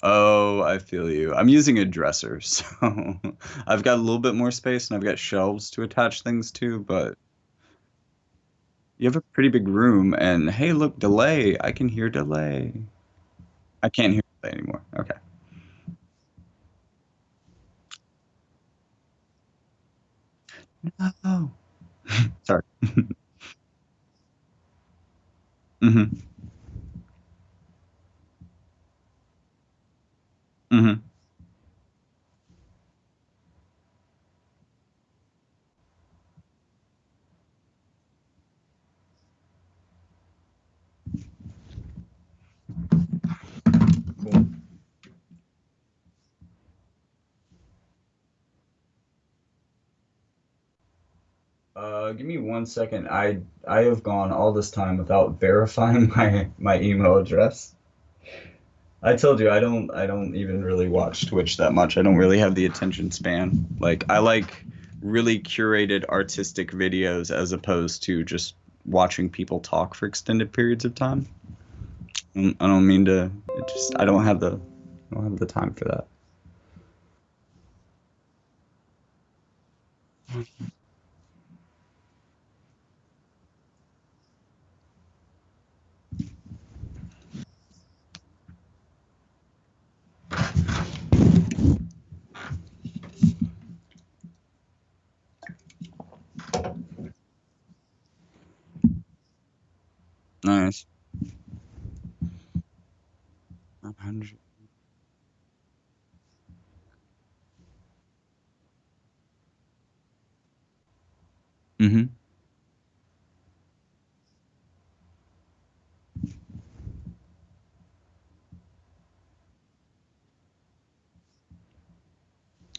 Oh, I feel you. I'm using a dresser, so I've got a little bit more space and I've got shelves to attach things to, but you have a pretty big room and hey, look, delay. I can hear delay. I can't hear delay anymore. Okay. Oh, sorry. hmm hmm Cool. Give me 1 second. I have gone all this time without verifying my email address. I told you I don't even really watch Twitch that much. I don't really have the attention span. Like I like really curated artistic videos as opposed to just watching people talk for extended periods of time. I don't mean to it just I don't have the time for that. Nice. 100. Mm-hmm.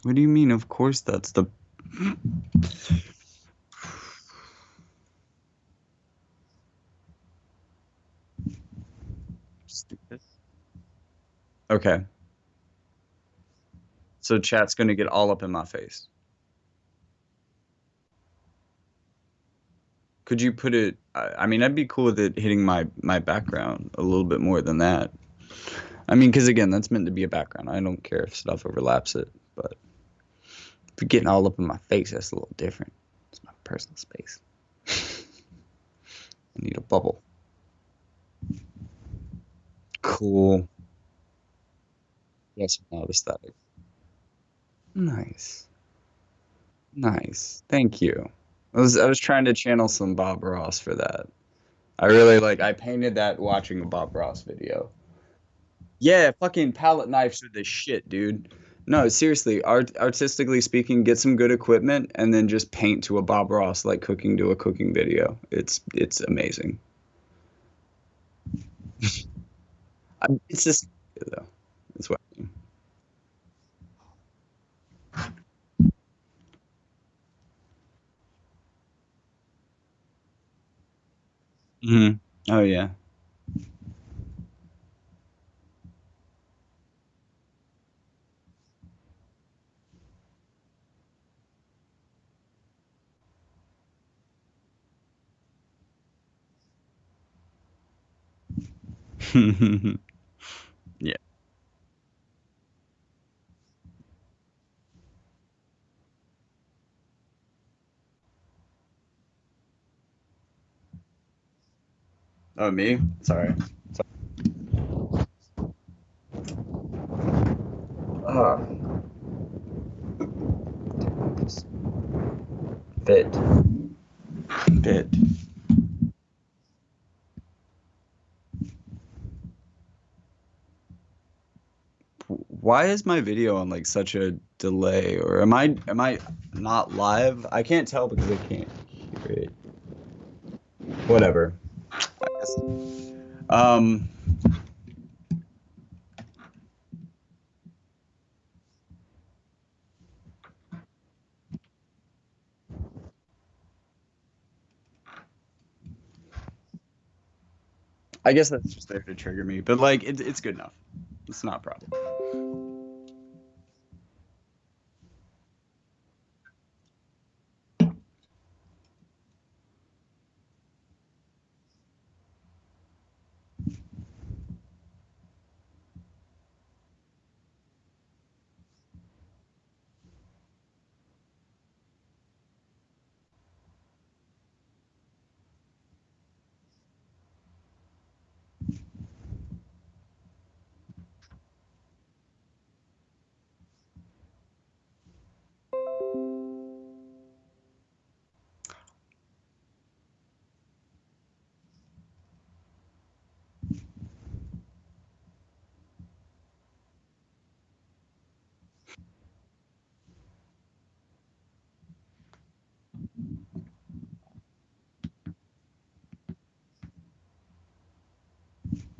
What do you mean? Of course that's the stupid. Okay. So chat's gonna get all up in my face. Could you put it? I mean, I'd be cool with it hitting my background a little bit more than that. I mean, because again, that's meant to be a background. I don't care if stuff overlaps it, but if you're getting all up in my face, that's a little different. It's my personal space. I need a bubble. Cool. Yes, no aesthetic. Nice, nice. Thank you. I was trying to channel some Bob Ross for that. I really like. I painted that watching a Bob Ross video. Yeah, fucking palette knives are the shit, dude. No, seriously, artistically speaking, get some good equipment and then just paint to a Bob Ross like cooking to a cooking video. It's amazing. It's just though. That's what. Hmm. Oh yeah. Yeah. Oh me? Sorry. Ah, fit, fit. Why is my video on like such a delay, or am I not live? I can't tell because I can't hear it. Whatever. I guess. Um, I guess that's just there to trigger me, but like it's good enough. It's not a problem.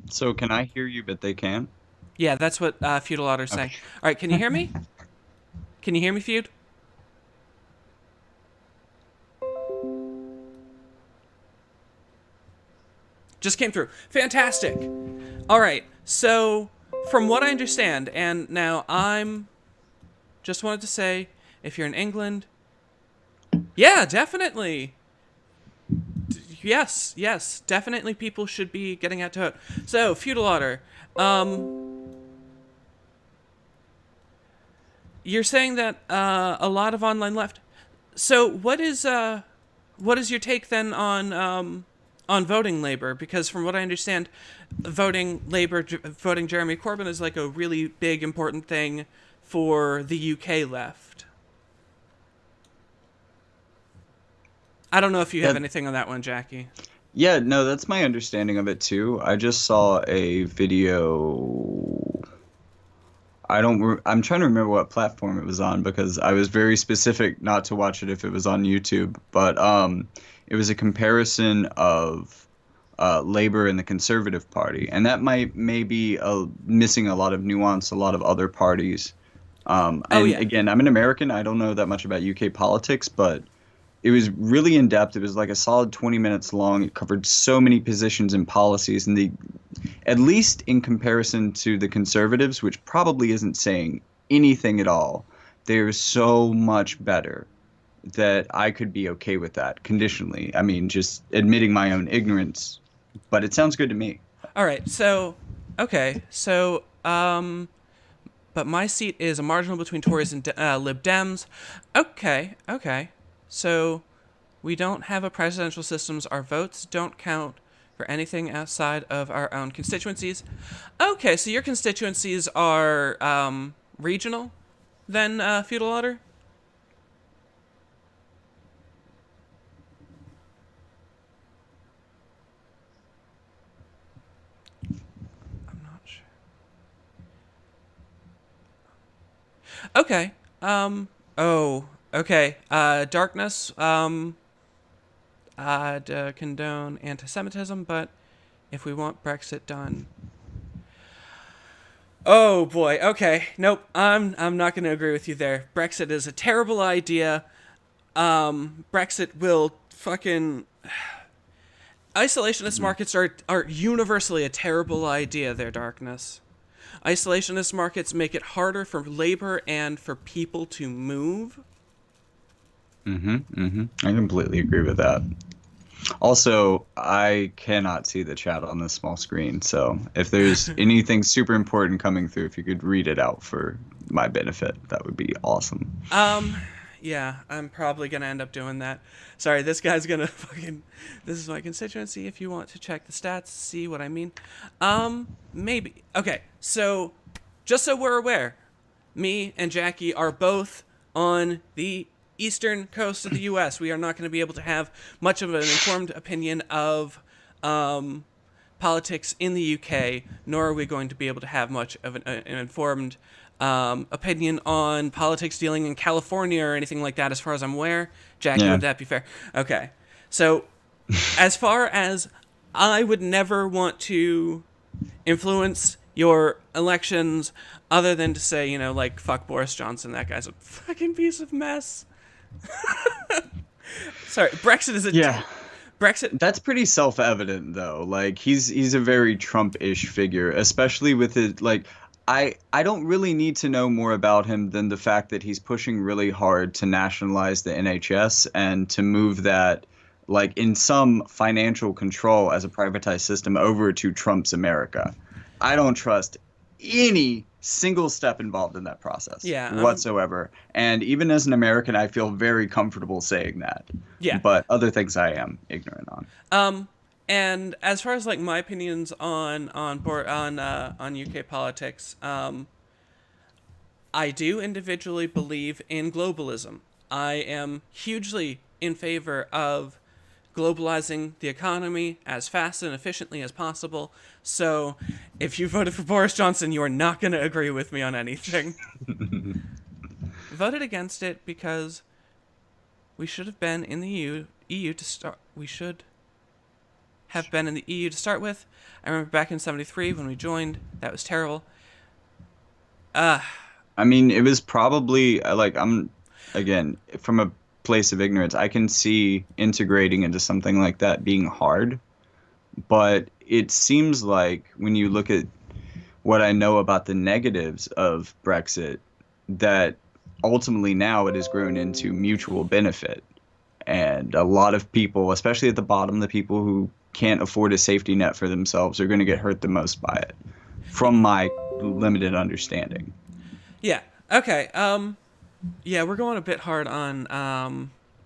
So can I hear you, but they can't? Yeah, that's what Feudal Otter's saying. Okay. All right, can you hear me? Can you hear me, Feud? Just came through. Fantastic. All right, so from what I understand, and now I'm just wanted to say, if you're in England, yeah, definitely. Yes, yes, definitely people should be getting out to vote. So, Feudal Otter, you're saying that a lot of online left. So, what is your take then on voting labor? Because from what I understand, voting Jeremy Corbyn is like a really big important thing for the UK left. I don't know if you have Yeah, anything on that one, Jackie. yeah, no, that's my understanding of it too. I just saw a video. I'm trying to remember what platform it was on because I was very specific not to watch it if it was on YouTube, but it was a comparison of Labor and the Conservative Party, and that might maybe missing a lot of nuance, a lot of other parties. Oh And yeah, again, I'm an American. I don't know that much about UK politics, but it was really in depth. It was like a solid 20 minutes long. It covered so many positions and policies, and the at least in comparison to the conservatives, which probably isn't saying anything at all, they're so much better that I could be okay with that conditionally. I mean, just admitting my own ignorance, but it sounds good to me. all right. So, okay. So, but my seat is a marginal between Tories and Lib Dems. Okay, okay. So we don't have a presidential systems. Our votes don't count for anything outside of our own constituencies. Okay, so your constituencies are regional, then Feudal Order. I'm not sure. Okay. Oh. Okay. Darkness. I'd condone anti-Semitism, but if we want Brexit done, oh boy. Okay. Nope. I'm not going to agree with you there. Brexit is a terrible idea. Brexit will fucking isolationist Mhm. markets are universally a terrible idea. Their darkness. Isolationist markets make it harder for labor and for people to move. I completely agree with that. Also, I cannot see the chat on this small screen, so if there's anything super important coming through, if you could read it out for my benefit, that would be awesome. Um, yeah, I'm probably gonna end up doing that. Sorry, this guy's gonna fucking. This is my constituency. If you want to check the stats, see what I mean. Maybe. Okay, so just so we're aware, me and Jackie are both on the eastern coast of the U.S. We are not going to be able to have much of an informed opinion of politics in the UK, nor are we going to be able to have much of an informed opinion on politics dealing in California or anything like that, as far as I'm aware. Jackie, Yeah. would that be fair? Okay. So, as far as I would never want to influence your elections other than to say, like, fuck Boris Johnson, that guy's a fucking piece of mess. Sorry, Brexit is a. Yeah. Brexit. That's pretty self-evident though. Like he's a very Trump-ish figure, especially with his like I don't really need to know more about him than the fact that he's pushing really hard to nationalize the NHS and to move that like in some financial control as a privatized system over to Trump's America. I don't trust any single step involved in that process Yeah, whatsoever. And even as an American, I feel very comfortable saying that. yeah. But other things I am ignorant on. Um, and as far as like my opinions on UK politics, I do individually believe in globalism. I am hugely in favor of globalizing the economy as fast and efficiently as possible. So, if you voted for Boris Johnson, you are not going to agree with me on anything. Voted against it because we should have been in the EU to start. We should have been in the EU to start with. I remember back in '73 when we joined, that was terrible. Uh, I mean, it was probably like I'm again from a place of ignorance. I can see integrating into something like that being hard, but it seems like when you look at what I know about the negatives of Brexit, that ultimately now it has grown into mutual benefit. And a lot of people, especially at the bottom, the people who can't afford a safety net for themselves, are going to get hurt the most by it, from my limited understanding. yeah. Okay. Yeah, we're going a bit hard on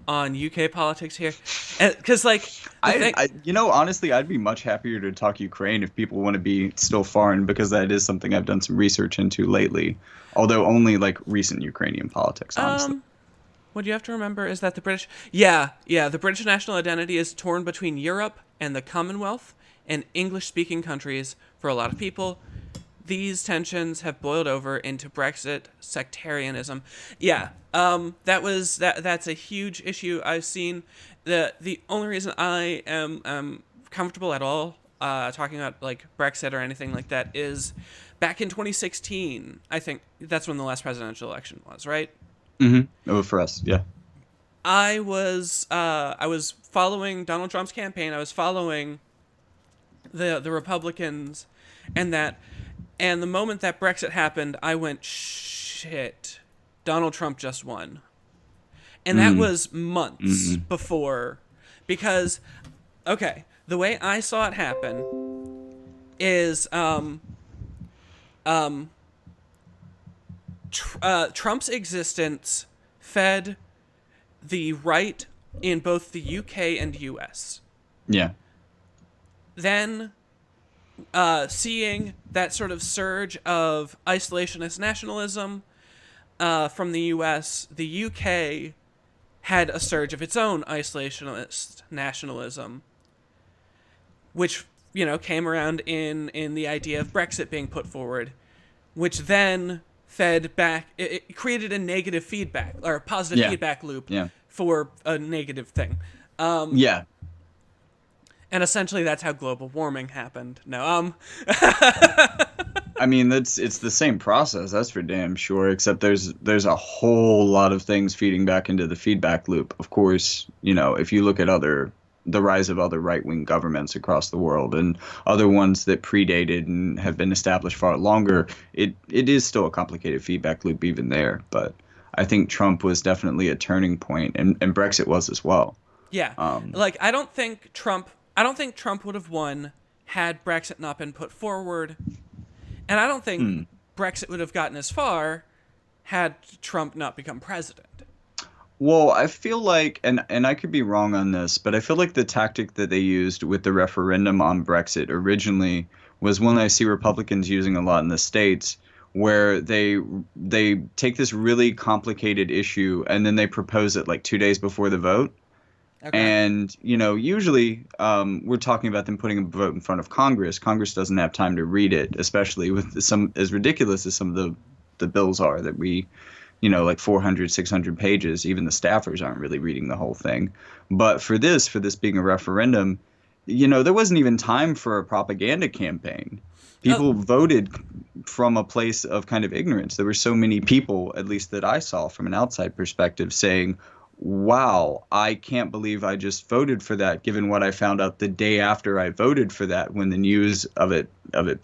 UK politics here, because like the thing. Honestly, I'd be much happier to talk Ukraine if people want to be still foreign, because that is something I've done some research into lately. Although only like recent Ukrainian politics, honestly. Um, what you have to remember is that the British national identity is torn between Europe and the Commonwealth and English-speaking countries. For a lot of people, these tensions have boiled over into Brexit sectarianism. Yeah, that's a huge issue I've seen. The only reason I am comfortable at all talking about like Brexit or anything like that is back in 2016. I think that's when the last presidential election was, right? Oh, for us, yeah. I was following Donald Trump's campaign. I was following the Republicans, and that and the moment that Brexit happened, I went, shit, Donald Trump just won. And that Mm, was months mm, before. Because, okay, the way I saw it happen is um, Trump's existence fed the right in both the UK and US. yeah, Then seeing that sort of surge of isolationist nationalism from the US, the UK had a surge of its own isolationist nationalism, which came around in the idea of Brexit being put forward, which then fed back. It created a negative feedback or a positive yeah, feedback loop yeah, for a negative thing. yeah. And essentially, that's how global warming happened. No, I mean, it's the same process, that's for damn sure, except there's a whole lot of things feeding back into the feedback loop. Of course, if you look at the rise of other right-wing governments across the world and other ones that predated and have been established far longer, it is still a complicated feedback loop even there. But I think Trump was definitely a turning point, and Brexit was as well. yeah, Um, like I don't think Trump would have won had Brexit not been put forward, and I don't think hmm. Brexit would have gotten as far had Trump not become president. Well, I feel like, and I could be wrong on this, but I feel like the tactic that they used with the referendum on Brexit originally was one I see Republicans using a lot in the States, where they take this really complicated issue and then they propose it like 2 days before the vote. Okay. And, usually we're talking about them putting a vote in front of Congress. Congress doesn't have time to read it, especially with some as ridiculous as some of the bills are that we like 400, 600 pages. Even the staffers aren't really reading the whole thing. But for this being a referendum, there wasn't even time for a propaganda campaign. Oh, People voted from a place of kind of ignorance. There were so many people, at least that I saw from an outside perspective, saying, wow, I can't believe I just voted for that, given what I found out the day after I voted for that when the news of it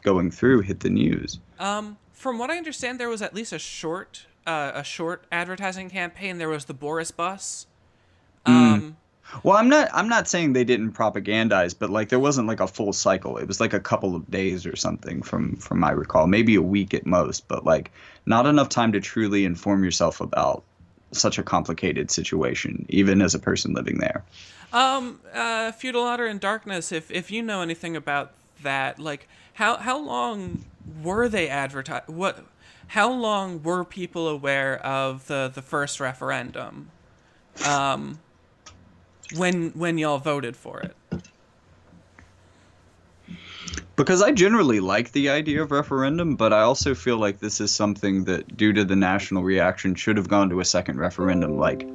going through hit the news. from what I understand, there was at least a short advertising campaign. There was the Boris bus. Mm. Um, Well, I'm not saying they didn't propagandize, but like there wasn't like a full cycle. It was like a couple of days or something from my recall, maybe a week at most, but like not enough time to truly inform yourself about such a complicated situation, even as a person living there. Feudal Order and Darkness. If you know anything about that, like how long were they advertised? How long were people aware of the first referendum? Um, when y'all voted for it. Because I generally like the idea of referendum, but I also feel like this is something that, due to the national reaction, should have gone to a second referendum like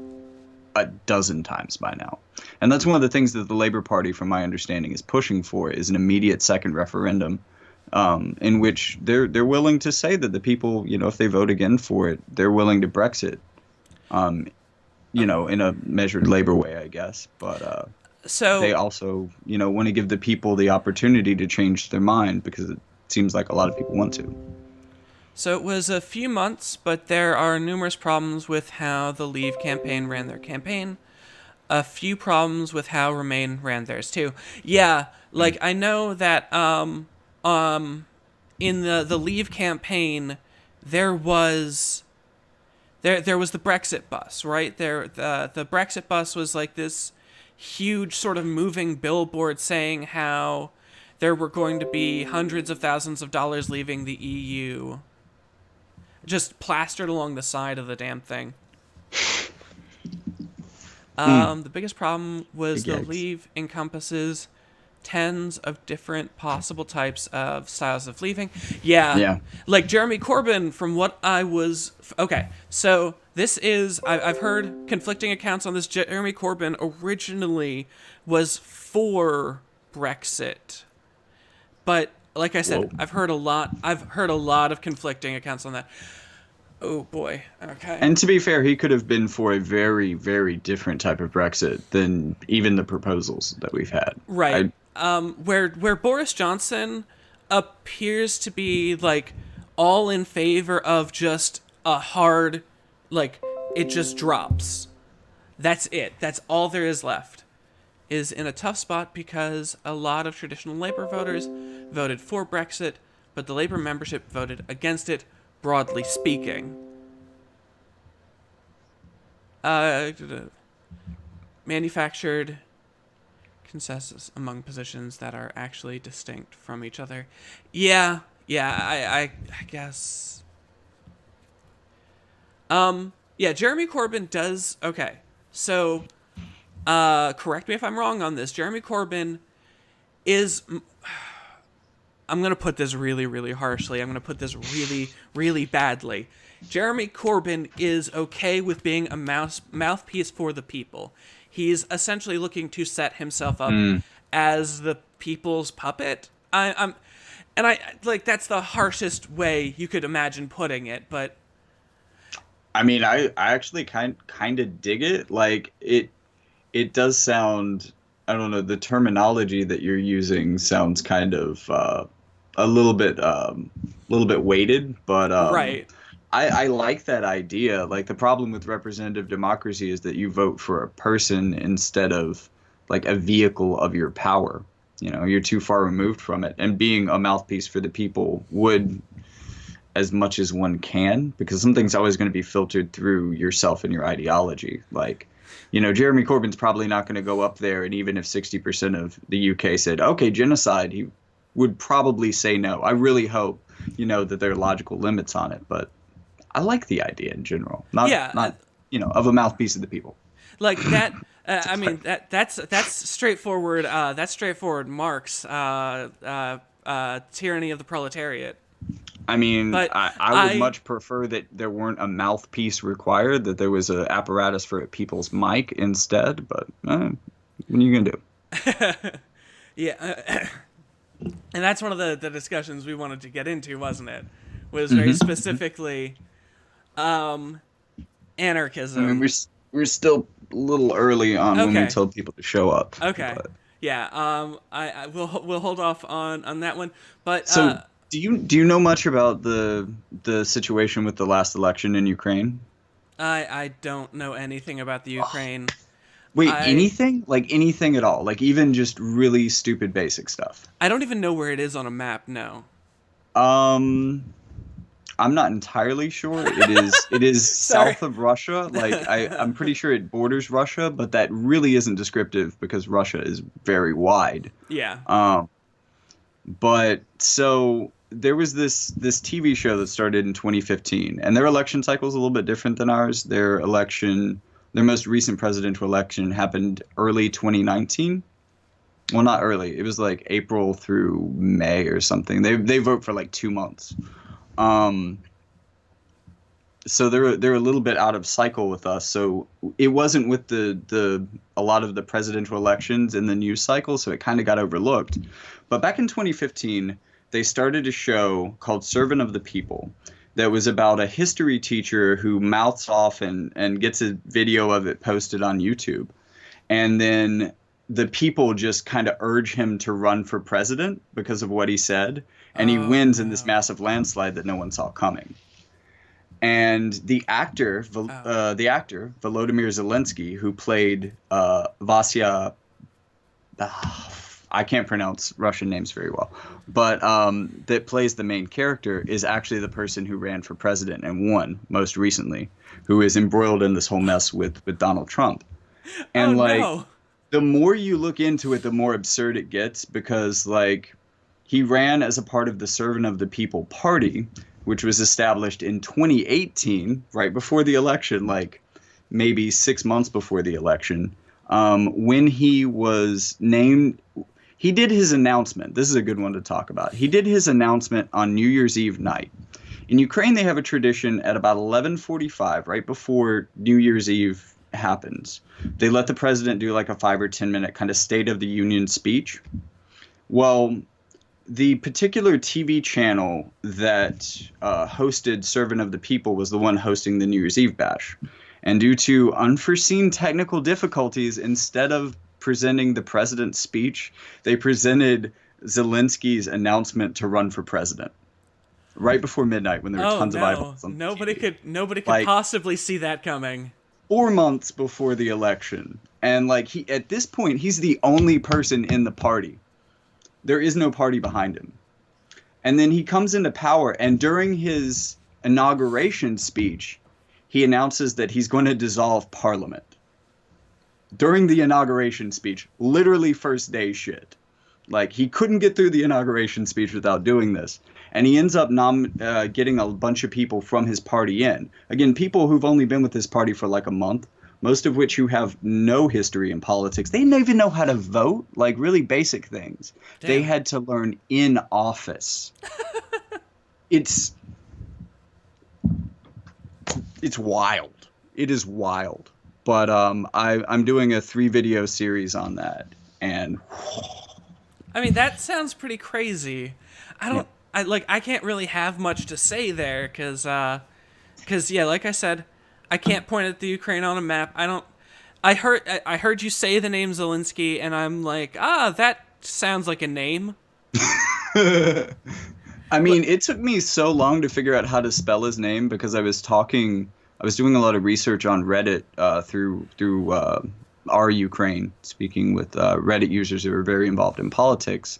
a dozen times by now. And that's one of the things that the Labour Party, from my understanding, is pushing for is an immediate second referendum, in which they're willing to say that the people, if they vote again for it, they're willing to Brexit, um, in a measured Labour way, I guess. But they So also, want to give the people the opportunity to change their mind because it seems like a lot of people want to. So it was a few months, but there are numerous problems with how the Leave campaign ran their campaign. A few problems with how Remain ran theirs too. Yeah, like I know that in the Leave campaign there was there was the Brexit bus, right? The Brexit bus was like this huge sort of moving billboard saying how there were going to be hundreds of thousands of dollars leaving the EU, just plastered along the side of the damn thing. Mm, The biggest problem was big the yikes. Leave encompasses tens of different possible types of styles of leaving. Yeah, Yeah. like Jeremy Corbyn, from what I was. Okay, so this is. I've heard conflicting accounts on this. Jeremy Corbyn originally was for Brexit, but like I said, Whoa. I've heard a lot of conflicting accounts on that. Oh boy. Okay. And to be fair, he could have been for a very, very different type of Brexit than even the proposals that we've had. Right. I Where Boris Johnson appears to be like all in favor of just a hard, like it just drops. That's it. That's all there is left. Is in a tough spot because a lot of traditional Labour voters voted for Brexit, but the Labour membership voted against it. Broadly speaking, uh, manufactured consensus among positions that are actually distinct from each other. Yeah, yeah, I guess. Yeah, Jeremy Corbyn does. Okay, so, correct me if I'm wrong on this. Jeremy Corbyn is. I'm gonna put this really, really harshly. I'm gonna put this really, really badly. Jeremy Corbyn is okay with being a mouthpiece for the people. He's essentially looking to set himself up mm, as the people's puppet. And I like that's the harshest way you could imagine putting it, but I mean, I actually kind of dig it. Like it does sound, I don't know, the terminology that you're using sounds kind of a little bit weighted, but right, I like that idea. Like the problem with representative democracy is that you vote for a person instead of like a vehicle of your power. You're too far removed from it. And being a mouthpiece for the people would, as much as one can, because something's always going to be filtered through yourself and your ideology. Like, Jeremy Corbyn's probably not going to go up there, and even if 60% of the UK said, okay, genocide, he would probably say no. I really hope, that there are logical limits on it, but I like the idea in general, not yeah, not of a mouthpiece of the people. like that. I mean that's straightforward. That's straightforward Marx. Tyranny of the proletariat. I mean, But I would I much prefer that there weren't a mouthpiece required, that there was an apparatus for a people's mic instead. But what are you gonna do? yeah, and that's one of the discussions we wanted to get into, wasn't it? Was very Hmm. specifically I mean, anarchism. we're still a little early on when we Okay, tell people to show up. okay, But yeah. I we'll hold off on that one, but so, do you know much about the situation with the last election in Ukraine? I don't know anything about the Ukraine. Wait, I anything? Like anything at all? Like even just really stupid basic stuff? I don't even know where it is on a map. No. Um, I'm not entirely sure. It is Sorry. south of Russia. Like I'm pretty sure it borders Russia, but that really isn't descriptive because Russia is very wide. Yeah. Um, but so there was this TV show that started in 2015, and their election cycle is a little bit different than ours. Their most recent presidential election happened early 2019. Well, not early. It was like April through May or something. They vote for like 2 months. Um, so they're a little bit out of cycle with us. So it wasn't with the a lot of the presidential elections in the news cycle, so it kind of got overlooked. But back in 2015, they started a show called Servant of the People that was about a history teacher who mouths off and gets a video of it posted on YouTube. And then the people just kind of urge him to run for president because of what he said. And he Oh wins in this no. massive landslide that no one saw coming. And Oh. the actor Volodymyr Zelensky, who played Vasya, I can't pronounce Russian names very well, but that plays the main character, is actually the person who ran for president and won most recently, who is embroiled in this whole mess with Donald Trump. Oh And like, no. the more you look into it, the more absurd it gets because like he ran as a part of the Servant of the People Party, which was established in 2018, right before the election, like maybe 6 months before the election. When he was named, he did his announcement. This is a good one to talk about. He did his announcement on New Year's Eve night. In Ukraine, they have a tradition at about 11:45, right before New Year's Eve happens. They let the president do like a 5 or 10 minute kind of State of the Union speech. Well, the particular TV channel that hosted Servant of the People was the one hosting the New Year's Eve bash. And due to unforeseen technical difficulties, instead of presenting the president's speech, they presented Zelensky's announcement to run for president right before midnight when there were Oh tons of no. eyeballs on TV. Nobody could Like possibly see that coming. 4 months before the election. And like he at this point, he's the only person in the party. There is no party behind him. And then he comes into power, and during his inauguration speech, he announces that he's going to dissolve parliament. During the inauguration speech, literally first day shit. Like he couldn't get through the inauguration speech without doing this, and he ends up getting a bunch of people from his party in. Again, people who've only been with his party for like a month, most of which who have no history in politics. They didn't even know how to vote, like really basic things. They Damn. had to learn in office. It's it's wild. It is wild. But I'm doing a 3 video series on that, and I mean, that sounds pretty crazy. I yeah. don't. I can't really have much to say there because yeah, like I said, I can't point at the Ukraine on a map. I don't. I heard you say the name Zelensky, and I'm like, that sounds like a name. I Look, mean, it took me so long to figure out how to spell his name because I was doing a lot of research on Reddit through our Ukraine, speaking with Reddit users who are very involved in politics,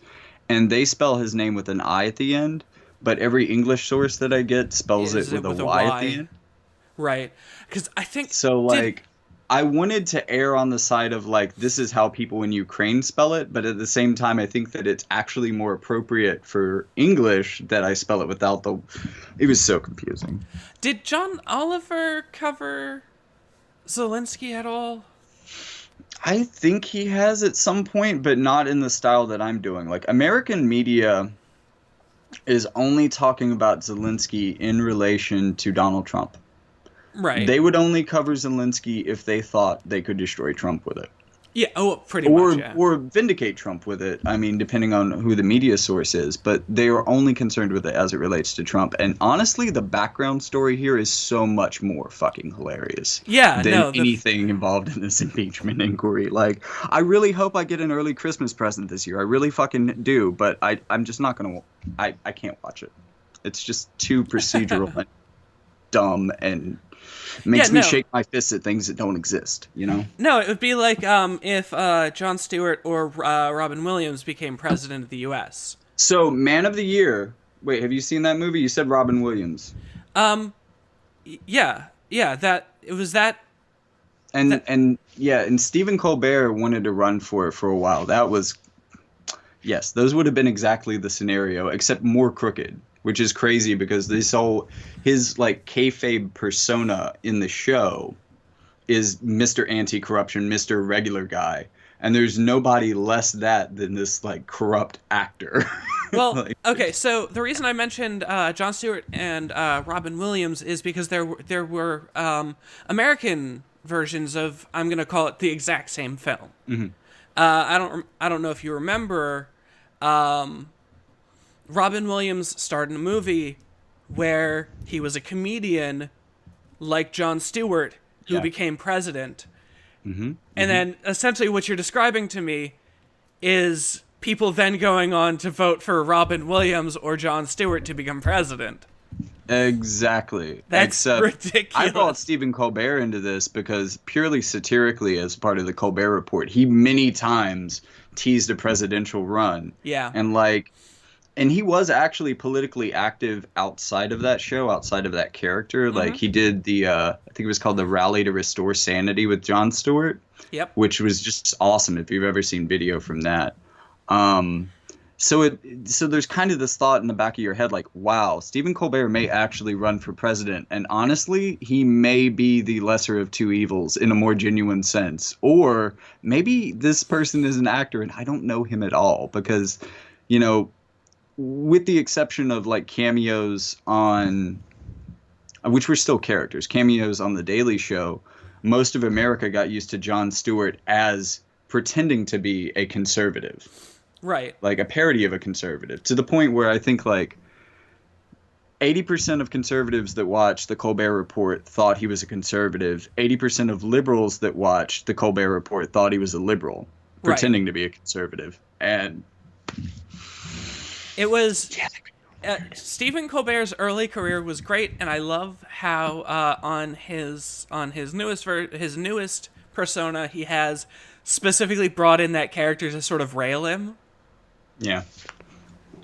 and they spell his name with an I at the end, but every English source that I get spells it is with it a with a Y at the Y? end. Right? Because I think So did like I wanted to err on the side of like this is how people in Ukraine spell it, but at the same time I think that it's actually more appropriate for English that I spell it without the it was so confusing. did John Oliver cover Zelensky at all? I think he has at some point, but not in the style that I'm doing. Like American media is only talking about Zelensky in relation to Donald Trump. Right. They would only cover Zelensky if they thought they could destroy Trump with it. Yeah. Oh, pretty much. or Yeah. or vindicate Trump with it. I mean, depending on who the media source is, but they are only concerned with it as it relates to Trump. And honestly, the background story here is so much more fucking hilarious Yeah. than No. anything involved in this impeachment inquiry. Like, I really hope I get an early Christmas present this year. I really fucking do, but I'm just not gonna. I can't watch it. It's just too procedural and dumb and Yeah. makes me No. shake my fists at things that don't exist. You know. No. It would be like if Jon Stewart or Robin Williams became president of the U.S. So, Man of the Year. Wait, have you seen that movie? You said Robin Williams. Um. Yeah. Yeah. That it was that. That. And yeah, and Stephen Colbert wanted to run for it for a while. That was yes, those would have been exactly the scenario, except more crooked, which is crazy because this whole his like kayfabe persona in the show is Mr. Anti-Corruption, Mr. Regular Guy, and there's nobody less that than this like corrupt actor. Well, Like, okay. So the reason I mentioned Jon Stewart and Robin Williams is because there were American versions of, I'm gonna call it, the exact same film. mhm. I don't know if you remember, um, Robin Williams starred in a movie where he was a comedian like Jon Stewart who Yeah. became president. Hmm. And Hmm. then essentially what you're describing to me is people then going on to vote for Robin Williams or Jon Stewart to become president. Exactly. That's Except I brought ridiculous. Stephen Colbert into this because purely satirically, as part of the Colbert Report, he many times teased a presidential run. Yeah. And he was actually politically active outside of that show, outside of that character. Like Mm-hmm. he did I think it was called the Rally to Restore Sanity with Jon Stewart, Yep. which was just awesome if you've ever seen video from that. Um, so there's kind of this thought in the back of your head, like, wow, Stephen Colbert may actually run for president, and honestly, he may be the lesser of two evils in a more genuine sense, or maybe this person is an actor and I don't know him at all because, you know, with the exception of like cameos on, which were still characters, cameos on The Daily Show, most of America got used to Jon Stewart as pretending to be a conservative, Right. like a parody of a conservative, to the point where I think like 80% of conservatives that watched the Colbert Report thought he was a conservative. 80% of liberals that watched the Colbert Report thought he was a liberal, Right. pretending to be a conservative. And It was Stephen Colbert's early career was great, and I love how on his newest persona he has specifically brought in that character to sort of rail him. yeah,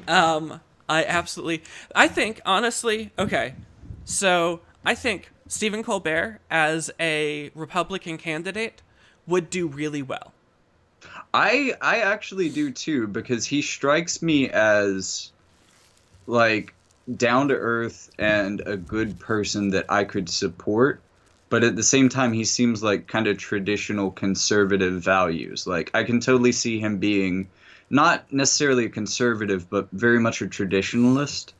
I absolutely. I think honestly, okay. So I think Stephen Colbert as a Republican candidate would do really well. I actually do too because he strikes me as like down to earth and a good person that I could support. But at the same time, he seems like kind of traditional conservative values. Like I can totally see him being not necessarily a conservative, but very much a traditionalist.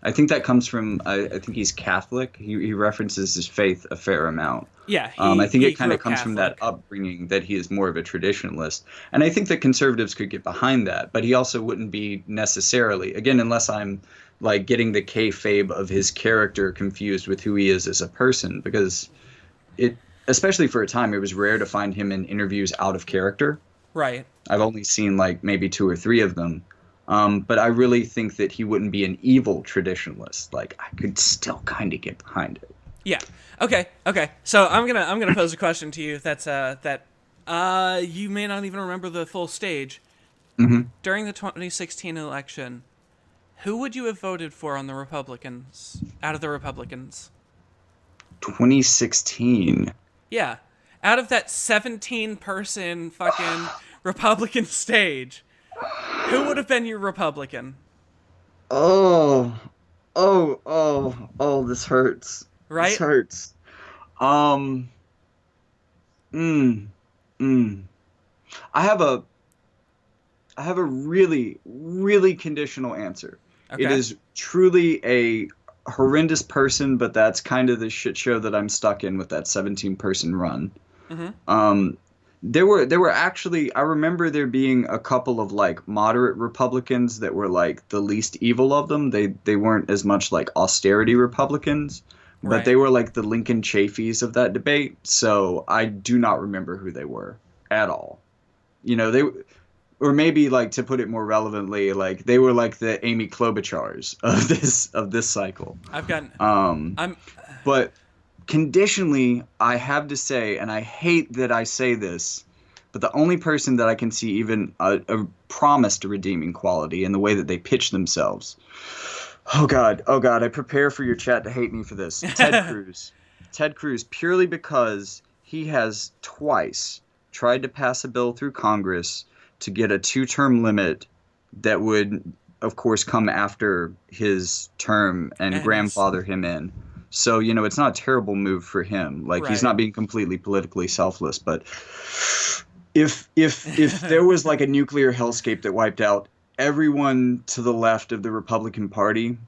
I think that comes from I think he's Catholic. He references his faith a fair amount. Yeah, I he think he it kind grew of up comes from that Catholic. upbringing that he is more of a traditionalist. And I think that conservatives could get behind that, but he also wouldn't be necessarily, again, unless I'm like getting the kayfabe of his character confused with who he is as a person, because it, especially for a time, it was rare to find him in interviews out of character. Right. I've only seen like maybe two or three of them. But I really think that he wouldn't be an evil traditionalist. Like I could still kind of get behind it. Yeah. Okay. Okay. So I'm gonna pose a question to you. That you may not even remember the full stage Hmm. during the 2016 election. Who would you have voted for on the Republicans out of the Republicans? 2016. Yeah, out of that 17-person fucking Republican stage, who would have been your Republican? Oh, this hurts. This Right? hurts. Um, mm, mm. I have a, I have a really, really conditional answer. It Okay. is truly a horrendous person, but that's kind of the shit show that I'm stuck in with that 17-person run. Mm-hmm. Um, there were actually I remember there being a couple of like moderate Republicans that were like the least evil of them. They weren't as much like austerity Republicans, but Right. they were like the Lincoln Chafies of that debate. So I do not remember who they were at all. You know, they or maybe like to put it more relevantly, like they were like the Amy Klobuchars of this cycle. I've got. Um, I'm. but conditionally, I have to say, and I hate that I say this, but the only person that I can see even a promised redeeming quality in the way that they pitch themselves. Oh God, I prepare for your chat to hate me for this. Ted Cruz. Ted Cruz, purely because he has twice tried to pass a bill through Congress to get a two-term limit that would, of course, come after his term and And grandfather him in. So, you know, it's not a terrible move for him. Like he's right. not being completely politically selfless, but if there was like a nuclear hellscape that wiped out everyone to the left of the Republican Party.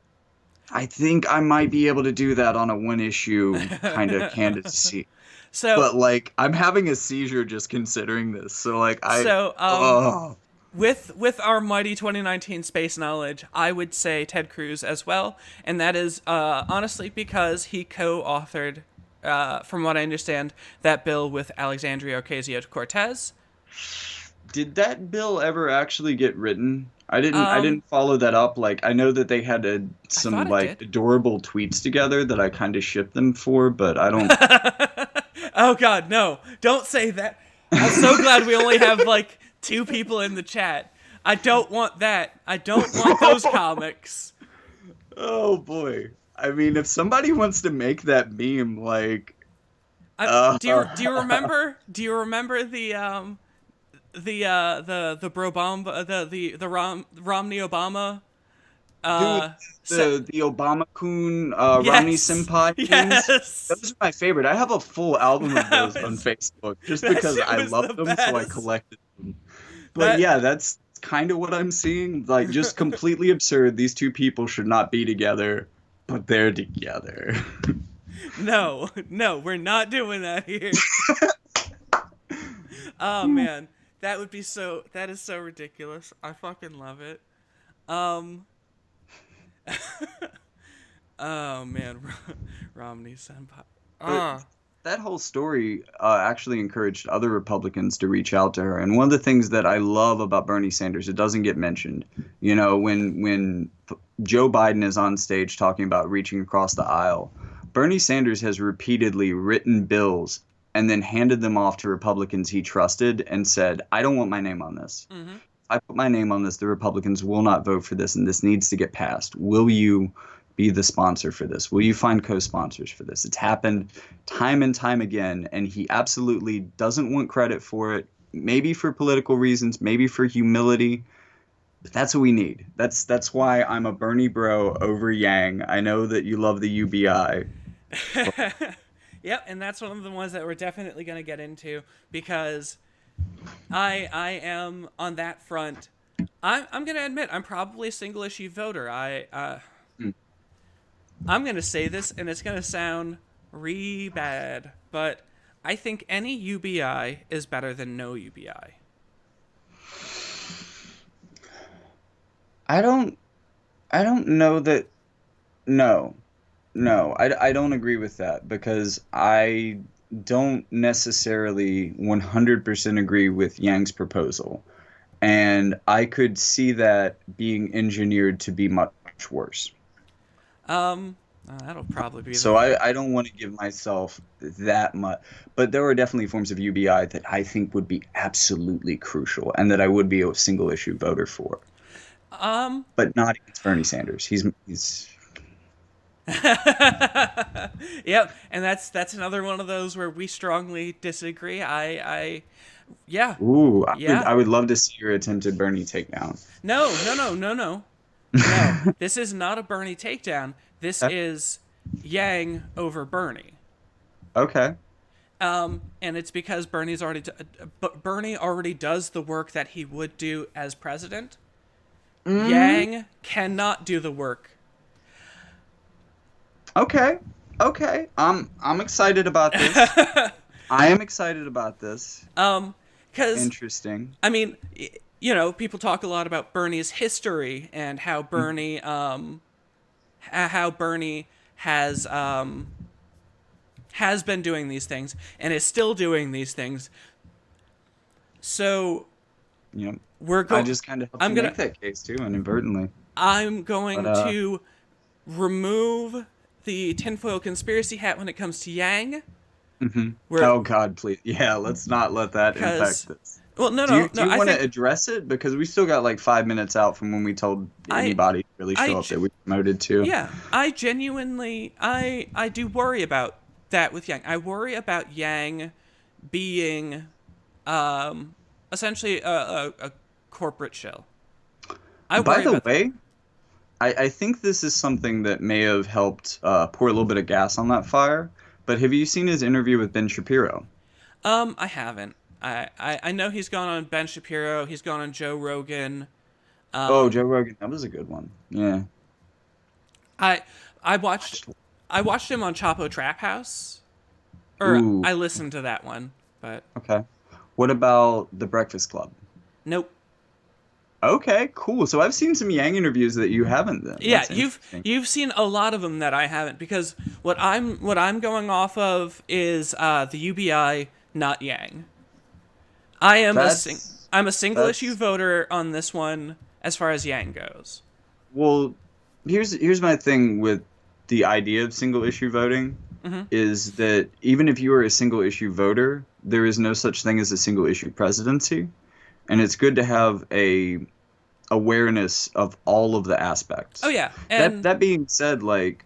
I think I might be able to do that on a one issue kind of candidacy. So But like I'm having a seizure just considering this. So like I so oh with our mighty 2019 space knowledge, I would say Ted Cruz as well, and that is honestly because he co-authored, from what I understand, that bill with Alexandria Ocasio-Cortez. did that bill ever actually get written? I Um, didn't follow that up. Like I know that they had I some thought it like did. adorable tweets together that I kind of shipped them for, but I don't. Oh God, no! Don't say that. I'm so glad we only have like two people in the chat. I don't want that. I don't want those comics. Oh boy. I mean, if somebody wants to make that meme, like, I, uh, do you remember the Brobamba the Romney Obama dude, uh the Obama Coon, Romney yes, Senpai memes, yes, those are my favorite. I have a full album of that those on was Facebook just that because shit I was love the them, so I best. collected them. But That yeah, that's kind of what I'm seeing. Like, just completely absurd. These two people should not be together, but they're together. no, no, we're not doing that here. Oh man, that is so ridiculous. I fucking love it. Um oh man, Romney senpai. But Ah, that whole story actually encouraged other Republicans to reach out to her. And one of the things that I love about Bernie Sanders, it doesn't get mentioned. You know, when Joe Biden is on stage talking about reaching across the aisle, Bernie Sanders has repeatedly written bills and then handed them off to Republicans he trusted and said, "I don't want my name on this. mhm. I put my name on this, the Republicans will not vote for this, and this needs to get passed. Will you be the sponsor for this? Will you find co-sponsors for this?" It's happened time and time again, and he absolutely doesn't want credit for it. Maybe for political reasons, maybe for humility, but that's what we need. That's why I'm a Bernie bro over Yang. I know that you love the UBI. But Yep, and that's one of the ones that we're definitely going to get into because I am on that front. I'm going to admit I'm probably a single issue voter. I'm going to say this and it's going to sound re bad, but I think any UBI is better than no UBI. I don't I don't know that. No. No, I don't agree with that because I don't necessarily 100% agree with Yang's proposal. And I could see that being engineered to be much worse. Um that'll probably be the So I don't want to give myself that much. But there are definitely forms of UBI that I think would be absolutely crucial and that I would be a single issue voter for. um But not against Bernie Sanders. He's yep, and that's another one of those where we strongly disagree. I yeah. ooh, Yeah. I would love to see your attempted Bernie takedown. No, no, no, no, no. No. This is not a Bernie takedown. This is Yang over Bernie. Okay. And it's because Bernie already does the work that he would do as president. Mm, Yang cannot do the work. okay. Okay. I'm excited about this. I am excited about this. Because Interesting. I mean, you know, people talk a lot about Bernie's history and Mhm. how Bernie has been doing these things and is still doing these things. So You know, we're I go. just kind of helped I'm you gonna. make that case too, inadvertently. I'm But going to remove the tinfoil conspiracy hat when it comes to Yang. mhm. Where Oh God, please. Yeah, let's not let that impact because this. well, no, Do you no, do no. you I want to think address it because we still got like 5 minutes out from when we told I anybody to really I show up that we promoted to. yeah, I genuinely I do worry about that with Yang. I worry about Yang being um essentially a corporate shell. I By worry the about that. way, I think this is something that may have helped pour a little bit of gas on that fire. But have you seen his interview with Ben Shapiro? I haven't. I know he's gone on Ben Shapiro. He's gone on Joe Rogan. Oh, Joe Rogan, that was a good one. Yeah. I I watched Watched- I watched him on Chapo Trap House, or Ooh, I listened to that one, but okay. What about The Breakfast Club? nope. Okay, cool. So I've seen some Yang interviews that you haven't then. Yeah, That's interesting. you've seen a lot of them that I haven't, because what I'm going off of is the UBI, not Yang. I am That's I'm a single issue that's voter on this one as far as Yang goes. well, here's my thing with the idea of single issue voting is that even if you are a single issue voter, there is no such thing as a single issue presidency, and it's good to have a awareness of all of the Oh aspects. yeah, That and that being said, like,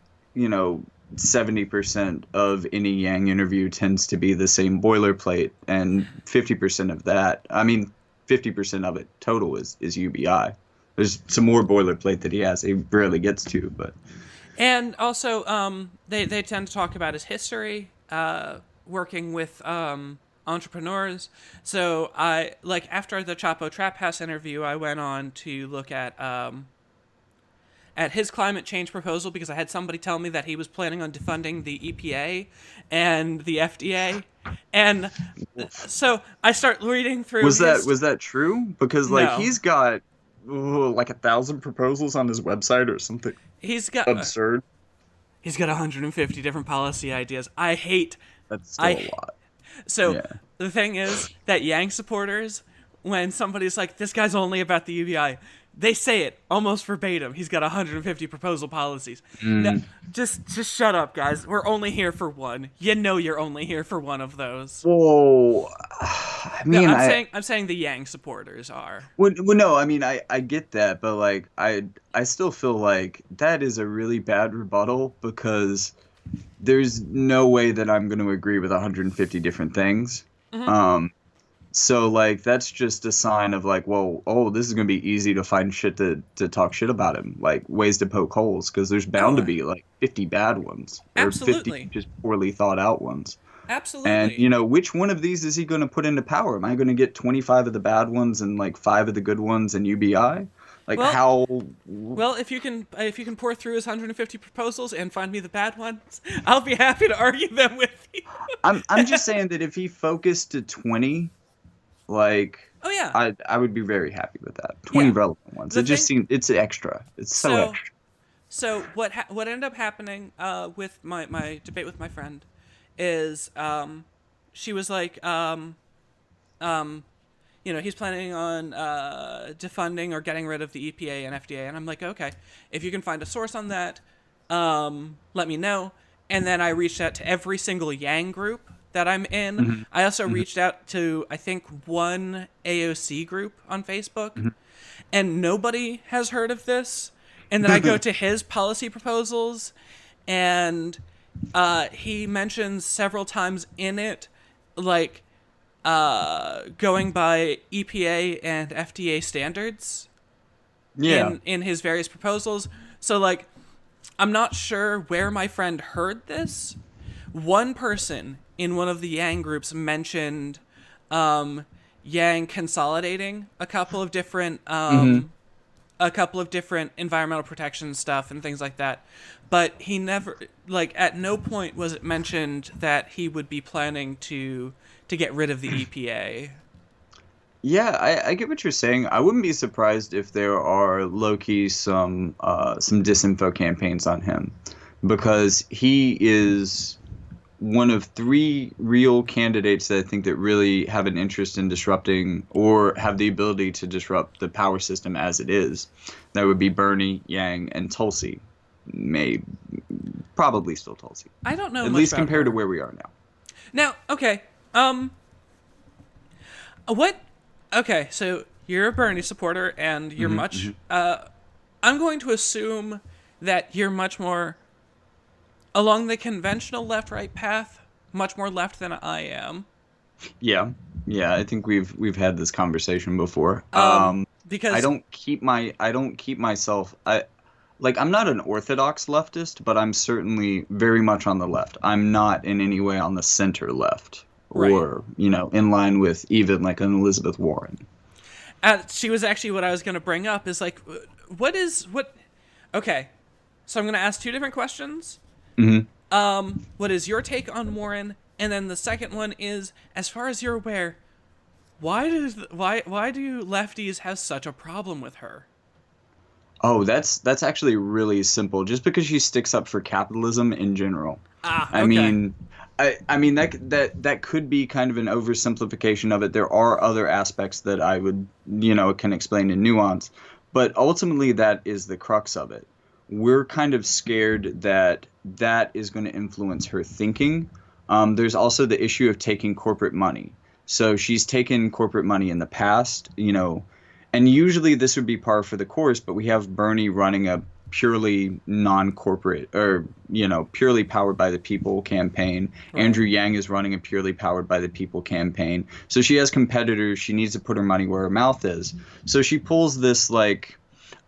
70% of any Yang interview tends to be the same boilerplate, and 50% of that, I mean, 50% of it total is UBI. There's some more boilerplate that he rarely gets to, but also they tend to talk about his history, working with entrepreneurs. So I, like, after the Chapo Trap House interview, I went on to look at his climate change proposal, because I had somebody tell me that he was planning on defunding the EPA and the FDA. And so I start reading through his. was that true? Because like No, he's got like 1,000 proposals on his website or something he's got absurd. he's got 150 different policy ideas. I hate That's still a I lot. So Yeah. the thing is that Yang supporters, when somebody's like, "This guy's only about the UBI," they say it almost verbatim. He's got 150 proposal policies. No, Mm. just shut up, guys. We're only here for one. You know, you're only here for one of those. Whoa. I No, mean, I'm saying the Yang supporters are. no, I mean, I get that, but like, I still feel like that is a really bad rebuttal because there's no way that I'm going to agree with 150 different things. Um, so like, that's just a sign of like, well, oh, this is going to be easy to find shit to talk shit about him, like ways to poke holes, because there's bound to Oh, be like 50 bad ones or 50 absolutely, just poorly thought out ones. And, absolutely. which one of these is he going to put into power? Am I going to get 25 of the bad ones and like five of the good ones in UBI? Like Well, how? if you can pour through his 150 proposals and find me the bad ones, I'll be happy to argue them with you. I'm just saying that if he focused to 20, like Oh yeah, I would be very happy with that. 20 yeah. relevant ones. The It just thing, seems it's extra. It's so so extra. what ended up happening with my debate with my friend is she was like um, he's planning on defunding or getting rid of the EPA and FDA, and I'm like, okay, if you can find a source on that, let me know. And then I reached out to every single Yang group that I'm in. Hmm. I also Hmm. reached out to, I think, one AOC group on Facebook, Hmm. and nobody has heard of this. And then I go to his policy proposals, and he mentions several times in it, like, going by EPA and FDA standards Yeah. in his various proposals. So, like, I'm not sure where my friend heard this. One person in one of the Yang groups mentioned Yang consolidating Hmm. a couple of different environmental protection stuff and things like that. But he never, like, at no point was it mentioned that he would be planning to get rid of the EPA. Yeah, I get what you're saying. I wouldn't be surprised if there are low-key some disinfo campaigns on him because he is one of three real candidates that I think that really have an interest in disrupting or have the ability to disrupt the power system as it is. That would be Bernie, Yang, and Tulsi. May probably still Tulsi, I don't know at much least about compared to her. where we are now. Now, okay, what? Okay, so you're a Bernie supporter, and you're Hmm. much. Hmm. I'm going to assume that you're much more along the conventional left-right path, much more left than I am. Yeah, yeah. I think we've had this conversation before. Because I don't keep myself. I'm not an orthodox leftist, but I'm certainly very much on the left. I'm not in any way on the center left right, or, in line with even like an Elizabeth Warren. She was actually what I was going to bring up. Is like, what is what? Okay, so I'm going to ask two different questions. Hmm. What is your take on Warren? And then the second one is, as far as you're aware, why do lefties have such a problem with her? Oh, that's actually really simple. Just because she sticks up for capitalism in general. Ah, I okay. mean, I mean that could be kind of an oversimplification of it. There are other aspects that I would, can explain in nuance, but ultimately that is the crux of it. We're kind of scared that that is going to influence her thinking. There's also the issue of taking corporate money. So she's taken corporate money in the past, and usually this would be par for the course, but we have Bernie running a purely non-corporate or purely powered by the people campaign. Right. Andrew Yang is running a purely powered by the people campaign. So she has competitors. She needs to put her money where her mouth is. So she pulls this like,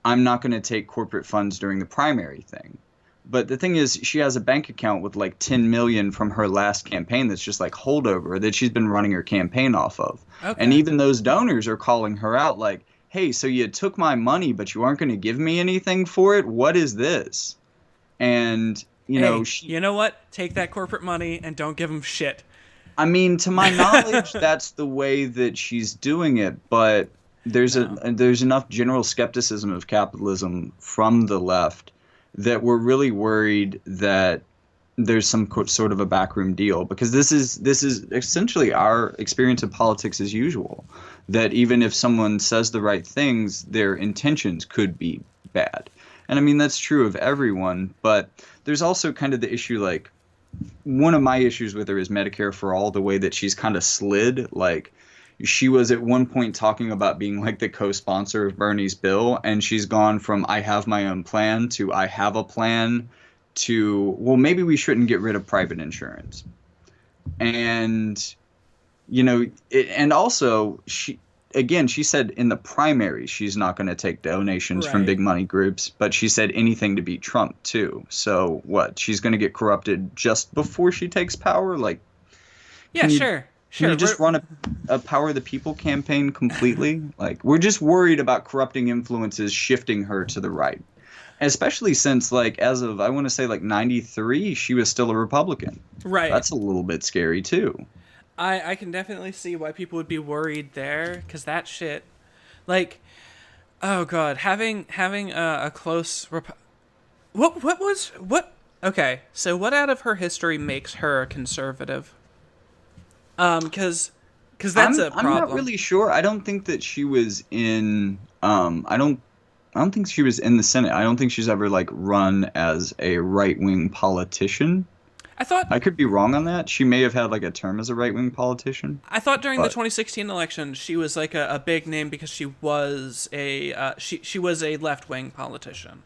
I'm not going to take corporate funds during the primary thing. But the thing is, she has a bank account with like 10 million from her last campaign that's just like holdover that she's been running her campaign off of. And Okay. even those donors are calling her out like, hey, so you took my money, but you aren't going to give me anything for it? What is this? And, Hey, she, you know what? Take that corporate money and don't give them shit. I mean, to my knowledge, that's the way that she's doing it, but No. there's enough general skepticism of capitalism from the left that we're really worried that there's some sort of a backroom deal because this is essentially our experience of politics as usual. That even if someone says the right things, their intentions could be bad. And I mean that's true of everyone, but there's also kind of the issue like one of my issues with her is Medicare for all, the way that she's kind of slid. Like she was at one point talking about being like the co-sponsor of Bernie's bill, and she's gone from I have my own plan to I have a plan to well maybe we shouldn't get rid of private insurance. And and also she said in the primary she's not going to take donations from Right. big money groups, but she said anything to beat Trump too. So what? She's going to get corrupted just before she takes power? Like, Yeah, can you sure. can you Sure. just run a power of the people campaign completely? Like, we're just worried about corrupting influences shifting her to the right. Especially since like as of I want to say like 93, she was still a Republican. Right. That's a little bit scary too. I can definitely see why people would be worried there, because that shit, like, oh god, having a close what was what? Okay, so what out of her history makes her a conservative? Because that's a I'm not problem. really sure. I don't think that she was in I don't think she was in the Senate. I don't think she's ever like run as a right-wing politician. I thought I could be wrong on that. She may have had like a term as a right-wing politician, I thought during the but 2016 election she was like a big name because she was a she was a left wing politician.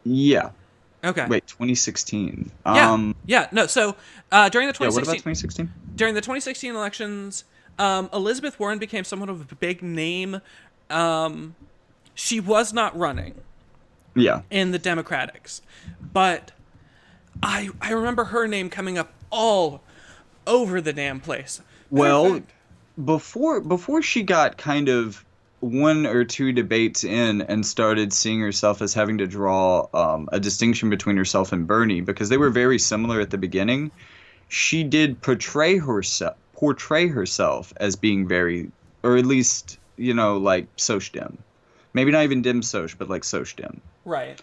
yeah. Okay. Wait, 2016. Yeah. Yeah. No. So during the Yeah, what about 2016 2016? during the 2016 elections, Elizabeth Warren became somewhat of a big name. Um, she was not running Yeah. in the Democrats, but I remember her name coming up all over the damn place. Matter of Well, fact, before she got kind of one or two debates in and started seeing herself as having to draw a distinction between herself and Bernie because they were very similar at the beginning, she did portray herself as being very, or at least like soc dim, maybe not even dim soc, but like soc dim. right.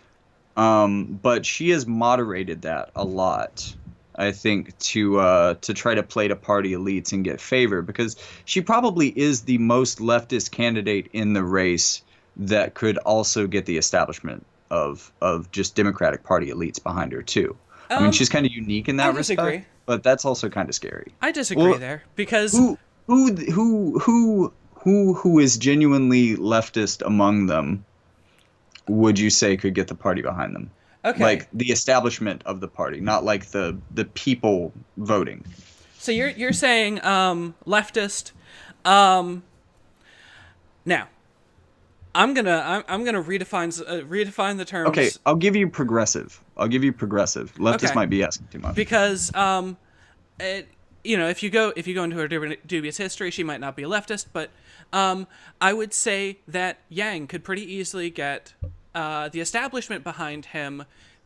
But she has moderated that a lot, I think, to try to play to party elites and get favor because she probably is the most leftist candidate in the race that could also get the establishment of just Democratic Party elites behind her too. I mean, Um, she's kind of unique in I that respect, disagree. but that's also kind of scary. I disagree Well, there because who who is genuinely leftist among them would you say could get the party behind them? okay. Like the establishment of the party, not like the people voting. So you're saying leftist. Um, now I'm gonna redefine the Okay, terms. I'll give you progressive. I'll give you progressive. Leftist Okay, might be asking too much. because it, if you go into her dubious history, she might not be a leftist, but I would say that Yang could pretty easily get the establishment behind him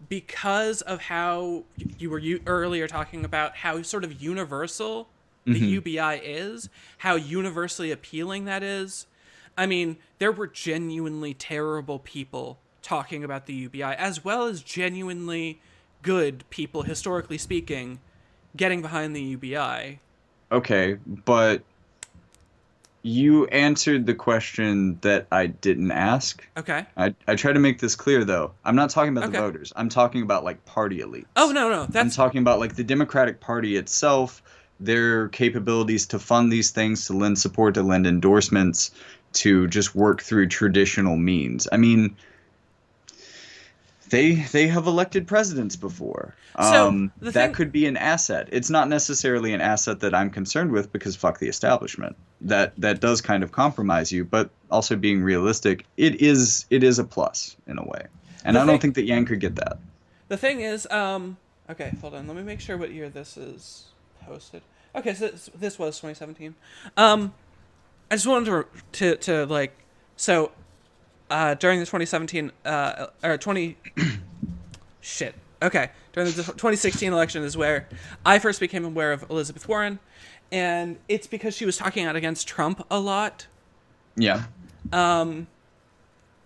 because of how you were earlier talking about how sort of universal the Hmm. UBI is, how universally appealing that is. I mean, there were genuinely terrible people talking about the UBI, as well as genuinely good people, historically speaking, getting behind the UBI. Okay, but you answered the question that I didn't ask. Okay. I try to make this clear though. I'm not talking about the Okay. voters. I'm talking about like party Oh elites. no, no, I'm that's talking about like the Democratic Party itself, their capabilities to fund these things, to lend support, to lend endorsements, to just work through traditional means. I mean, they have elected presidents before. so the That thing. could be an asset. It's not necessarily an asset that I'm concerned with because fuck the establishment. That does kind of compromise you, but also being realistic, it is a plus in a way. And The I don't thing. think that Yang could get that. The thing is. Okay, hold on. Let me make sure what year this is posted. Okay, so this was 2017. I just wanted to like. So during the 2017 or 20 shit. Okay, during the 2016 election is where I first became aware of Elizabeth Warren, and it's because she was talking out against Trump a lot. Yeah, Um,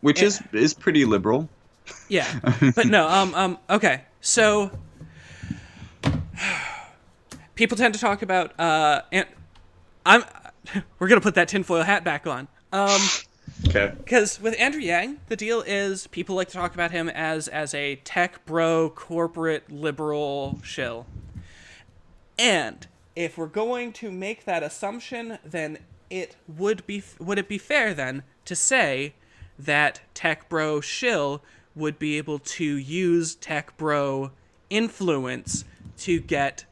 which and, is pretty liberal. yeah, but no. Okay, so people tend to talk about and I'm we're gonna put that tinfoil hat back on. Okay. Because with Andrew Yang, the deal is people like to talk about him as a tech bro, corporate liberal shill. And if we're going to make that assumption, then would it be fair then to say that tech bro shill would be able to use tech bro influence to get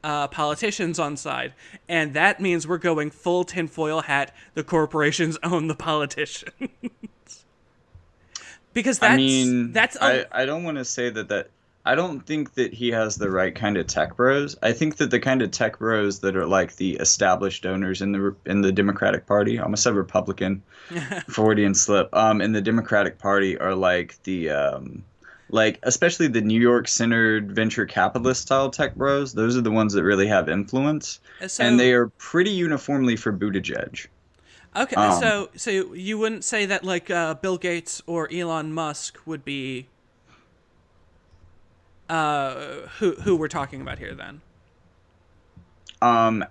politicians on side, and that means we're going full tinfoil hat. The corporations own the politician because I that's mean, that's a I don't want to say that I don't think that he has the right kind of tech bros. I think that the kind of tech bros that are like the established donors in the Democratic Party, I almost said Republican, Freudian slip, in the Democratic Party are like the like especially the New York centered venture capitalist style tech bros. Those are the ones that really have influence, and so they are pretty uniformly for Buttigieg. okay. Um, So you wouldn't say that like Bill Gates or Elon Musk would be who we're talking about here then.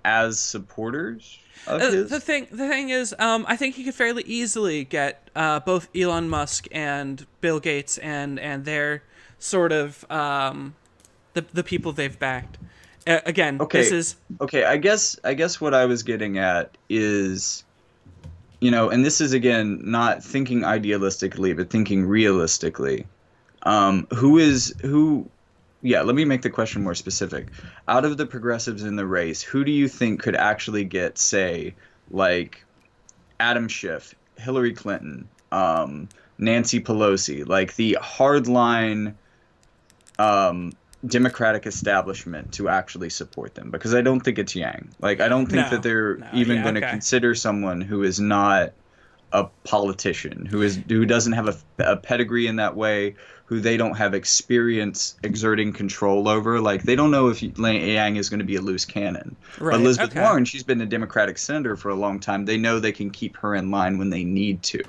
as supporters of his. The thing is, I think you could fairly easily get both Elon Musk and Bill Gates and their sort of the people they've backed. Again, this Okay, is okay. I guess what I was getting at is, and this is again not thinking idealistically, but thinking realistically. Who? Yeah, let me make the question more specific. Out of the progressives in the race, who do you think could actually get, say, like Adam Schiff, Hillary Clinton, Nancy Pelosi, like the hardline Democratic establishment to actually support them? Because I don't think it's Yang. Like, I don't think that no, they're no, even yeah, going to okay, consider someone who is not a politician, who doesn't have a pedigree in that way, who they don't have experience exerting control over. Like, they don't know if Yang is going to be a loose cannon. But right, Elizabeth okay, Warren, she's been a Democratic senator for a long time. They know they can keep her in line when they need to.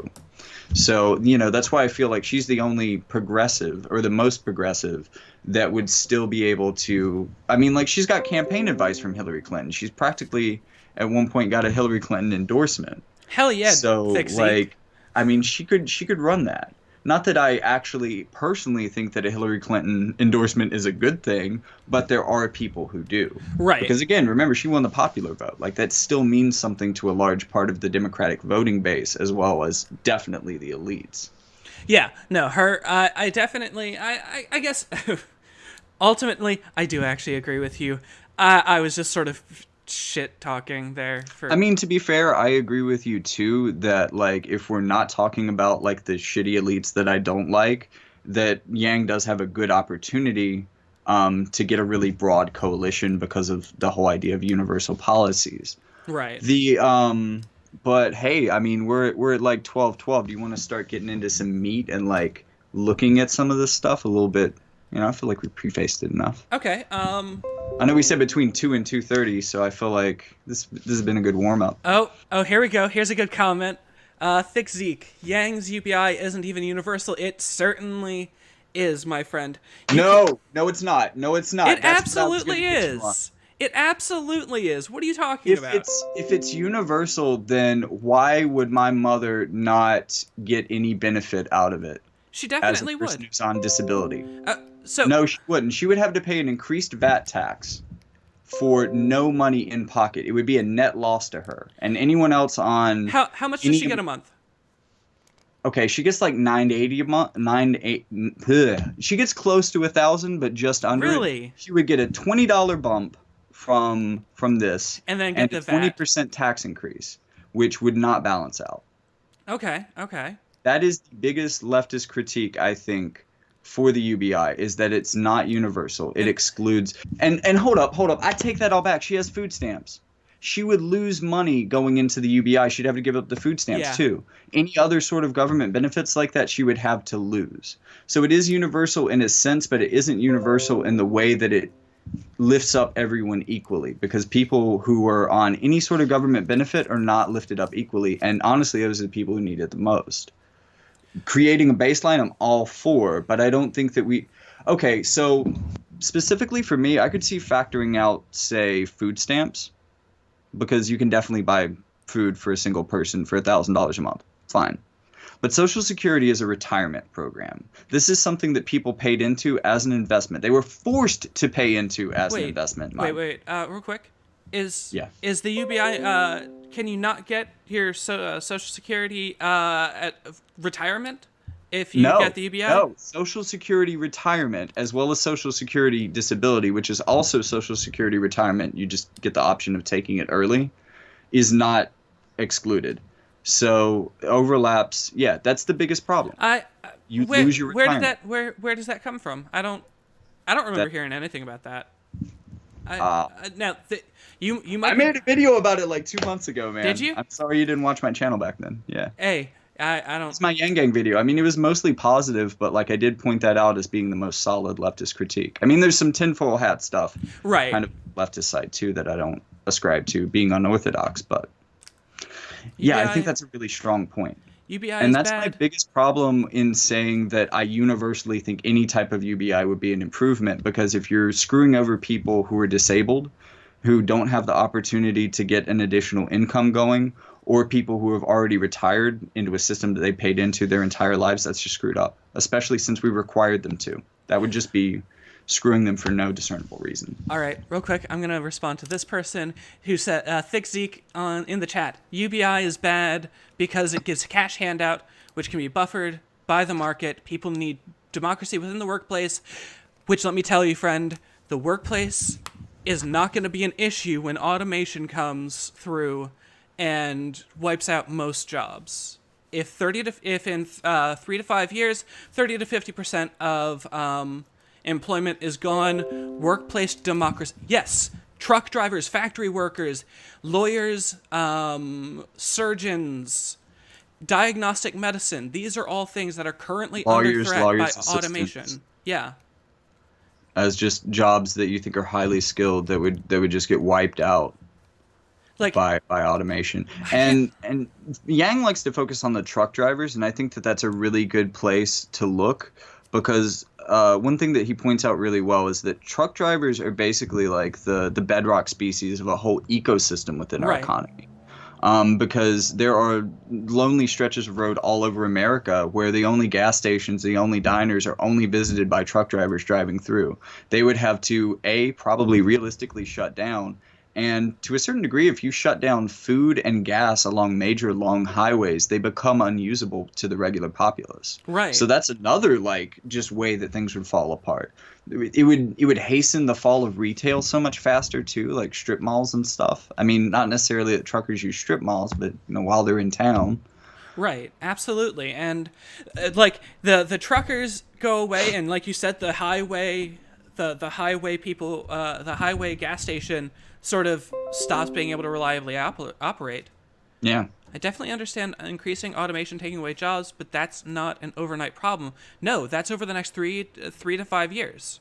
So, that's why I feel like she's the only progressive or the most progressive that would still be able to. I mean, like, she's got campaign advice from Hillary Clinton. She's practically at one point got a Hillary Clinton endorsement. hell yeah, So, thick Zeke. like, I mean, she could run that. Not that I actually personally think that a Hillary Clinton endorsement is a good thing, but there are people who do. Right. Because again, remember, she won the popular vote. Like, that still means something to a large part of the Democratic voting base, as well as definitely the elites. Yeah, no, her. I definitely. I guess. Ultimately, I do actually agree with you. I was just sort of shit talking there I for. mean, to be fair, I agree with you too that, like, if we're not talking about like the shitty elites that I don't like, that Yang does have a good opportunity to get a really broad coalition because of the whole idea of universal policies. Right. The but hey, I mean, we're at like 12:12. Do you want to start getting into some meat and like looking at some of this stuff a little bit? You know, I feel like we prefaced it enough. Okay. I know we said between 2 and 2:30, so I feel like this has been a good warm up. Oh, here we go. Here's a good comment. Thick Zeke. Yang's UBI isn't even universal. It certainly is, my friend. You can, No, it's not. No, it's not. it That's what I was absolutely gonna get you on. is. It absolutely is. What are you talking about? If it's universal, then why would my mother not get any benefit out of it She as a definitely person would. who's on disability? So No, she wouldn't. She would have to pay an increased VAT tax for no money in pocket. It would be a net loss to her and anyone else on how much does any. she get a month? Okay, she gets like 980 a month. 98. Ugh. She gets close to 1,000, but just under it. Really? She would get a $20 bump from this, And then and get a the VAT. 20% tax increase, which would not balance out. Okay. Okay. That is the biggest leftist critique, I think, for the UBI is that it's not universal. It And excludes. And hold up. I take that all back. She has food stamps. She would lose money going into the UBI. She'd have to give up the food stamps yeah. too. Any other sort of government benefits like that, she would have to lose. So it is universal in a sense, but it isn't universal in the way that it lifts up everyone equally, because people who are on any sort of government benefit are not lifted up equally. And honestly, those are the people who need it the most. Creating a baseline, I'm all for, but I don't think that we. Okay, so specifically for me, I could see factoring out, say, food stamps, because you can definitely buy food for a single person for $1,000 a month. Fine. But Social Security is a retirement program. This is something that people paid into as an investment. They were forced to pay into as an Wait. investment. Wait. Real quick. Yeah. Is the UBI? Can you not get your Social Security at retirement if you No, get the UBI? no. Social Security retirement, as well as Social Security disability, which is also Social Security retirement, you just get the option of taking it early, is not excluded. So overlaps, yeah, that's the biggest problem. You lose your retirement. Where does that come from? I don't remember That hearing anything about that. uh, Now you might I be, made a video about it like 2 months ago, man. Did you? I'm sorry you didn't watch my channel back then. Yeah. Hey, I don't It's my Yang Gang video. I mean, it was mostly positive, but like I did point that out as being the most solid leftist critique. I mean, there's some tinfoil hat stuff, right. kind of leftist side too, that I don't ascribe to being unorthodox, but yeah, I think that's a really strong point. UBI And is that's my bad. biggest problem in saying that I universally think any type of UBI would be an improvement, because if you're screwing over people who are disabled, who don't have the opportunity to get an additional income going, or people who have already retired into a system that they paid into their entire lives, that's just screwed up, especially since we required them to. That would just be screwing them for no discernible reason. All right, real quick, I'm gonna respond to this person who said, "Thick Zeke in the chat. UBI is bad because it gives a cash handout, which can be buffered by the market. People need democracy within the workplace, which, let me tell you, friend, the workplace is not going to be an issue when automation comes through and wipes out most jobs. If in 3 to 5 years, 30 to 50% of employment is gone, workplace democracy. Yes, truck drivers, factory workers, lawyers, surgeons, diagnostic medicine. These are all things that are currently under threat by automation. Yeah. As just jobs that you think are highly skilled that would just get wiped out Like, by automation. And Yang likes to focus on the truck drivers, and I think that that's a really good place to look, because one thing that he points out really well is that truck drivers are basically like the bedrock species of a whole ecosystem within our Right. economy. Because there are lonely stretches of road all over America where the only gas stations, the only diners are only visited by truck drivers driving through. They would have to, probably realistically shut down. And to a certain degree, if you shut down food and gas along major long highways, they become unusable to the regular populace. right. So that's another just way that things would fall apart. It would hasten the fall of retail so much faster too, like strip malls and stuff. I mean, not necessarily that truckers use strip malls, but while they're in town. Right, absolutely. And like the truckers go away, and like you said, the highway the highway people, the highway gas station sort of stops being able to reliably operate. Yeah. I definitely understand increasing automation taking away jobs, but that's not an overnight problem. No, that's over the next 3 to 5 years.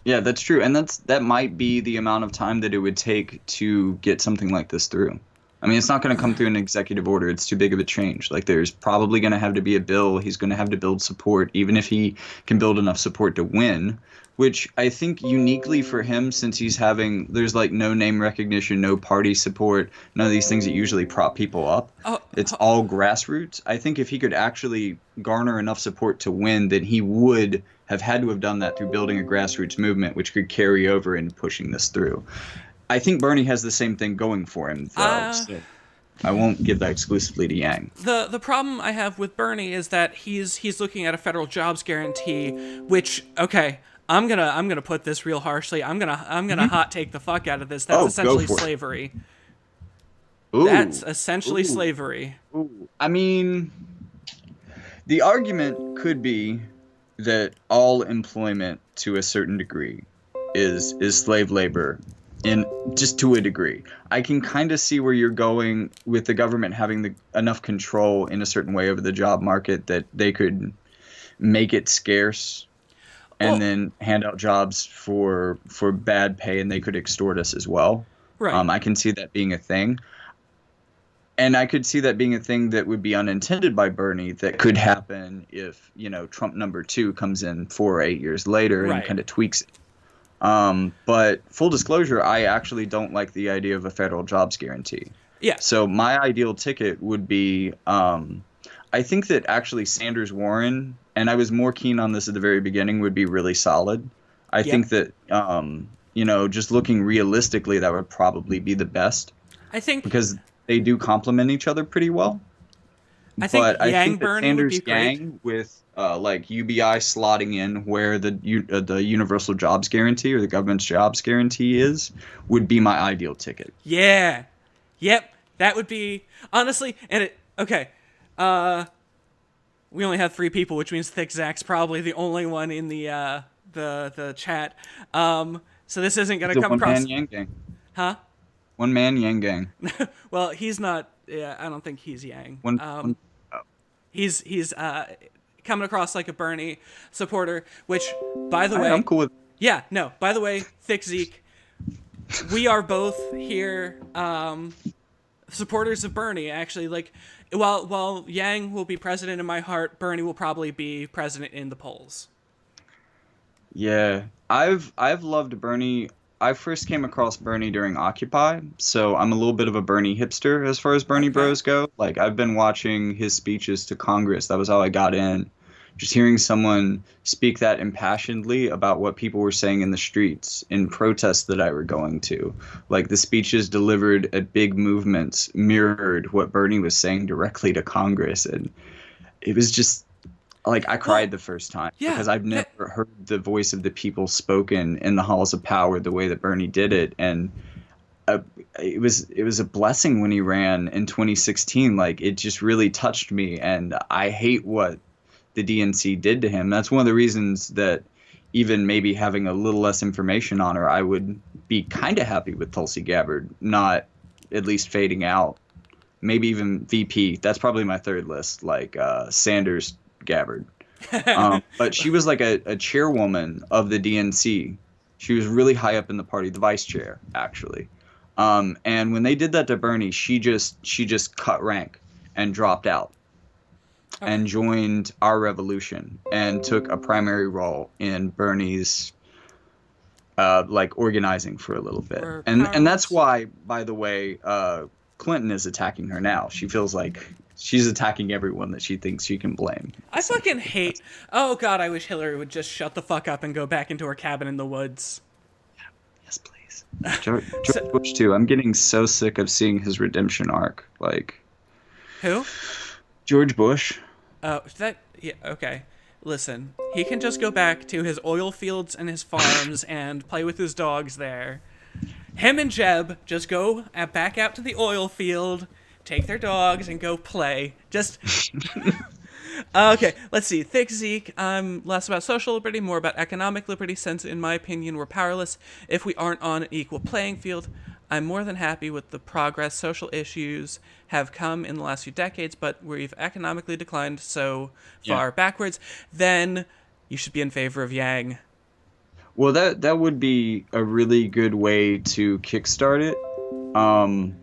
Yeah, that's true. And that might be the amount of time that it would take to get something like this through. I mean, it's not going to come through an executive order. It's too big of a change. Like, there's probably going to have to be a bill. He's going to have to build support, even if he can build enough support to win, which I think uniquely for him, since there's like no name recognition, no party support, none of these things that usually prop people up. Oh, It's all grassroots. I think if he could actually garner enough support to win, then he would have had to have done that through building a grassroots movement, which could carry over in pushing this through. I think Bernie has the same thing going for him, though. So I won't give that exclusively to Yang. the problem I have with Bernie is that he's looking at a federal jobs guarantee, which, okay, I'm gonna put this real harshly. I'm gonna hot take the fuck out of this. That's essentially slavery. Ooh, That's essentially ooh, slavery. ooh. I mean, the argument could be that all employment to a certain degree is slave labor, in just to a degree. I can kind of see where you're going with the government having enough control in a certain way over the job market that they could make it scarce and Well, then hand out jobs for bad pay, and they could extort us as well. right. I can see that being a thing. And I could see that being a thing that would be unintended by Bernie that could happen if, Trump #2 comes in 4 or 8 years later and Right. kind of tweaks it. But full disclosure, I actually don't like the idea of a federal jobs guarantee. Yeah. So my ideal ticket would be, I think that actually Sanders Warren, and I was more keen on this at the very beginning, would be really solid. I Yep. think that, just looking realistically, that would probably be the best I think because they do complement each other pretty well. I think But I Yang think that Bernie would Sanders be great. Yang with like UBI slotting in where the universal jobs guarantee or the government's jobs guarantee would be my ideal ticket. Yeah. Yep. That would be honestly, and it okay. We only have 3 people, which means Thick Zach's probably the only one in the chat. So this isn't gonna The come one man across, Yang gang. huh? One man Yang gang. Well, he's not. Yeah, I don't think he's Yang. One oh, He's coming across like a Bernie supporter. Which, by the I'm way, cool with. yeah, no. By the way, Thick Zeke, we are both here supporters of Bernie. Actually, like, while Yang will be president in my heart, Bernie will probably be president in the polls. Yeah, I've loved Bernie. I first came across Bernie during Occupy, so I'm a little bit of a Bernie hipster as far as Bernie Okay. bros go. Like I've been watching his speeches to Congress. That was how I got in. Just hearing someone speak that impassionedly about what people were saying in the streets in protests that I were going to. Like the speeches delivered at big movements mirrored what Bernie was saying directly to Congress, and it was just like I Well, cried the first time yeah. because I've never heard the voice of the people spoken in the halls of power the way that Bernie did it, and uh, it was a blessing when he ran in 2016. Like it just really touched me, and I hate what the DNC did to him. That's one of the reasons that even maybe having a little less information on her, I would be kind of happy with Tulsi Gabbard not at least fading out. Maybe even VP. That's probably my third list, like Sanders Gabbard. But she was like a chairwoman of the DNC. She was really high up in the party, the vice chair, actually. And when they did that to Bernie, she just cut rank and dropped out Okay. and joined our revolution and took a primary role in Bernie's like organizing for a little bit. We're And that's powerless. why, by the way, Clinton is attacking her now. She feels like she's attacking everyone that she thinks she can blame. I fucking hate. Oh god, I wish Hillary would just shut the fuck up and go back into her cabin in the woods. Yes, please. George So, Bush too. I'm getting so sick of seeing his redemption arc. Like who? George Bush. Oh, that. Yeah, okay. Listen, he can just go back to his oil fields and his farms and play with his dogs there. Him and Jeb just go back out to the oil field, take their dogs, and go play. Just Okay, let's see. Thick Zeke, I'm less about social liberty, more about economic liberty, since, in my opinion, we're powerless if we aren't on an equal playing field. I'm more than happy with the progress social issues have come in the last few decades, but we've economically declined so Yeah. far backwards. Then you should be in favor of Yang. Well, that would be a really good way to kickstart it. Um,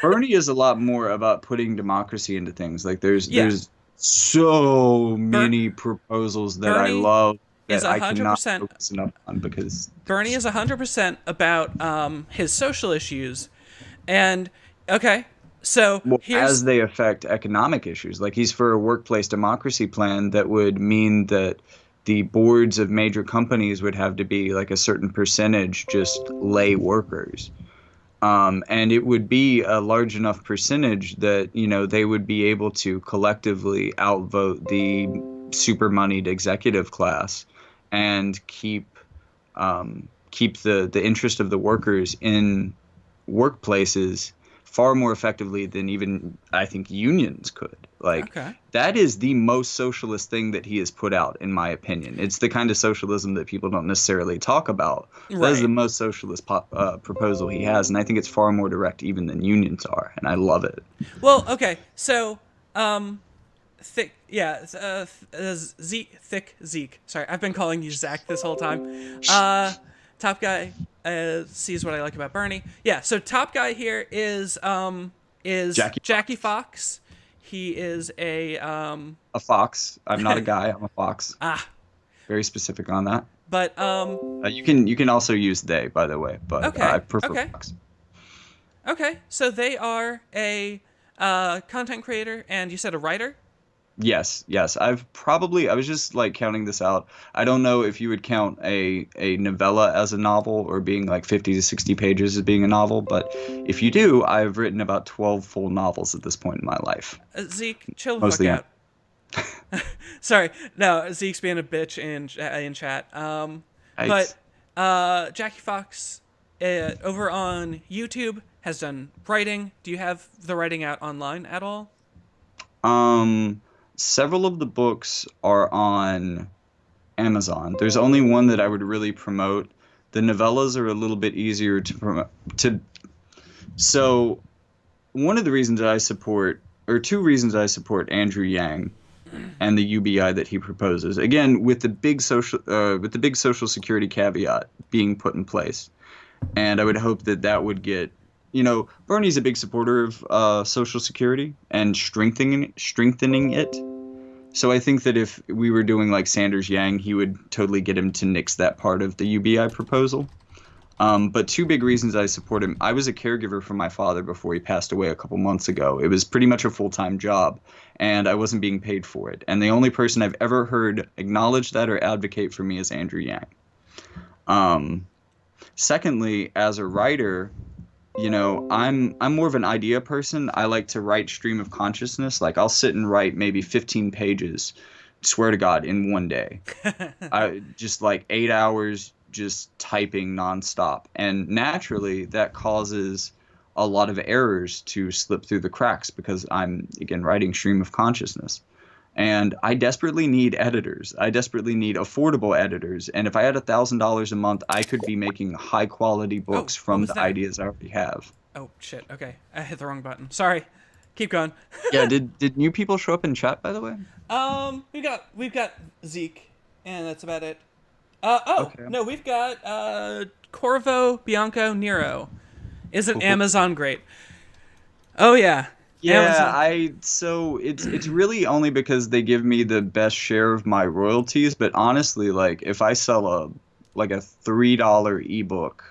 Bernie is a lot more about putting democracy into things. Like Yeah, there's so Ber- many proposals that I Bernie love is that a I hundred cannot percent. focus enough on because Bernie is 100% about his social issues, and okay, so well, here's as they affect economic issues. Like he's for a workplace democracy plan that would mean that the boards of major companies would have to be like a certain percentage just lay workers. And it would be a large enough percentage that, they would be able to collectively outvote the super moneyed executive class and keep the interest of the workers in workplaces far more effectively than even I think unions could. Like okay, that is the most socialist thing that he has put out, in my opinion. It's the kind of socialism that people don't necessarily talk about. That is the right. most socialist proposal he has, and I think it's far more direct even than unions are, and I love it. Well, okay, so thick, yeah, Zeke, thick Zeke. Sorry, I've been calling you Zach this whole time. Uh, Top guy sees what I like about Bernie. Yeah, so top guy here is Jackie Jackie Fox, Fox. He is a fox. I'm not a guy. I'm a fox. ah, Very specific on that. but You can also use they, by the way, but I okay, prefer okay, fox. okay. So they are a content creator, and you said a writer. Yes, yes. I was just like counting this out. I don't know if you would count a novella as a novel or being like 50 to 60 pages as being a novel, but if you do, I've written about 12 full novels at this point in my life. Zeke, chill the fuck Mostly out. Sorry, no, Zeke's being a bitch in chat. But yikes. Jackie Fox over on YouTube has done writing. Do you have the writing out online at all? Um, Several of the books are on Amazon. There's only one that I would really promote. The novellas are a little bit easier to promote. So one of the reasons I support, or two reasons I support Andrew Yang and the UBI that he proposes. Again, with the big social security caveat being put in place, and I would hope that that would get. Bernie's a big supporter of Social Security and strengthening it. So I think that if we were doing like Sanders Yang, he would totally get him to nix that part of the UBI proposal. But two big reasons I support him. I was a caregiver for my father before he passed away a couple months ago. It was pretty much a full-time job, and I wasn't being paid for it. And the only person I've ever heard acknowledge that or advocate for me is Andrew Yang. Um, Secondly, as a writer, I'm more of an idea person. I like to write stream of consciousness. Like I'll sit and write maybe 15 pages, swear to God, in one day. I just like 8 hours just typing nonstop. And naturally, that causes a lot of errors to slip through the cracks because I'm, again, writing stream of consciousness. And I desperately need editors. I desperately need affordable editors. And if I had $1,000 a month, I could be making high quality Oh, books what from was the that? ideas I already have. Oh shit. Okay, I hit the wrong button. Sorry. Keep going. Yeah, did new people show up in chat, by the way? We've got Zeke, and that's about it. Oh Okay. no, we've got Corvo Bianco Nero. Isn't Cool, cool. Amazon great? Oh yeah, Yeah, Amazon. so it's really only because they give me the best share of my royalties, but honestly, like if I sell a $3 ebook,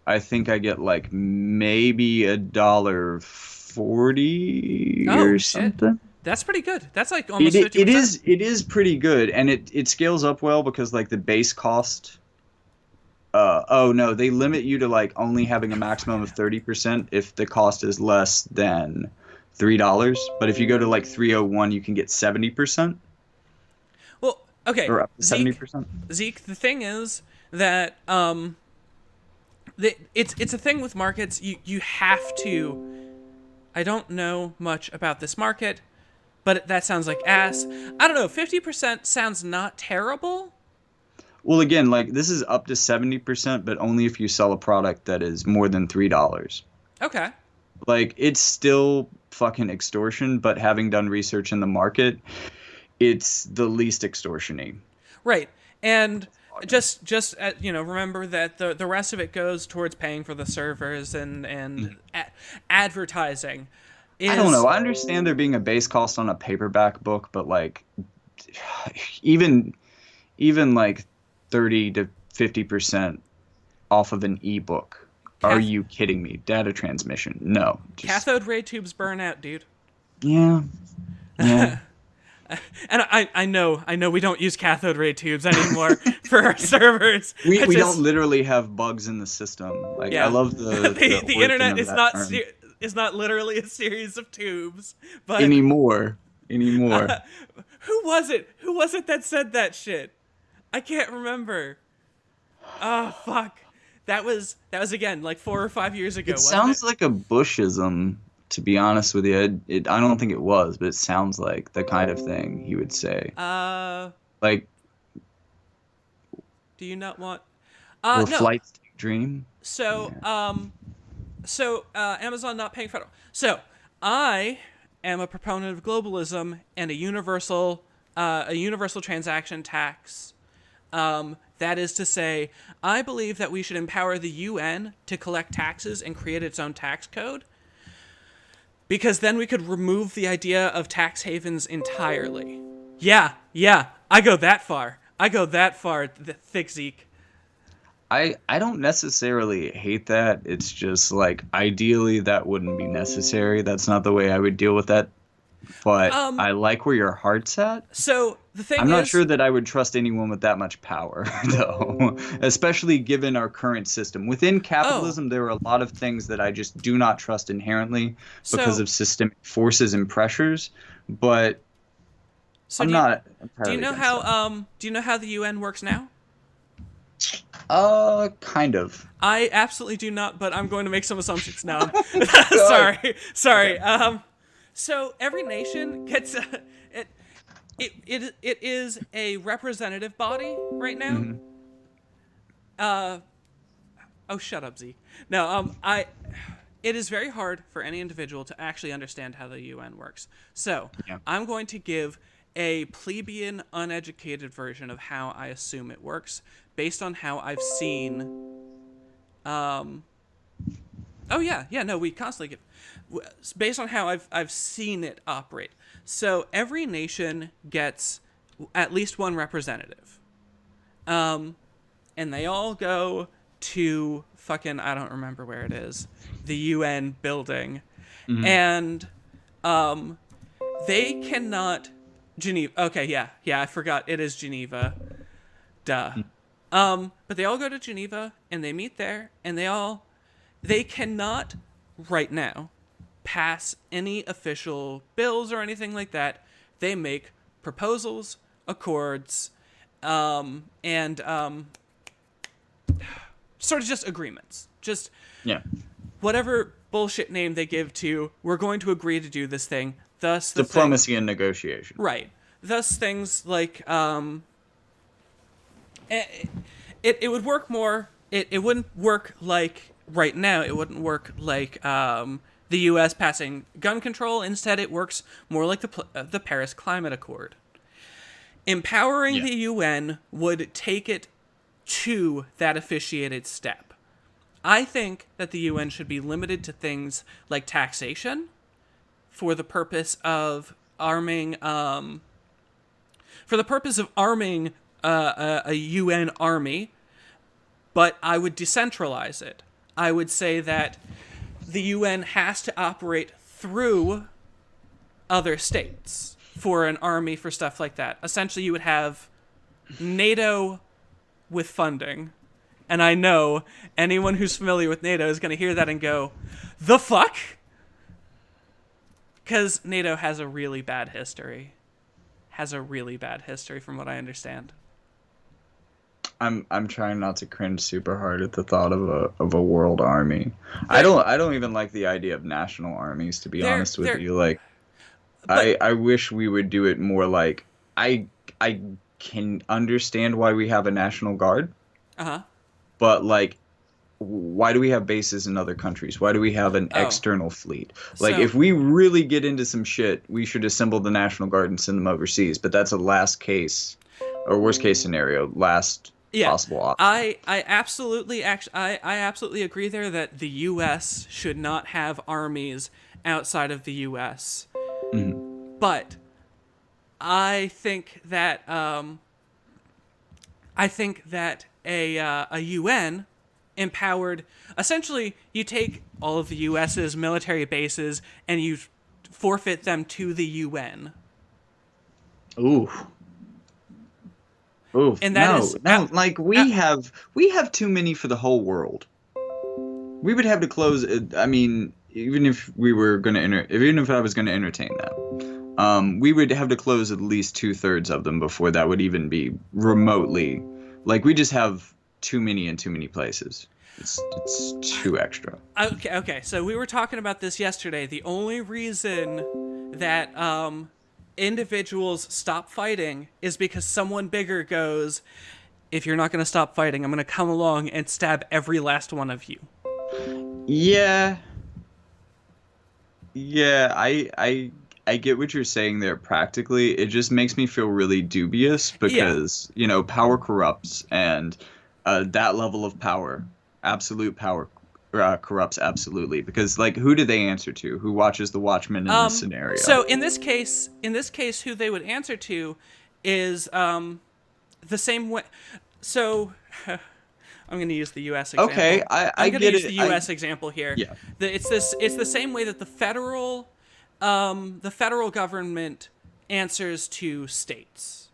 I think I get like maybe $1.40 Oh or shit, something. that's pretty good. That's like It almost it, fifty it percent. is pretty good, and it scales up well because like the base cost. Oh no, they limit you to like only having a Oh fuck maximum of it. 30% if the cost is less than $3. But if you go to like 301, you can get 70% Well, okay, or up to Zeke. 70%. Zeke. The thing is that it's a thing with markets. You have to. I don't know much about this market, but that sounds like ass. I don't know. 50% sounds not terrible. Well, again, like this is up to 70%, but only if you sell a product that is more than $3. Okay. Like it's still fucking extortion, but having done research in the market, it's the least extortiony. Right. And remember that the rest of it goes towards paying for the servers and advertising I don't is know. I understand there being a base cost on a paperback book, but like even even like 30 to 50% off of an ebook. Are cath- you kidding me? Data transmission. No. Just cathode ray tubes burn out, dude. yeah. Yeah. And I know we don't use cathode ray tubes anymore for our servers. We I we don't just literally have bugs in the system. Like I Yeah. love the The origin internet of that term. is not literally a series of tubes, but Anymore. Anymore. who was it? Who was it that said that shit? I can't remember. Oh fuck. That was again like 4 or 5 years ago, It wasn't it? sounds like a Bushism, to be honest with you. I don't think it was, but it sounds like the kind of thing he would say. Uh, Like, do you not want? were No. flights to dream? So, Yeah. Amazon not paying federal. So, I am a proponent of globalism and a universal transaction tax. That is to say, I believe that we should empower the UN to collect taxes and create its own tax code, because then we could remove the idea of tax havens entirely. Yeah, yeah, I go that far. I go that far, thick Zeke. I don't necessarily hate that. It's just like ideally that wouldn't be necessary. That's not the way I would deal with that. But Um, I like where your heart's at. so the thing I'm not is, sure that I would trust anyone with that much power, though, especially given our current system. Within oh, capitalism, there are a lot of things that I just do not trust inherently because so of systemic forces and pressures, but so I'm do you not do you entirely know against how that. the UN works now? Kind of. I absolutely do not, but I'm going to make some assumptions now. God. Sorry, sorry. Okay. So every nation gets it, it is a representative body right now. Hmm. Uh, oh, shut up, Zeke. No, it is very hard for any individual to actually understand how the UN works. So Yeah. I'm going to give a plebeian, uneducated version of how I assume it works, based on how I've seen. Um, oh yeah, yeah. No, we constantly based on how I've seen it operate. So every nation gets at least one representative, um, and they all go to fucking, I don't remember where it is, the UN building, Hmm. and um, they cannot. Geneva. Okay, yeah, yeah. I forgot. It is Geneva. Duh. But they all go to Geneva and they meet there, and they cannot right now pass any official bills or anything like that. They make proposals, accords, and sort of just agreements. Just Yeah. whatever bullshit name they give to, we're going to agree to do this thing. Thus, the thing. Diplomacy and negotiation. Right. Thus, things like it would work more. It wouldn't work like right now. It wouldn't work like the U.S. passing gun control. Instead, it works more like the Paris Climate Accord. Empowering Yeah. the UN would take it to that officiated step. I think that the UN should be limited to things like taxation for the purpose of arming a UN army, but I would decentralize it. I would say that the UN has to operate through other states for an army, for stuff like that. Essentially, you would have NATO with funding. And I know anyone who's familiar with NATO is going to hear that and go, the fuck? Because NATO has a really bad history. Has a really bad history, from what I understand. I'm trying not to cringe super hard at the thought of a world army. They're I don't even like the idea of national armies, to be they're honest with they're you. Like But I wish we would do it more like I I can understand why we have a national guard, uh-huh. but like why do we have bases in other countries? Why do we have an Oh. external fleet? Like So, if we really get into some shit, we should assemble the National Guard and send them overseas, but that's a last case or worst case scenario, last yeah. possible option. I absolutely agree there that the US should not have armies outside of the US. Mhm. But I think that a UN empowered, essentially you take all of the US's military bases and you forfeit them to the UN. Ooh. Oof. And that No, is no, like we have too many for the whole world. We would have to close I mean, even if we were going to even if I was going to entertain that. We would have to close at least two-thirds of them before that would even be remotely like we just have too many in too many places. It's too extra. okay. So we were talking about this yesterday. The only reason that individuals stop fighting is because someone bigger goes, if you're not going to stop fighting, I'm going to come along and stab every last one of you. Yeah, yeah, I get what you're saying there practically. It just makes me feel really dubious Yeah. because, power corrupts and that level of power, absolute power corrupts absolutely because like who do they answer to? Who watches the Watchmen in this So scenario? in this case, who they would answer to is the same way. So I'm going to use the U.S. Okay, example. I I'm going to get use it. the I U.S. example here. Yeah. It's the same way that the federal government answers to states.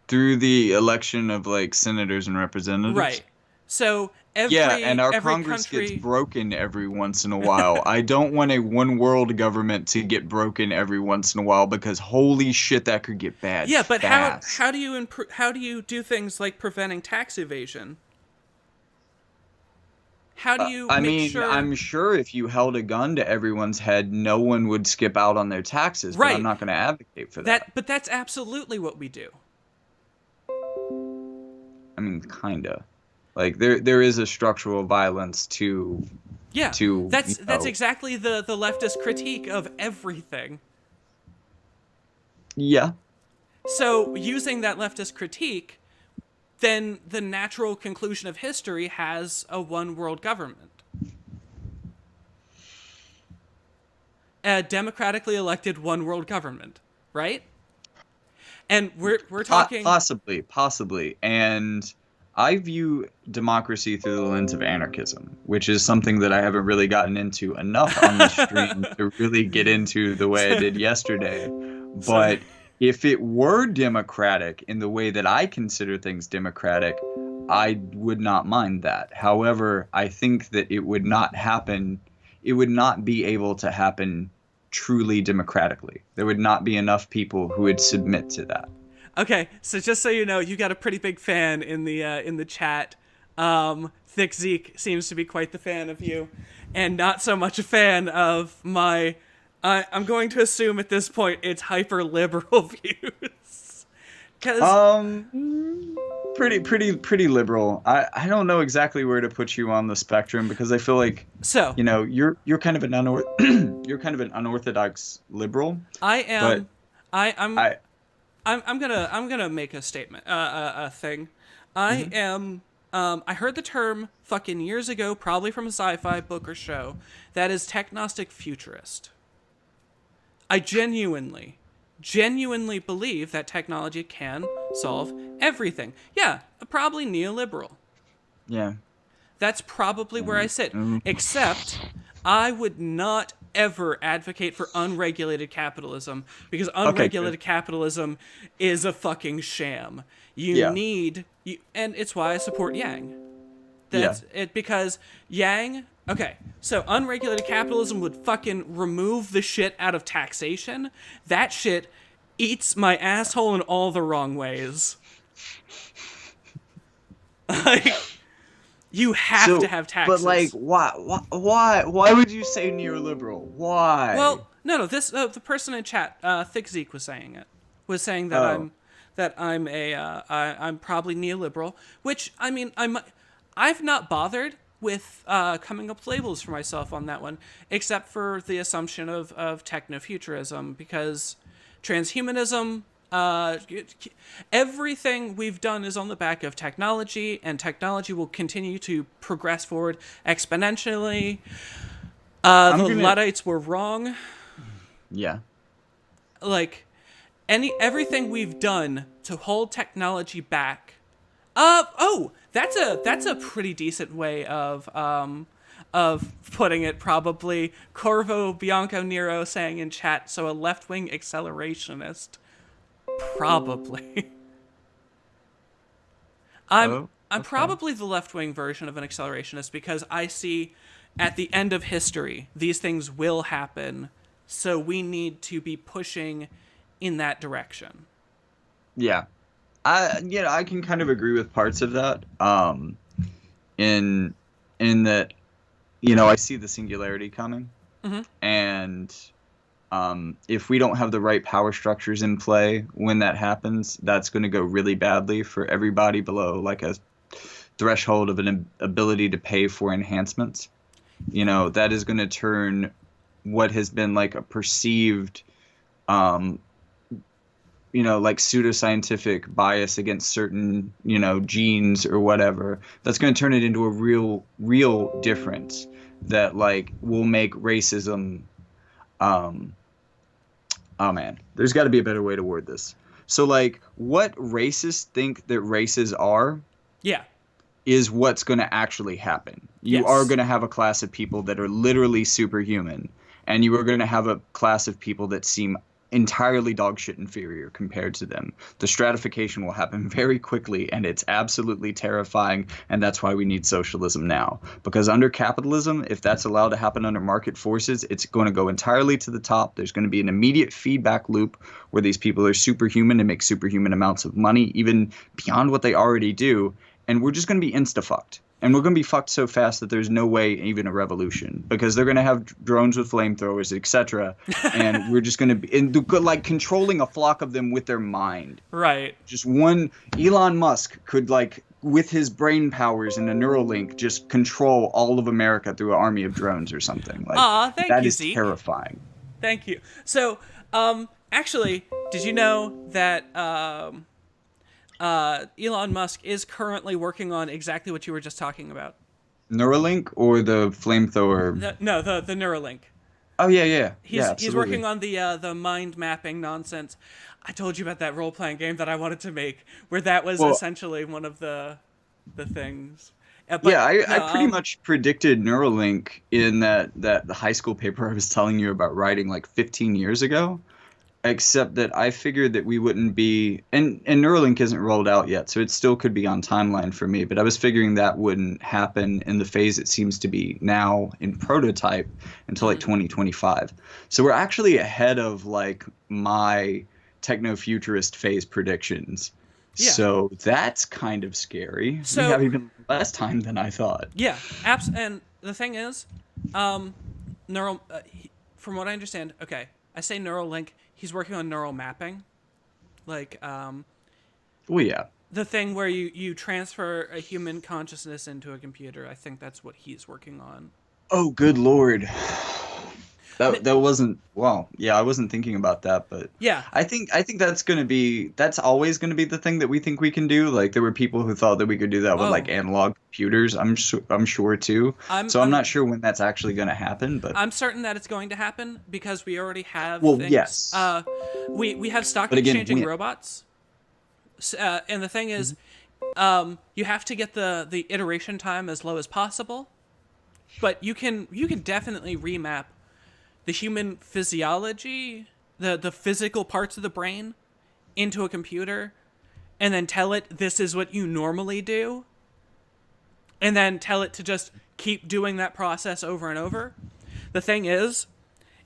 Through the election of like senators and representatives. Right. So Yeah, and our every Congress gets country. broken every once in a while. I don't want a one world government to get broken every once in a while because holy shit, that could get bad Yeah, but how fast. how do you how do you do things like preventing tax evasion? How do you I make mean, sure? I'm sure if you held a gun to everyone's head, no one would skip out on their taxes, but I'm Right. not going to advocate for that. But that's absolutely what we do. I mean, kinda. Like there is a structural violence Yeah. to, That's exactly the leftist critique of everything. yeah. So, using that leftist critique, then the natural conclusion of history has a one world government. A democratically elected one world government, right? And we're talking. Possibly. And I view democracy through the lens of anarchism, which is something that I haven't really gotten into enough on this stream to really get into the way I did yesterday. Sorry. But if it were democratic in the way that I consider things democratic, I would not mind that. However, I think that it would not be able to happen truly democratically. There would not be enough people who would submit to that. Okay, so just so you know, you got a pretty big fan in the chat. Thick Zeke seems to be quite the fan of you, and not so much a fan of my. I'm going to assume at this point it's hyper liberal views, because Pretty liberal. I don't know exactly where to put you on the spectrum because I feel like, so you're kind of an you're kind of an unorthodox liberal, I but am. I, I'm I I'm gonna make a statement, a thing. I Mhm. am. I heard the term fucking years ago, probably from a sci-fi book or show. That is technostic futurist. I genuinely believe that technology can solve everything. Yeah, probably neoliberal. yeah. That's probably where I sit. Mm. Except, I would not ever advocate for unregulated capitalism because Okay, good. unregulated capitalism is a fucking sham. Yeah. And it's why I support Yang. Yeah. That's it because Yang. Okay, so unregulated capitalism would fucking remove the shit out of taxation. That shit eats my asshole in all the wrong ways. Like, You have to So, have but like, taxes. why would you say neoliberal? Why? Well, no. This the person in chat, Thick Zeke, was saying it. Was saying that Oh, I'm probably neoliberal. Which I mean, I've not bothered with coming up with labels for myself on that one, except for the assumption of technofuturism, because transhumanism. Everything we've done is on the back of technology, and technology will continue to progress forward exponentially. I'm The gonna. Luddites were wrong. Yeah. Like everything we've done to hold technology back. That's a pretty decent way of putting it. Probably Corvo Bianco Nero saying in chat. So a left wing accelerationist. Probably. I'm Oh, I'm okay. probably the left wing version of an accelerationist because I see at the end of history these things will happen, so we need to be pushing in that direction. Yeah. I can kind of agree with parts of that. In in that, I see the singularity coming, and if we don't have the right power structures in play when that happens, that's going to go really badly for everybody below like a threshold of an ability to pay for enhancements. That is going to turn what has been like a perceived um, like pseudoscientific bias against certain, genes or whatever, that's going to turn it into a real difference that like will make racism, um, oh man, there's got to be a better way to word this. So like what racists think that races are Yeah. is what's going to actually happen. You are Yes. going to have a class of people that are literally superhuman, and you are going to have a class of people that seem entirely dogshit inferior compared to them. The stratification will happen very quickly, and it's absolutely terrifying, and that's why we need socialism now. Because under capitalism, if that's allowed to happen under market forces, it's going to go entirely to the top. There's going to be an immediate feedback loop where these people are superhuman and make superhuman amounts of money, even beyond what they already do, and we're just going to be insta-fucked. And we're going to be fucked so fast that there's no way even a revolution because they're going to have drones with flamethrowers, etc. And we're just going to be like controlling a flock of them with their mind. Right. Just one Elon Musk could like with his brain powers and a Neuralink just control all of America through an army of drones or something. Like Aw, thank that you, is Zeke. terrifying. Thank you. So, actually, did you know that Elon Musk is currently working on exactly what you were just talking about? Neuralink or the flamethrower? No, the Neuralink. Oh yeah, He's working absolutely. on the mind mapping nonsense. I told you about that role playing game that I wanted to make, where that was Well, essentially one of the things. yeah, But I no, pretty much predicted Neuralink in that the high school paper I was telling you about writing like 15 years ago. Except that I figured that we wouldn't be, and Neuralink isn't rolled out yet, so it still could be on timeline for me. But I was figuring that wouldn't happen in the phase it seems to be now in prototype until like 2025. So we're actually ahead of like my techno-futurist phase predictions. yeah. So that's kind of scary. We have So even less time than I thought. yeah, and the thing is, neural. From what I understand, okay, I say neural link. He's working on neural mapping, like Oh yeah. the thing where you transfer a human consciousness into a computer. I think that's what he's working on. Oh, good Lord. N- That wasn't well, yeah, I wasn't thinking about that, but yeah, I think that's always gonna be the thing that we think we can do. Like there were people who thought that we could do that with like oh, analog computers. I'm sure too. I'm So I'm I'm not sure when that's actually gonna happen, but I'm certain that it's going to happen because we already have well, things. yes. We have stock But again, exchanging when robots, and the thing is, Mhm. you have to get the iteration time as low as possible. But you can definitely remap the human physiology, the physical parts of the brain, into a computer, and then tell it this is what you normally do, and then tell it to just keep doing that process over and over. The thing is,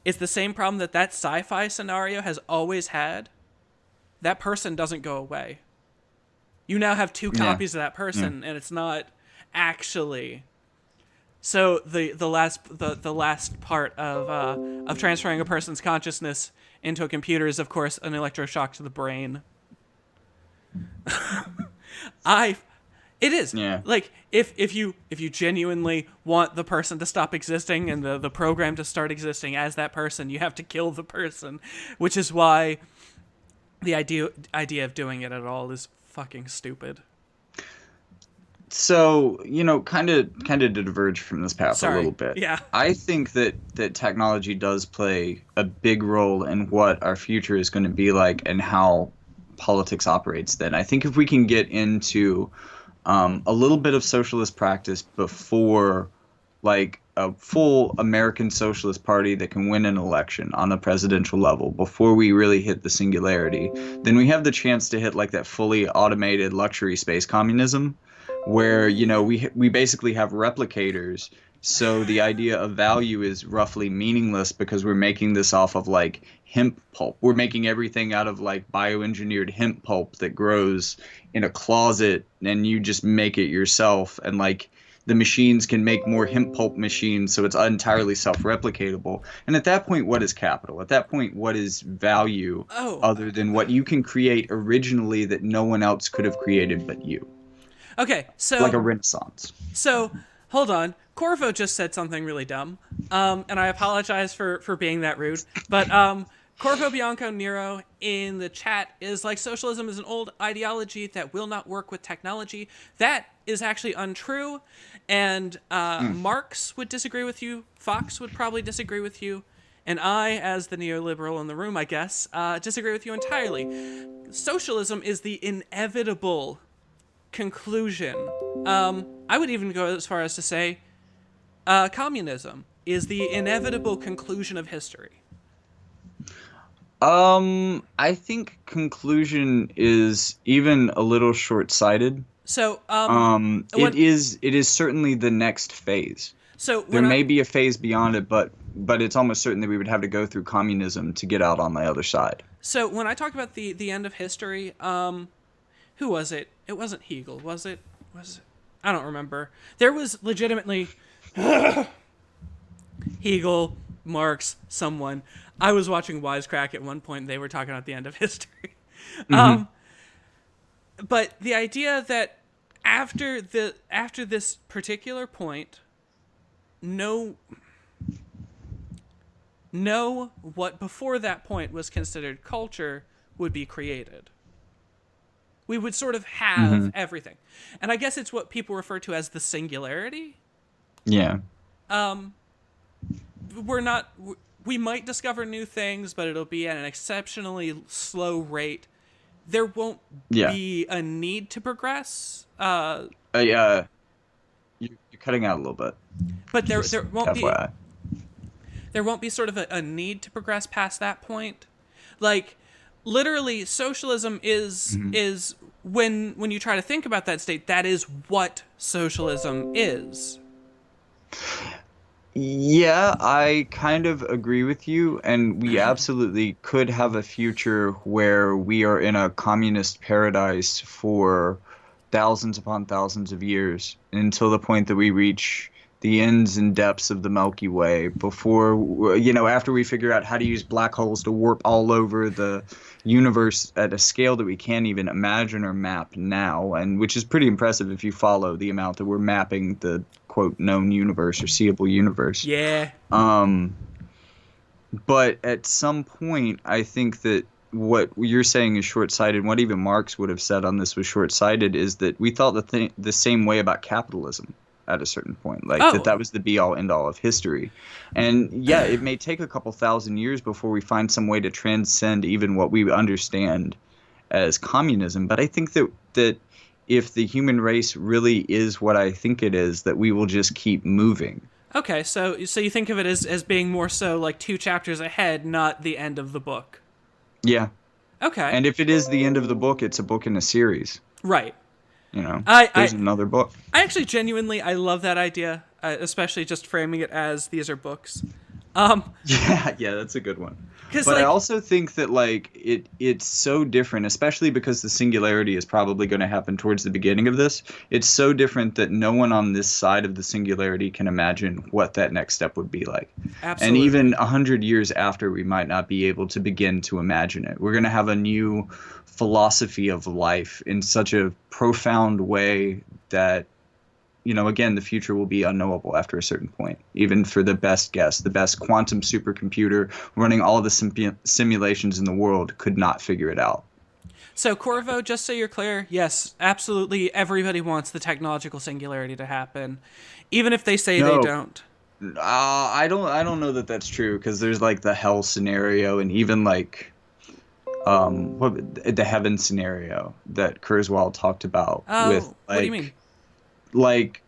it's the same problem that sci-fi scenario has always had. That person doesn't go away. You now have two yeah. copies of that Yeah. person, and it's not. actually. So the last part of transferring a person's consciousness into a computer is, of course, an electroshock to the brain. I It is. Yeah. Like if you genuinely want the person to stop existing and the program to start existing as that person, you have to kill the person, which is why the idea of doing it at all is fucking stupid. So, kind of to diverge from this path a Sorry. little bit. Yeah. I think that technology does play a big role in what our future is going to be like and how politics operates then. I think if we can get into a little bit of socialist practice before like a full American Socialist Party that can win an election on the presidential level before we really hit the singularity, then we have the chance to hit like that fully automated luxury space communism where we basically have replicators. So the idea of value is roughly meaningless because we're making this off of like hemp pulp. We're making everything out of like bioengineered hemp pulp that grows in a closet and you just make it yourself. And like the machines can make more hemp pulp machines, so it's entirely self-replicatable. And at that point, what is capital? At that point, what is value Oh. other than what you can create originally that no one else could have created but you? Okay. Like So a renaissance. so hold on. Corvo just said something really dumb, and I apologize for being that rude. But Corvo Bianco Nero in the chat is like, socialism is an old ideology that will not work with technology. That is actually untrue, and Marx would disagree with you. Fox would probably disagree with you. And I, as the neoliberal in the room, I guess, disagree with you entirely. Socialism is the inevitable conclusion. I would even go as far as to say communism is the inevitable conclusion of history. I think conclusion is even a little short-sighted. So, It when is certainly the next phase. so There when I may be a phase beyond it, but it's almost certain that we would have to go through communism to get out on the other side. so when I talk about the end of history, who was it? It wasn't Hegel, was it? Was it? I don't remember. There was legitimately Hegel, Marx, someone. I was watching Wisecrack at one point. And they were talking about the end of history. But the idea that after this particular point, no what before that point was considered culture would be created. We would sort of have everything, and I guess it's what people refer to as the singularity. Yeah. We're not. We might discover new things, but it'll be at an exceptionally slow rate. There won't Yeah. be a need to progress. Yeah. You're cutting out a little bit. But there Just there won't be FYI. there won't be sort of a need to progress past that point. Like literally, socialism is when you try to think about that state, that is what socialism is. Yeah, I kind of agree with you, and we absolutely could have a future where we are in a communist paradise for thousands upon thousands of years until the point that we reach the ends and depths of the Milky Way before, after we figure out how to use black holes to warp all over the universe at a scale that we can't even imagine or map now, and which is pretty impressive if you follow the amount that we're mapping the quote known universe or seeable universe. Yeah. But at some point, I think that what you're saying is short-sighted. What even Marx would have said on this was short-sighted is that we thought the same way about capitalism at a certain point, like Oh. that was the be-all, end-all of history. And yeah, it may take a couple thousand years before we find some way to transcend even what we understand as communism. But I think that if the human race really is what I think it is, that we will just keep moving. Okay, so you think of it as being more so like 2 chapters ahead, not the end of the book. Yeah. Okay. And if it is the end of the book, it's a book in a series. Right. There's I another book. I actually genuinely I love that idea, especially just framing it as these are books. Yeah, yeah, that's a good one. Because But I like, also think that like it's so different, especially because the singularity is probably going to happen towards the beginning of this. It's so different that no one on this side of the singularity can imagine what that next step would be like. And even absolutely. 100 years after, we might not be able to begin to imagine it. We're going to have a new philosophy of life in such a profound way that again, the future will be unknowable after a certain point, even for the best guess. The best quantum supercomputer running all the simulations in the world could not figure it out. So Corvo, just so you're clear, yes, absolutely. Everybody wants the technological singularity to happen, even if they say they No, don't. I don't know that that's true because there's like the hell scenario and even like the heaven scenario that Kurzweil talked about with Oh, what do you mean? like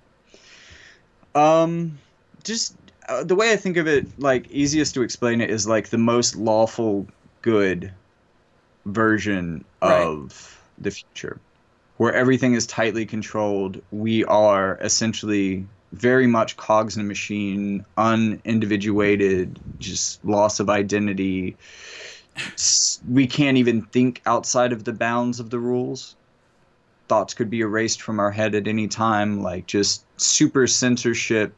um just the way I think of it, like easiest to explain it is like the most lawful good version Right. of the future, where everything is tightly controlled. We are essentially very much cogs in a machine, unindividuated, just loss of identity. We can't even think outside of the bounds of the rules. Thoughts could be erased from our head at any time, like just super censorship,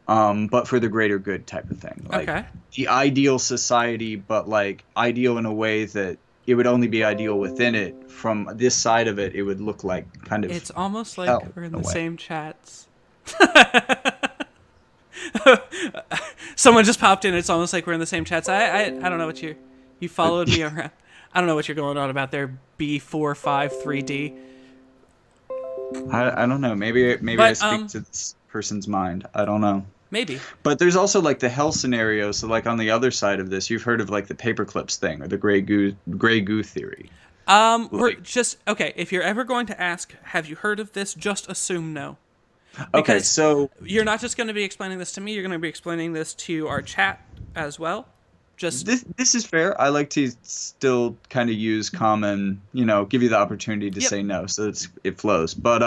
but for the greater good type of thing. Like Okay. the ideal society, but like ideal in a way that it would only be ideal within it. From this side of it, it would look like kind of It's almost like hell we're in in a the way. same chats. Someone just popped in. It's almost like we're in the same chats. I don't know what you Uh, followed me around. I don't know what you're going on about there. B453D. I don't know. Maybe I But speak to this person's mind. I don't know. maybe. But there's also like the hell scenario. So like on the other side of this, you've heard of like the paperclips thing or the gray goo theory. We're Like just okay. If you're ever going to ask, have you heard of this? Just assume no, okay, because so you're not just going to be explaining this to me. You're going to be explaining this to our chat as well. Just this is fair. I like to still kind of use common, give you the opportunity to yep. say no, so it flows. But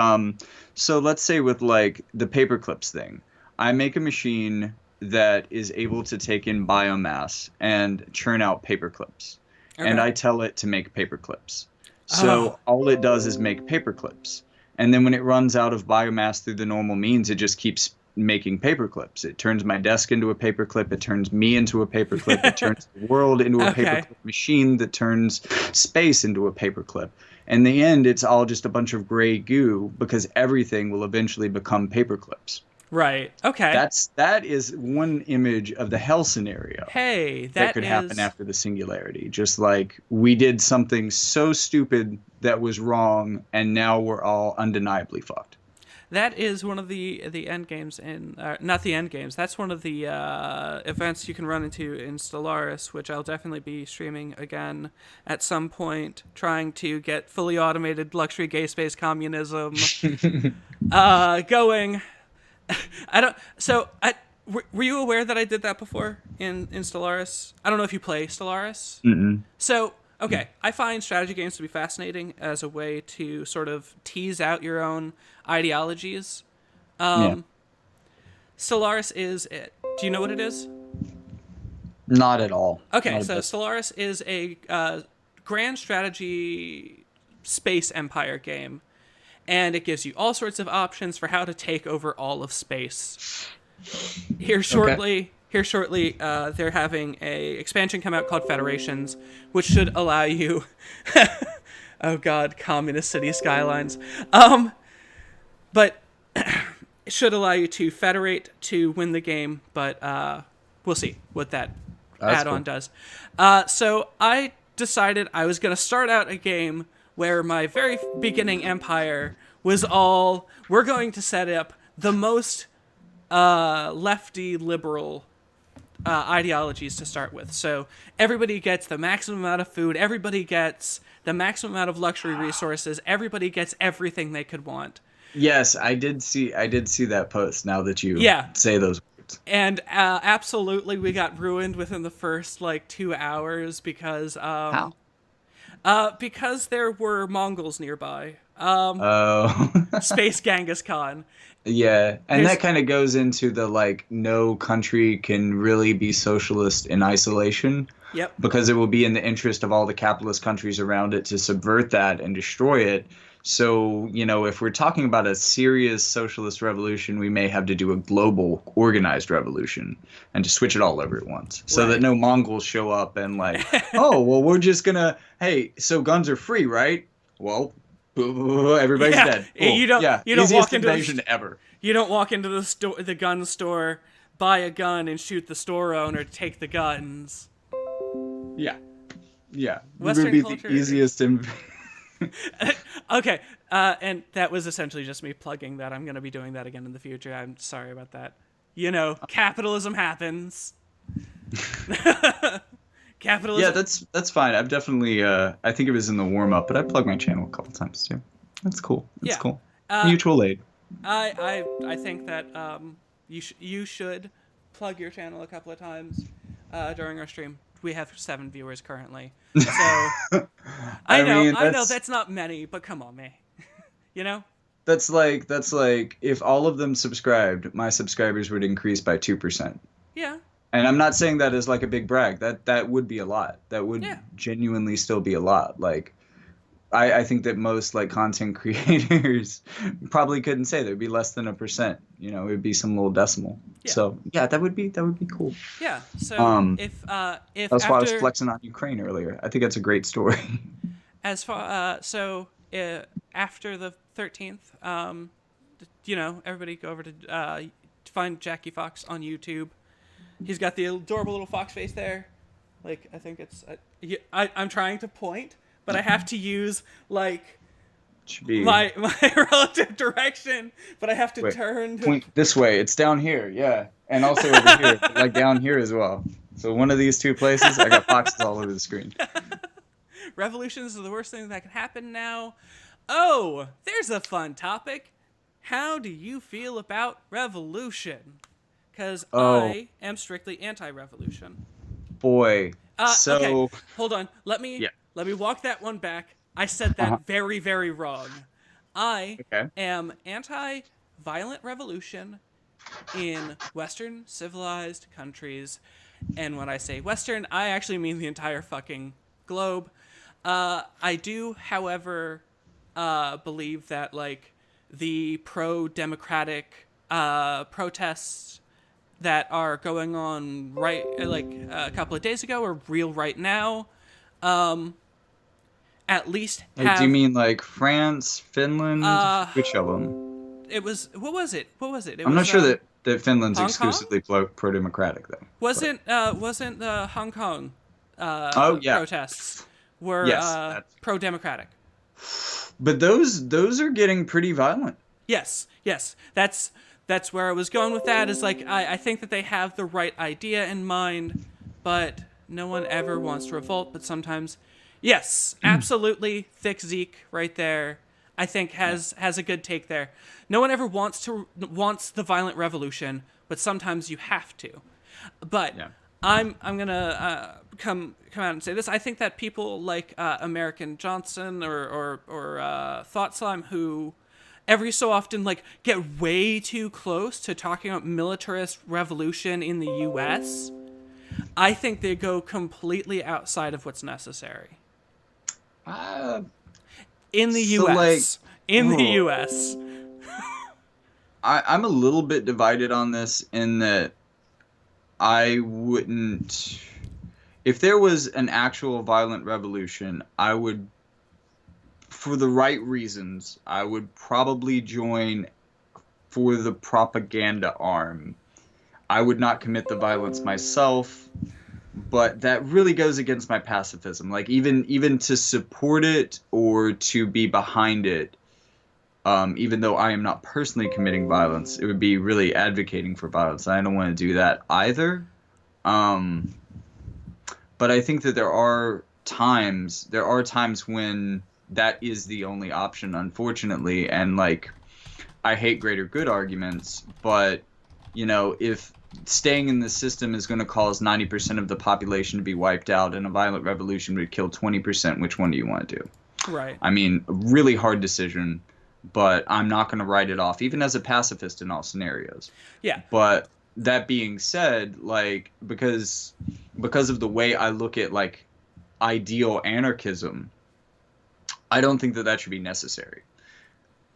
so let's say with like the paper clips thing, I make a machine that is able to take in biomass and churn out paper clips, and Okay. I tell it to make paper clips. Oh. So all it does is make paper clips, and then when it runs out of biomass through the normal means, it just keeps making paper clips. It turns my desk into a paper clip. It turns me into a paper clip. It turns the world into a paper Okay. clip machine that turns space into a paper clip. In the end, it's all just a bunch of gray goo because everything will eventually become paper clips. Right. Okay. That is one image of the hell scenario Hey, that that could happen is after the singularity. Just like we did something so stupid that was wrong, and now we're all undeniably fucked. that is one of the end games in not the end games. That's one of the events you can run into in Stellaris, which I'll definitely be streaming again at some point, trying to get fully automated luxury gay space communism going. I don't. So I. Were you aware that I did that before in Stellaris? I don't know if you play Stellaris. Mm-mm. So, okay, I find strategy games to be fascinating as a way to sort of tease out your own ideologies. Yeah. Stellaris is it. Do you know what it is? Not at all. Okay, Not a so bit. Stellaris is a grand strategy space empire game, and it gives you all sorts of options for how to take over all of space. Okay. Here shortly, they're having a expansion come out called Federations, which should allow you. Oh God, communist city skylines. But it should allow you to federate to win the game. But we'll see what that That's add-on cool. does. So I decided I was going to start out a game where my very beginning empire was all we're going to set up the most lefty liberal ideologies to start with. So everybody gets the maximum amount of food, everybody gets the maximum amount of luxury resources, everybody gets everything they could want. Yes, I did see that post now that you Yeah, say those words. and absolutely we got ruined within the first like 2 hours How? because there were Mongols nearby. Oh. Space Genghis Khan. Yeah, and Here's that kind of goes into the like no country can really be socialist in isolation Yep. because it will be in the interest of all the capitalist countries around it to subvert that and destroy it. So, if we're talking about a serious socialist revolution, we may have to do a global organized revolution and to switch it all over at once so that Right. no Mongols show up and like, oh, well, we're just gonna, hey, so guns are free, right? Well, everybody's Yeah, dead. Cool. Yeah, you don't easiest walk into invasion ever. the store, the gun store, buy a gun and shoot the store owner to take the guns. Yeah, yeah. It would Western be the culture is easiest. okay. And that was essentially just me plugging that I'm going to be doing that again in the future. I'm sorry about that. Capitalism happens. Yeah, Capitalism. that's fine. I've definitely. I think it was in the warm up, but I plugged my channel a couple times too. That's cool. That's Yeah. cool. Uh, Mutual aid. I think that you should plug your channel a couple of times during our stream. We have 7 viewers currently, so I mean, I know that's not many, but come on, man. you know? that's like if all of them subscribed, my subscribers would increase by 2%. Yeah, And I'm not saying that as like a big brag. That would be a lot. That would yeah, genuinely still be a lot. Like I think that most like content creators probably couldn't say there'd be less than a percent. It would be some little decimal. yeah, So yeah, that would be cool. yeah. So Um, if that's why I was after flexing on Ukraine earlier. I think that's a great story. as far after the 13th, everybody go over to find Jackie Fox on YouTube. He's got the adorable little fox face there. Like, I think it's I'm trying to point, but I have to use like Should be my relative direction, but I have to wait, turn to point this way. It's down here, yeah, and also over here, like down here as well. So one of these two places, I got foxes all over the screen. revolutions are the worst thing that can happen now. Oh, there's a fun topic. How do you feel about revolution? Because Oh I am strictly anti-revolution. boy, Okay, so hold on. Let me yeah, let me walk that one back. I said uh-huh. that very, very wrong. I Okay. am anti-violent revolution in Western civilized countries, and when I say Western, I actually mean the entire fucking globe. I do, however, believe that like the pro-democratic protests that are going on right like a couple of days ago are real right now. At least Like, do you have mean like France, Finland? uh Which of them? it was what was it I'm not was sure that Finland's Hong Kong. exclusively pro-democratic though. But Wasn't the Hong Kong oh yeah, protests were yes, pro-democratic? but those are getting pretty violent. Yes, that's where I was going with that. Is like I think that they have the right idea in mind, but no one ever wants to revolt. But sometimes, yes, absolutely, thick Zeke right there. I think has a good take there. No one ever wants the violent revolution, but sometimes you have to. But Yeah. I'm gonna come out and say this. I think that people like American Johnson or Thought Slime, who every so often like get way too close to talking about militarist revolution in the U.S. I think they go completely outside of what's necessary Uh, in the so U.S. In the oh, U.S. I'm a little bit divided on this in that I wouldn't. If there was an actual violent revolution, I would, for the right reasons, I would probably join for the propaganda arm. I would not commit the violence myself, but that really goes against my pacifism. Like even to support it or to be behind it, even though I am not personally committing violence, it would be really advocating for violence. And I don't want to do that either. Um, but I think that there are times when that is the only option, unfortunately. And like, I hate greater good arguments, but if staying in the system is going to cause 90% of the population to be wiped out and a violent revolution would kill 20%, which one do you want to do? Right. I mean, a really hard decision, but I'm not going to write it off, even as a pacifist in all scenarios. Yeah. But that being said, like because of the way I look at like ideal anarchism, I don't think that that should be necessary.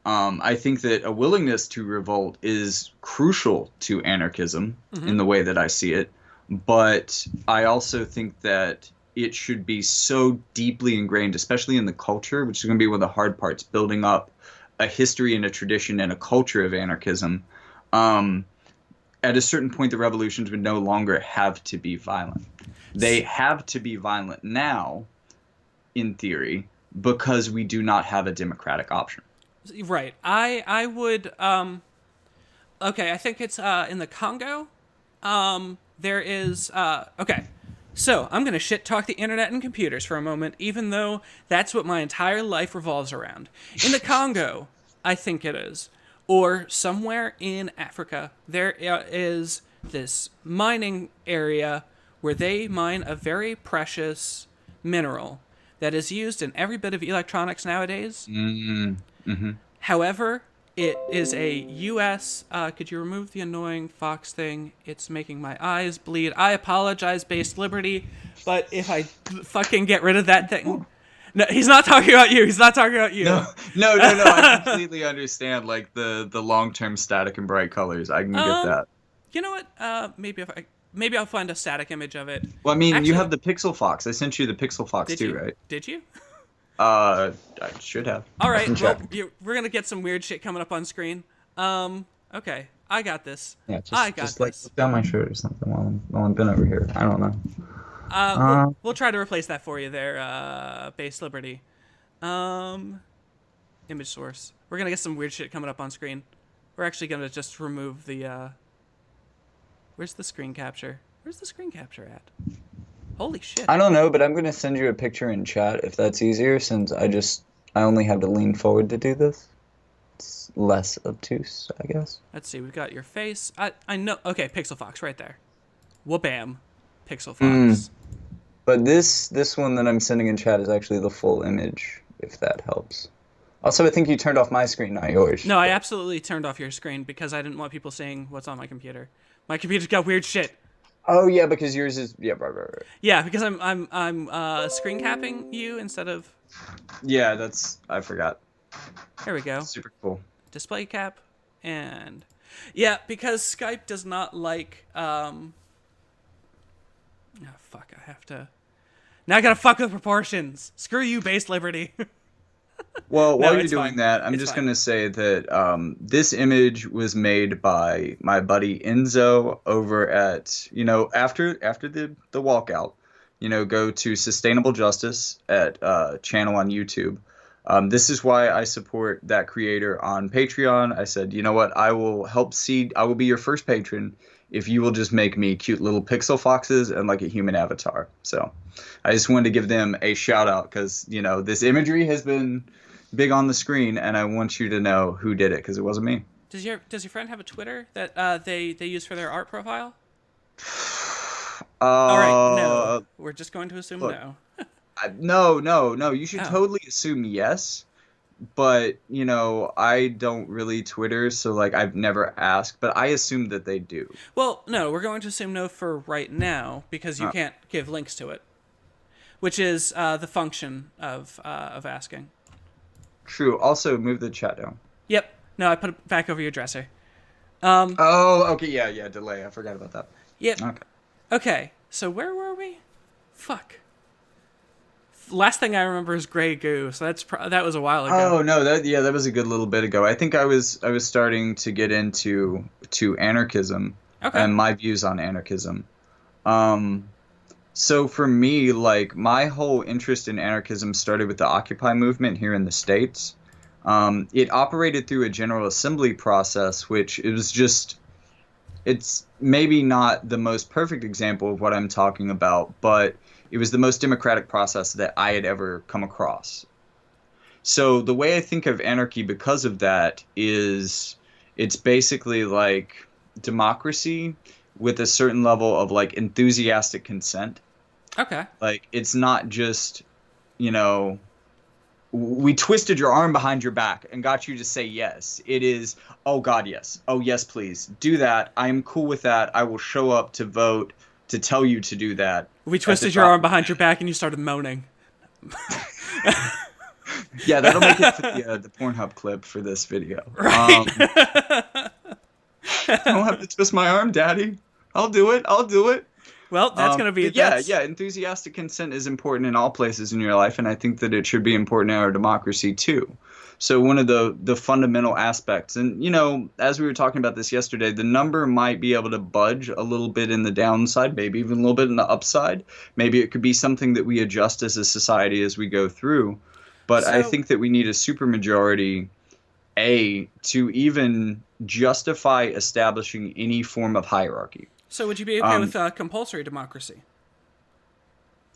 I think that a willingness to revolt is crucial to anarchism Mm-hmm. in the way that I see it, but I also think that it should be so deeply ingrained, especially in the culture, which is going to be one of the hard parts, building up a history and a tradition and a culture of anarchism. Um, at a certain point, the revolutions would no longer have to be violent. They have to be violent now, in theory, because we do not have a democratic option. Right. I would okay, I think it's in the Congo. There is okay. So, I'm going to shit talk the internet and computers for a moment, even though that's what my entire life revolves around. In the Congo, I think it is, or somewhere in Africa, there is this mining area where they mine a very precious mineral that is used in every bit of electronics nowadays. Mm, hmm. However, it is a U.S. Could you remove the annoying Fox thing? It's making my eyes bleed. I apologize, Based Liberty, but if I fucking get rid of that thing. No, he's not talking about you. He's not talking about you. No, no. I completely understand. Like the long term static and bright colors. I can get Um, that. you know what? Maybe I'll find a static image of it. Well, I mean, you Actually, have the Pixel Fox. I sent you the Pixel Fox did too, you? right? Did you? I should have. All I can right. Well, check. we're gonna get some weird shit coming up on screen. Okay. I got this. Yeah, I got just like this. look down my shirt or something while I'm been over here. I don't know. We'll Uh, we'll try to replace that for you there, Base Liberty. Um, image source. We're gonna get some weird shit coming up on screen. We're actually gonna just remove the. Where's the screen capture? Where's the screen capture at? Holy shit! I don't know, but I'm gonna send you a picture in chat if that's easier, since I only have to lean forward to do this. It's less obtuse, I guess. Let's see. We've got your face. I know. Okay, Pixel Fox right there. Whoopam, Pixel Mm. Fox. But this one that I'm sending in chat is actually the full image, if that helps. Also, I think you turned off my screen, not yours. No, I absolutely turned off your screen because I didn't want people seeing what's on my computer. My computer's got weird shit. Oh yeah, because yours is yeah, right. Yeah, because I'm screen capping you instead of. Yeah, that's I forgot. There we go. Super cool. Display cap and yeah, because Skype does not like oh fuck, I have to. Now I gotta fuck with proportions. Screw you, Base Liberty. Well, No, while you're it's doing fine. that, I'm It's just fine. gonna say that this image was made by my buddy Enzo over at after the walkout. Go to Sustainable Justice at channel on YouTube. This is why I support that creator on Patreon. I said, you know what? I will help seed. I will be your first patron if you will just make me cute little pixel foxes and like a human avatar. So I just wanted to give them a shout out because this imagery has been big on the screen, and I want you to know who did it because it wasn't me. Does your friend have a Twitter that they use for their art profile? All right, no. Uh, We're just going to assume look, no. no. You should Oh. totally assume yes. But I don't really Twitter, so like I've never asked, but I assume that they do. Well, no, we're going to assume no for right now because you Uh, can't give links to it, which is the function of asking. True. Also, move the chat down. Yep. No, I put it back over your dresser. Um. Oh, okay, yeah. Delay. I forgot about that. Yep. Okay. Okay. So where were we? Fuck. Last thing I remember is Grey Goo. So that was a while ago. Oh no, that was a good little bit ago. I think I was starting to get into anarchism Okay. and my views on anarchism. Um, so for me, like my whole interest in anarchism started with the Occupy movement here in the States. It operated through a General Assembly process, which it was just it's maybe not the most perfect example of what I'm talking about, but it was the most democratic process that I had ever come across. So the way I think of anarchy because of that is it's basically like democracy with a certain level of like enthusiastic consent. Okay. Like it's not just, you know, we twisted your arm behind your back and got you to say yes. It is, oh God, yes. Oh yes, please do that. I am cool with that. I will show up to vote to tell you to do that We at the twisted your drop arm of a behind hat. your back and you started moaning. Yeah, that'll make it for the Pornhub clip for this video. Right. You don't have to twist my arm, Daddy. I'll do it. I'll do it. Well, that's gonna be But yeah, that's yeah, enthusiastic consent is important in all places in your life, and I think that it should be important in our democracy too. So one of the fundamental aspects, and as we were talking about this yesterday, the number might be able to budge a little bit in the downside, maybe even a little bit in the upside. Maybe it could be something that we adjust as a society as we go through. But I so. think that we need a supermajority, to even justify establishing any form of hierarchy. So would you be okay Um, with compulsory democracy,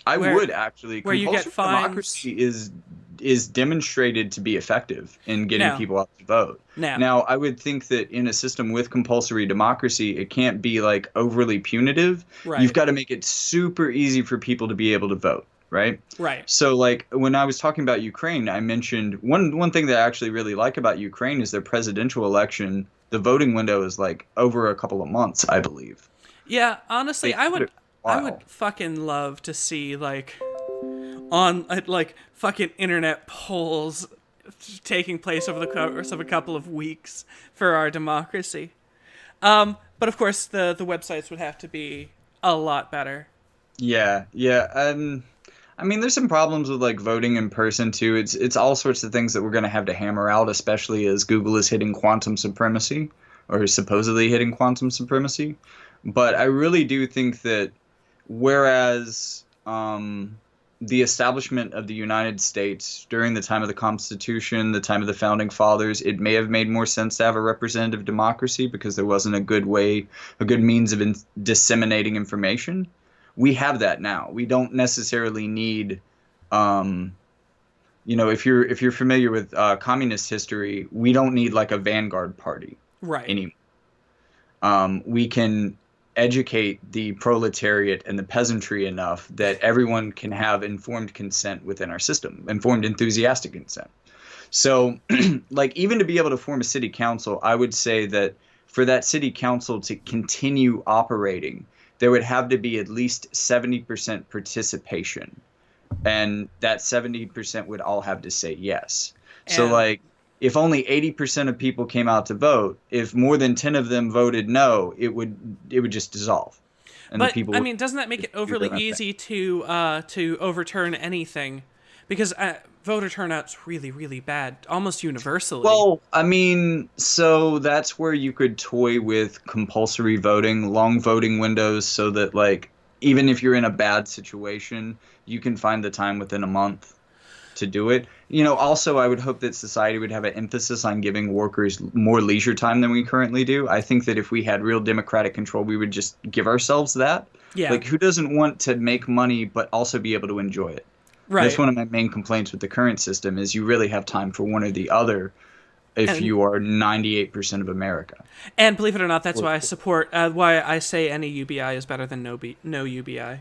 I where would actually. where you get Compulsory fines? democracy is demonstrated to be effective in getting No, people out to vote. no, Now, I would think that in a system with compulsory democracy, it can't be like overly punitive. You've right, got to make it super easy for people to be able to vote, right? right. So, like when I was talking about Ukraine, I mentioned one thing that I actually really like about Ukraine is their presidential election. The voting window is like over a couple of months, I believe. Yeah, honestly, They I put would, it I a would while. fucking love to see like on like fucking internet polls taking place over the course of a couple of weeks for our democracy. But of course, the websites would have to be a lot better. Yeah, yeah. I mean, there's some problems with like voting in person too. It's all sorts of things that we're going to have to hammer out, especially as Google is hitting quantum supremacy or supposedly hitting quantum supremacy. But I really do think that whereas the establishment of the United States during the time of the Constitution, the time of the founding fathers, it may have made more sense to have a representative democracy because there wasn't a good means of disseminating information. We have that now. We don't necessarily need, um, if you're familiar with communist history, we don't need like a vanguard party Right. anymore. We can educate the proletariat and the peasantry enough that everyone can have informed consent within our system, informed enthusiastic consent. So, like, even to be able to form a city council, I would say that for that city council to continue operating, there would have to be at least 70% participation. And that 70% would all have to say yes. So, And like, if only 80% of people came out to vote, if more than 10 of them voted no, it would just dissolve. And the but people I would mean, doesn't that make just it do their overly own thing. easy to overturn anything? Because voter turnout's really really bad, almost universally. Well, I mean, so that's where you could toy with compulsory voting, long voting windows, so that like even if you're in a bad situation, you can find the time within a month to do it. Also, I would hope that society would have an emphasis on giving workers more leisure time than we currently do. I think that if we had real democratic control, we would just give ourselves that. Yeah. Like, who doesn't want to make money but also be able to enjoy it? That's Right. one of my main complaints with the current system is you really have time for one or the other if And you are 98% of America. and believe it or not, that's Or- why I support why I say any UBI is better than no UBI.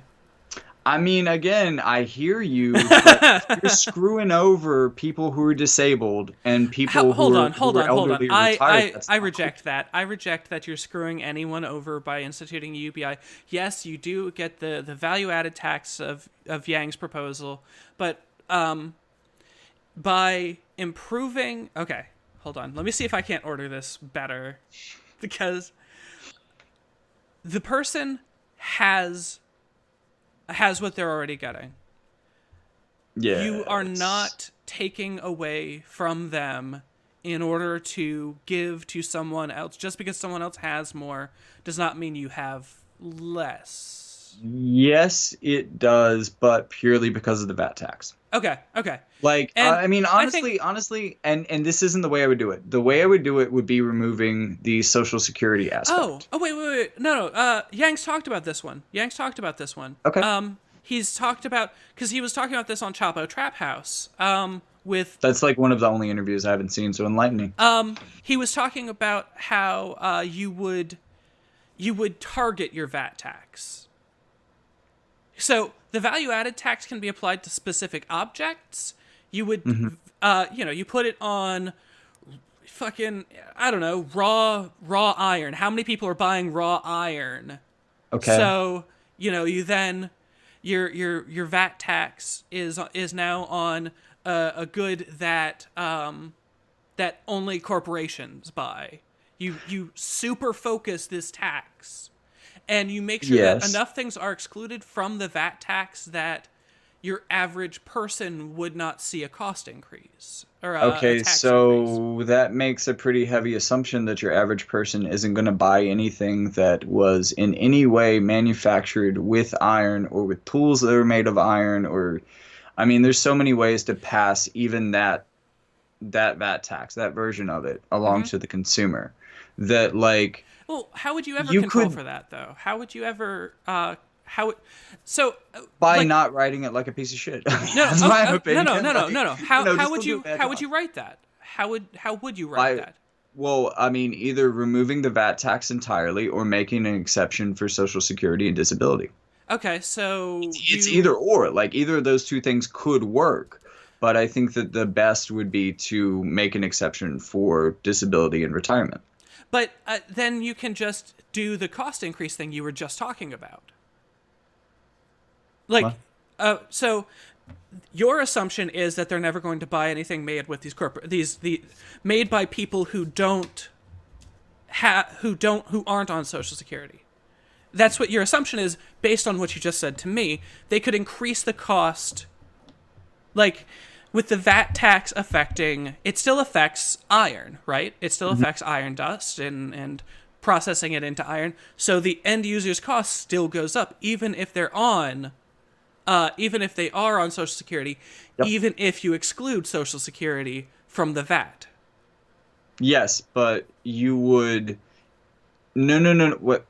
I mean, again, I hear you, but if you're screwing over people who are disabled and people who Hold are on, who hold are on, hold on. elderly or retired, that's I not cool. reject that. I reject that you're screwing anyone over by instituting a UBI. Yes, you do get the value added tax of Yang's proposal, but by improving. Okay, hold on. Let me see if I can't order this better, because the person has what they're already getting. You are Yes. not taking away from them in order to give to someone else. Just because someone else has more does not mean you have less. Yes, it does, but purely because of the VAT tax. Okay, okay. Like, And I mean, I think honestly, and this isn't the way I would do it. The way I would do it would be removing the Social Security aspect. wait. No. Yang's talked about this one. Yang's talked about this one. Okay. He's talked about because he was talking about this on Chapo Trap House. With That's like one of the only interviews I haven't seen, so enlighten me. he was talking about how you would target your VAT tax. So the value added tax can be applied to specific objects. You would, Hmm. you put it on fucking, I don't know, raw iron. How many people are buying raw iron? Okay. So, you then your VAT tax is now on a good that that only corporations buy. You super focus this tax, and you make sure that Yes. enough things are excluded from the VAT tax that your average person would not see a cost increase or a Okay, tax increase. so that makes a pretty heavy assumption that your average person isn't going to buy anything that was in any way manufactured with iron or with tools that are made of iron or I mean, there's so many ways to pass even that VAT tax, that version of it along to the consumer that like Well, how would you ever you control could for that though? How would you ever how so by like not writing it like a piece of shit. no, That's oh, my no, no, opinion. no, no, Like, no, no. How just don't do a bad how would job. you write that? How would you write By that? Well, I mean, either removing the VAT tax entirely or making an exception for Social Security and disability. Okay, so It's you either or. Like either of those two things could work, but I think that the best would be to make an exception for disability and retirement. but then you can just do the cost increase thing you were just talking about. Like Well, so your assumption is that they're never going to buy anything made with these corporate the made by people who aren't on social security. That's what your assumption is based on what you just said to me. They could increase the cost, like with the VAT tax affecting it still affects iron, right? It still mhm. affects iron dust and processing it into iron. So the end user's cost still goes up, even if they are on Social Security, Yep. even if you exclude Social Security from the VAT. Yes, but you would no, no, no, no. What?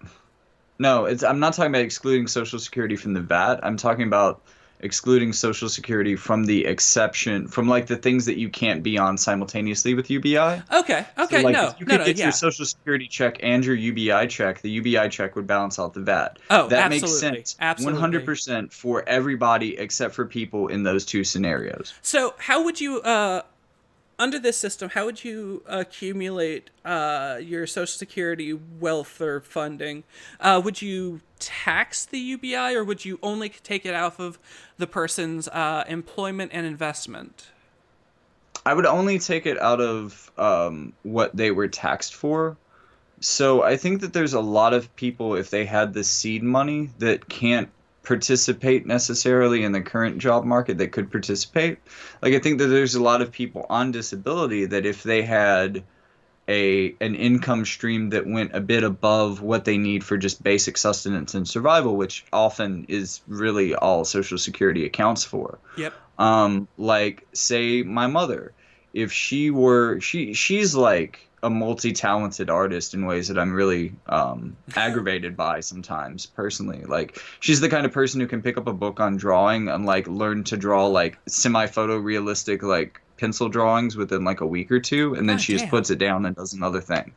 No, it's I'm not talking about excluding Social Security from the VAT. I'm talking about excluding Social Security from the exception from like the things that you can't be on simultaneously with UBI. Okay, So okay, like if no, you no, could no, get your yeah. Social Security check and your UBI check, the UBI check would balance out the VAT. Oh, That makes absolutely, sense absolutely. 100% for everybody except for people in those two scenarios. So, how would you, under this system, how would you accumulate your Social Security wealth or funding? Would you tax the UBI, or would you only take it off of the person's employment and investment? I would only take it out of what they were taxed for. So I think that there's a lot of people, if they had the seed money, that can't participate necessarily in the current job market that could participate. Like I think that there's a lot of people on disability that if they had an income stream that went a bit above what they need for just basic sustenance and survival, which often is really all Social Security accounts for, Yep. like say my mother, if she were she's like a multi-talented artist in ways that I'm really aggravated by sometimes personally. Like she's the kind of person who can pick up a book on drawing and like learn to draw like semi-photorealistic like pencil drawings within like a week or two, and then God she just damn. puts it down and does another thing.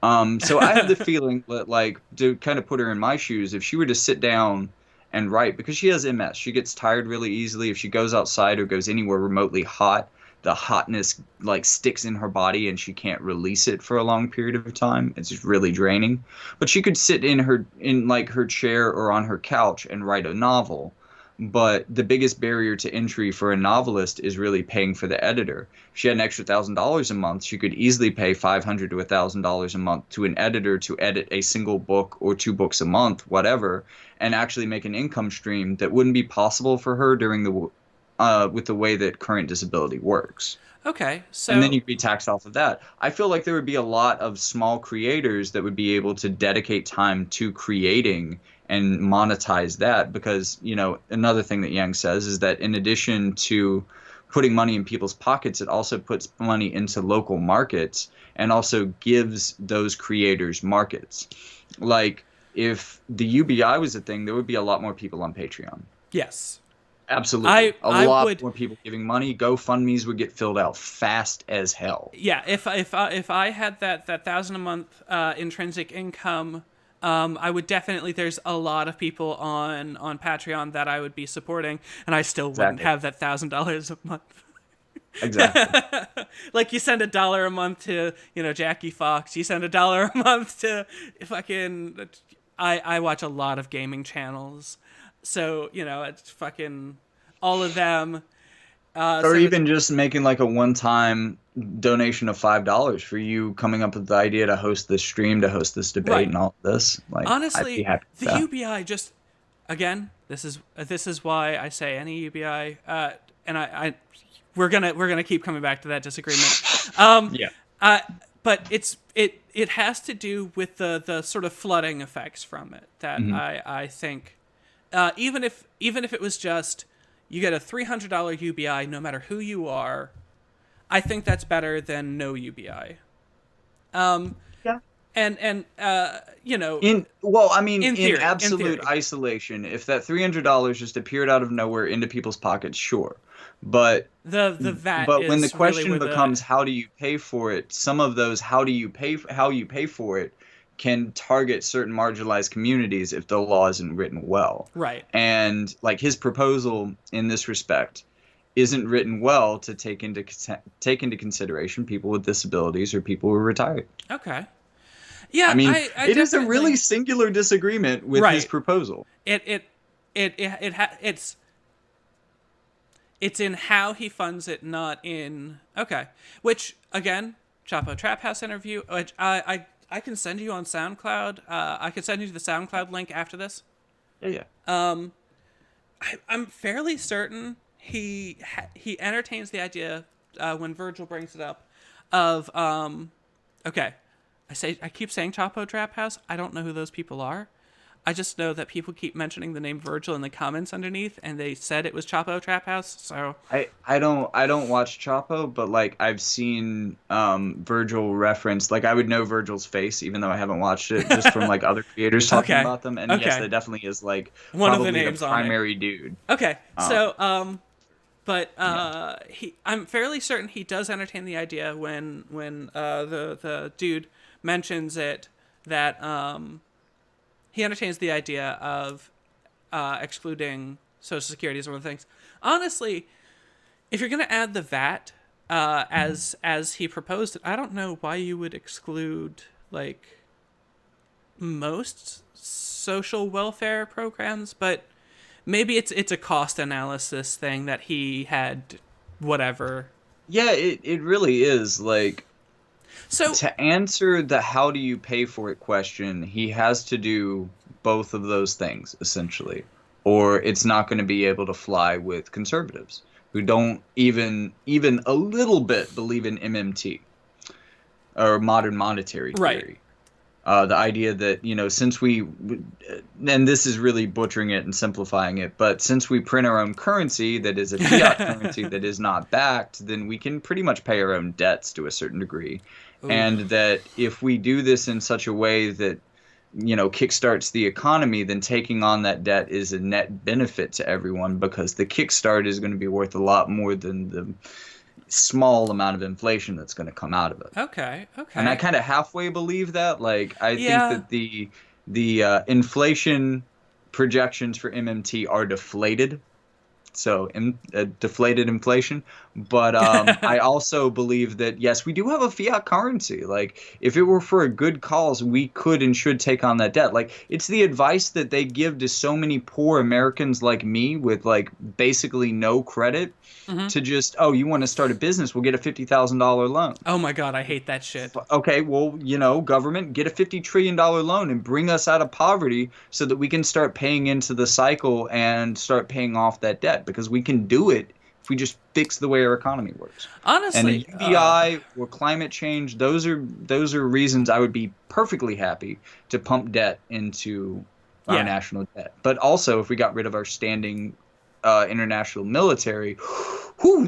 So I have the feeling that, like, to kind of put her in my shoes, if she were to sit down and write, because she has MS, she gets tired really easily. If she goes outside or goes anywhere remotely hot, the hotness like sticks in her body and she can't release it for a long period of time. It's just really draining. But she could sit in like her chair or on her couch and write a novel. But the biggest barrier to entry for a novelist is really paying for the editor. If she had an extra $1,000 a month, she could easily pay $500 to $1,000 a month to an editor to edit a single book or two books a month, whatever, and actually make an income stream that wouldn't be possible for her during the with the way that current disability works. Okay, And then so you'd be taxed off of that. I feel like there would be a lot of small creators that would be able to dedicate time to creating and monetize that because, another thing that Yang says is that in addition to putting money in people's pockets, it also puts money into local markets and also gives those creators markets. Like if the UBI was a thing, there would be a lot more people on Patreon. yes, Absolutely. A I lot would more people giving money. GoFundMe's would get filled out fast as hell. yeah, if I had that thousand a month intrinsic income, I would definitely. There's a lot of people on Patreon that I would be supporting, and I still wouldn't Exactly. have that $1,000 a month. Exactly. Like you send $1 a month to Jackie Fox. You send $1 a month to fucking. I watch a lot of gaming channels, so it's fucking all of them. Or Send it to. even just making like a one-time donation of $5 for you coming up with the idea to host this stream, to host this debate, Right. and all of this. Like, I'd be Honestly, happy the with that. UBI just again. This is why I say any UBI. And we're gonna keep coming back to that disagreement. Um, Yeah. uh, but it has to do with the sort of flooding effects from it that Hmm. I think even if it was just you get a $300 UBI no matter who you are, I think that's better than no UBI. Um, Yeah. and I mean, in in theory, absolute isolation, if that $300 just appeared out of nowhere into people's pockets, sure. But the VAT but when the is really question where the becomes how do you pay for it, some of those how you pay for it can target certain marginalized communities if the law isn't written well. right. And like his proposal in this respect isn't written well to take into consideration people with disabilities or people who are retired. Okay. I Yeah, mean, I it is a really definitely singular disagreement with his right. proposal. It's in how he funds it, not in okay. Which again, Chapo Trap House interview, which I can send you on SoundCloud. I can send you the SoundCloud link after this. Yeah, yeah. I'm fairly certain he entertains the idea when Virgil brings it up of okay. I keep saying Chapo Trap House. I don't know who those people are. I just know that people keep mentioning the name Virgil in the comments underneath, and they said it was Chapo Trap House. So I don't watch Chapo, but like I've seen Virgil referenced. Like I would know Virgil's face even though I haven't watched it, just from like other creators talking okay, about them. And yes, okay, that definitely is like one of the probably the names on it. primary dude. Okay, Um, so but yeah. I'm fairly certain he does entertain the idea when the dude mentions it that he entertains the idea of excluding Social Security as one of the things. Honestly, if you're going to add the VAT as he proposed it, I don't know why you would exclude like most social welfare programs, but maybe it's a cost analysis thing that he had whatever. Yeah, it really is like So to answer the how do you pay for it question, he has to do both of those things essentially, or it's not going to be able to fly with conservatives who don't even a little bit believe in MMT or modern monetary right. theory. The idea that, since and this is really butchering it and simplifying it, but since we print our own currency that is a fiat currency that is not backed, then we can pretty much pay our own debts to a certain degree. Ooh. And that if we do this in such a way that, kickstarts the economy, then taking on that debt is a net benefit to everyone because the kickstart is going to be worth a lot more than the small amount of inflation that's going to come out of it. Okay. And I Okay. kind of halfway believe that. Like, I think Yeah. that the inflation projections for MMT are deflated, so deflated inflation. But I also believe that yes, we do have a fiat currency. Like, if it were for a good cause, we could and should take on that debt. Like, it's the advice that they give to so many poor Americans like me with like basically no credit Mm-hmm. to just, oh, you want to start a business? We'll get a $50,000 loan. Oh my god, I hate that shit. Okay, well, government, get a $50 trillion loan and bring us out of poverty so that we can start paying into the cycle and start paying off that debt because we can do it if we just fix the way our economy works. And a Honestly, UBI or climate change, those are reasons I would be perfectly happy to pump debt into our yeah. national debt. But also, if we got rid of our standing international military,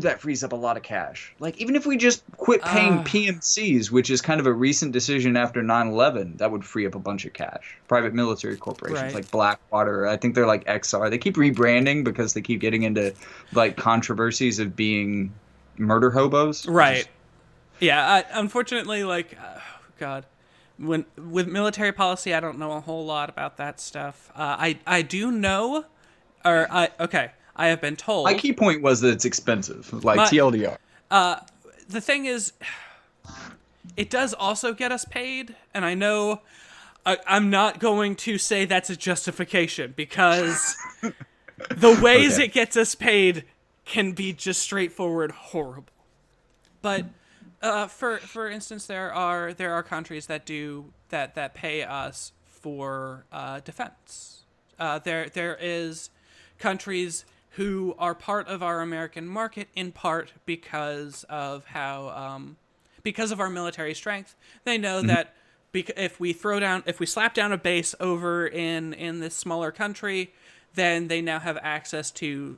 that frees up a lot of cash. Like, even if we just quit paying Uh, PMCs, which is kind of a recent decision after 9/11, that would free up a bunch of cash. Private military corporations right. like Blackwater, I think they're like XR. They keep rebranding because they keep getting into like controversies of being murder hobos. Right. Yeah, unfortunately, like, God, when with military policy, I don't know a whole lot about that stuff. I do know, or I okay, I have been My told key point was that it's expensive, like my TLDR. The thing is, it does also get us paid, and I know I'm not going to say that's a justification because the ways Okay. it gets us paid can be just straightforward horrible. But for instance, there are countries that do that pay us for defense. There is countries who are part of our American market in part because of our military strength. They know Mhm. that if we slap down a base over in this smaller country, then they now have access to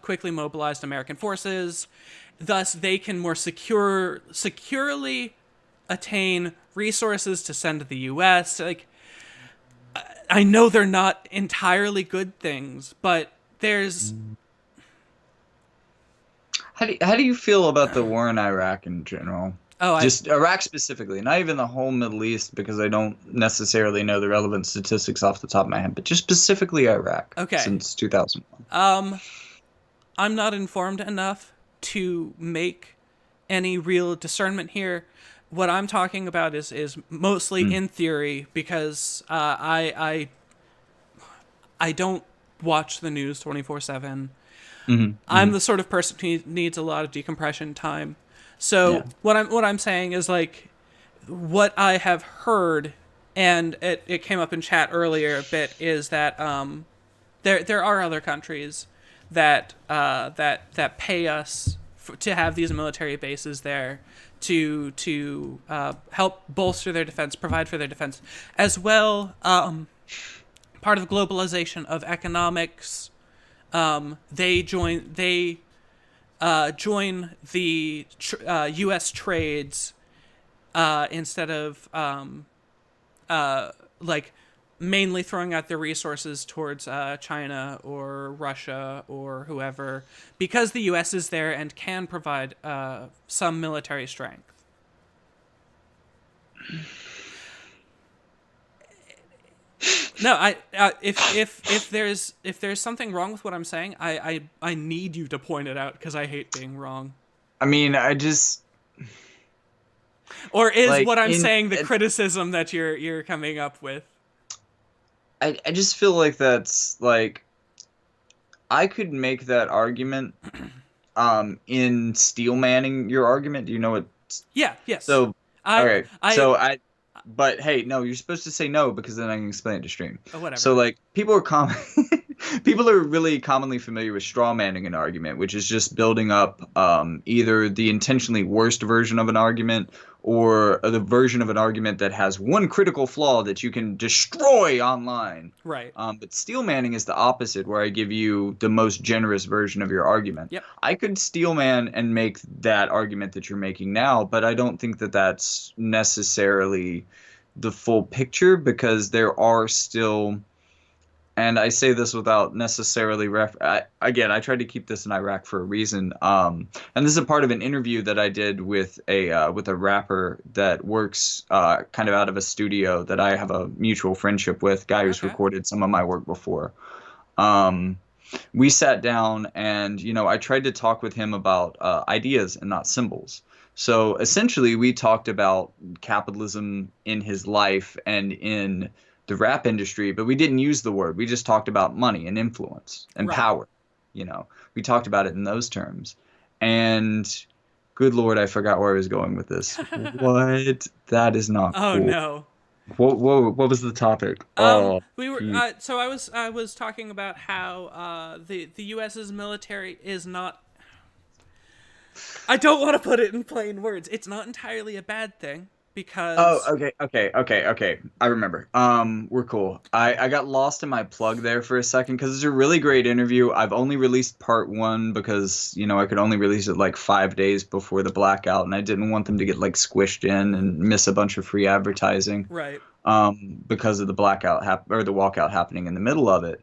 quickly mobilized American forces. Thus, they can more securely attain resources to send to the U.S. Like, I know they're not entirely good things, but there's How do you feel about the war in Iraq in general? oh I Just Iraq specifically, not even the whole Middle East, because I don't necessarily know the relevant statistics off the top of my head, but just specifically Iraq okay. since 2001. I'm not informed enough to make any real discernment here. What I'm talking about is mostly Mm, in theory because I don't watch the news 24/7. hmm I'm hmm the sort of person who needs a lot of decompression time. Yeah. So what I'm saying is like what I have heard, and it came up in chat earlier a bit, is that there are other countries that pay us to have these military bases there to help bolster their defense, provide for their defense, as well. Part of globalization of economics. They join the U.S. trades instead of like mainly throwing out their resources towards China or Russia or whoever, because the U.S. is there and can provide some military strength. No, if there's something wrong with what I'm saying, I need you to point it out because I hate being wrong. I mean, I just Or is like what I'm in saying the criticism that you're coming up with? I just feel like that's like I could make that argument in steel manning your argument. Do you know what? Yeah, yes. So, I okay. I So but hey, no, you're supposed to say no because then I can explain it to stream. So whatever. like people are really commonly familiar with straw manning an argument, which is just building up either the intentionally worst version of an argument or the version of an argument that has one critical flaw that you can destroy online. Right. But steel manning is the opposite, where I give you the most generous version of your argument. Yep. I could steel man and make that argument that you're making now, but I don't think that that's necessarily the full picture because there are still, and I say this without necessarily again, I tried to keep this in Iraq for a reason. And this is a part of an interview that I did with a rapper that works kind of out of a studio that I have a mutual friendship with, guy who's Okay. recorded some of my work before. Um, we sat down and I tried to talk with him about ideas and not symbols. So essentially we talked about capitalism in his life and in the rap industry, but we didn't use the word. We just talked about money and influence and Right. power. you know we talked about it in those terms. And good lord, I forgot where I was going with this. What? That is not Oh cool. no. What was the topic? Oh, We were Pete. so I was talking about how the U.S.'s military is not. I don't want to put it in plain words. It's not entirely a bad thing Oh, because okay. I remember. We're cool. I got lost in my plug there for a second because it's a really great interview. I've only released part one because, I could only release it like 5 days before the blackout, and I didn't want them to get like squished in and miss a bunch of free advertising, right. because of the blackout or the walkout happening in the middle of it.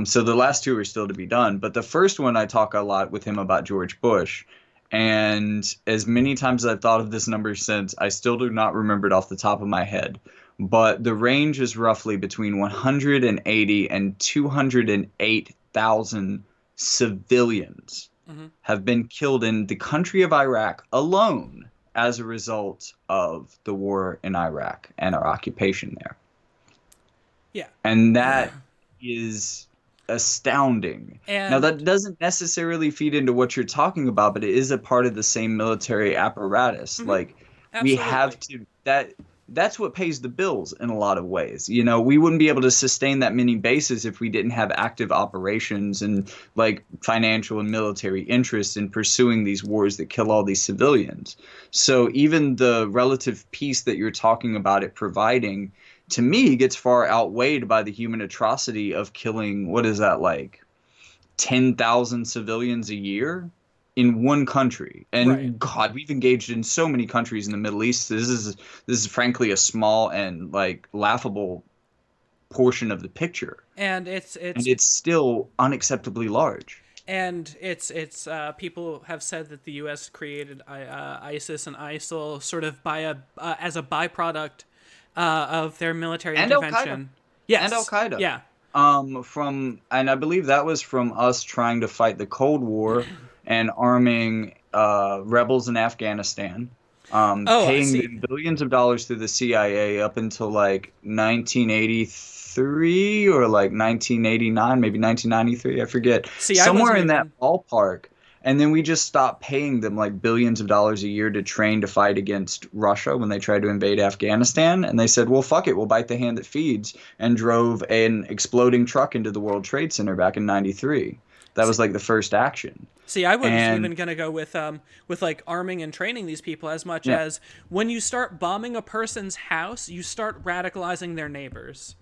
So the last two are still to be done, but the first one I talk a lot with him about George Bush. And as many times as I've thought of this number since, I still do not remember it off the top of my head. But the range is roughly between 180 and 208,000 civilians have been killed in the country of Iraq alone as a result of the war in Iraq and our occupation there. Yeah. And that is astounding. Now, And that doesn't necessarily feed into what you're talking about, but it is a part of the same military apparatus. Like, we have absolutely. to, that's what pays the bills in a lot of ways. You know, we wouldn't be able to sustain that many bases if we didn't have active operations and like financial and military interests in pursuing these wars that kill all these civilians. So even the relative peace that you're talking about it providing to me gets far outweighed by the human atrocity of killing, what is that, like 10,000 civilians a year in one country. Right. And God, we've engaged in so many countries in the Middle East. This is frankly a small and like laughable portion of the picture. And And it's still unacceptably large. it's people have said that the U.S. created ISIS and ISIL sort of by a as a byproduct of their military And Al Qaeda. intervention. And Al Yes. Qaeda. Yeah. From and I believe that was from us trying to fight the Cold War and arming rebels in Afghanistan, Oh, I paying see. them billions of dollars through the CIA up until like 1983 or like 1989, maybe 1993, I forget, See, I somewhere wasn't in that even. ballpark. And then we just stopped paying them like billions of dollars a year to train to fight against Russia when they tried to invade Afghanistan. And they said, well, fuck it, we'll bite the hand that feeds, and drove an exploding truck into the World Trade Center back in 93. That See, was like the first action. see, I wasn't And even gonna go with like arming and training these people as much yeah, as when you start bombing a person's house, you start radicalizing their neighbors.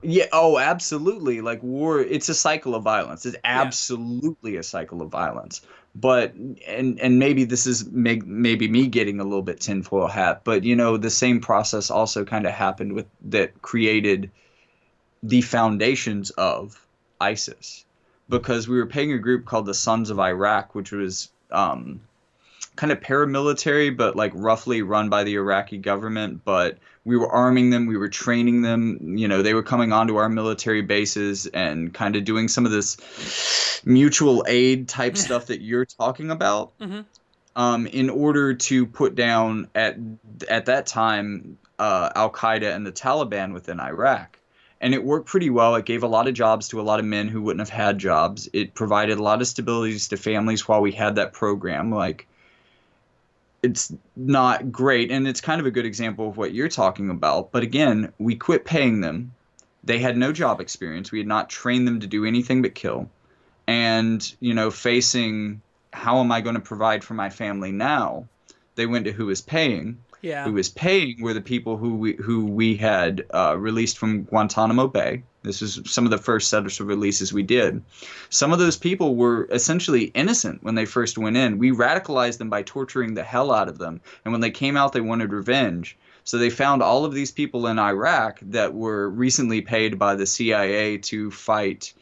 yeah, oh, absolutely. Like war, it's a cycle of violence. It's Yeah. absolutely a cycle of violence. But and maybe this is maybe me getting a little bit tinfoil hat, but you know, the same process also kind of happened with that created the foundations of ISIS because we were paying a group called the Sons of Iraq, which was kind of paramilitary, but like roughly run by the Iraqi government. But we were arming them, we were training them. You know, they were coming onto our military bases and kind of doing some of this mutual aid type stuff that you're talking about. In order to put down at that time Al Qaeda and the Taliban within Iraq. And it worked pretty well. It gave a lot of jobs to a lot of men who wouldn't have had jobs. It provided a lot of stabilities to families while we had that program. Like, it's not great. And it's kind of a good example of what you're talking about. But again, we quit paying them. They had no job experience. We had not trained them to do anything but kill. And, you know, facing how am I going to provide for my family now? They went to who was paying. Yeah. Who was paying were the people who we had released from Guantanamo Bay. This was some of the first set of releases we did. Some of those people were essentially innocent when they first went in. We radicalized them by torturing the hell out of them. And when they came out, they wanted revenge. So they found all of these people in Iraq that were recently paid by the CIA to fight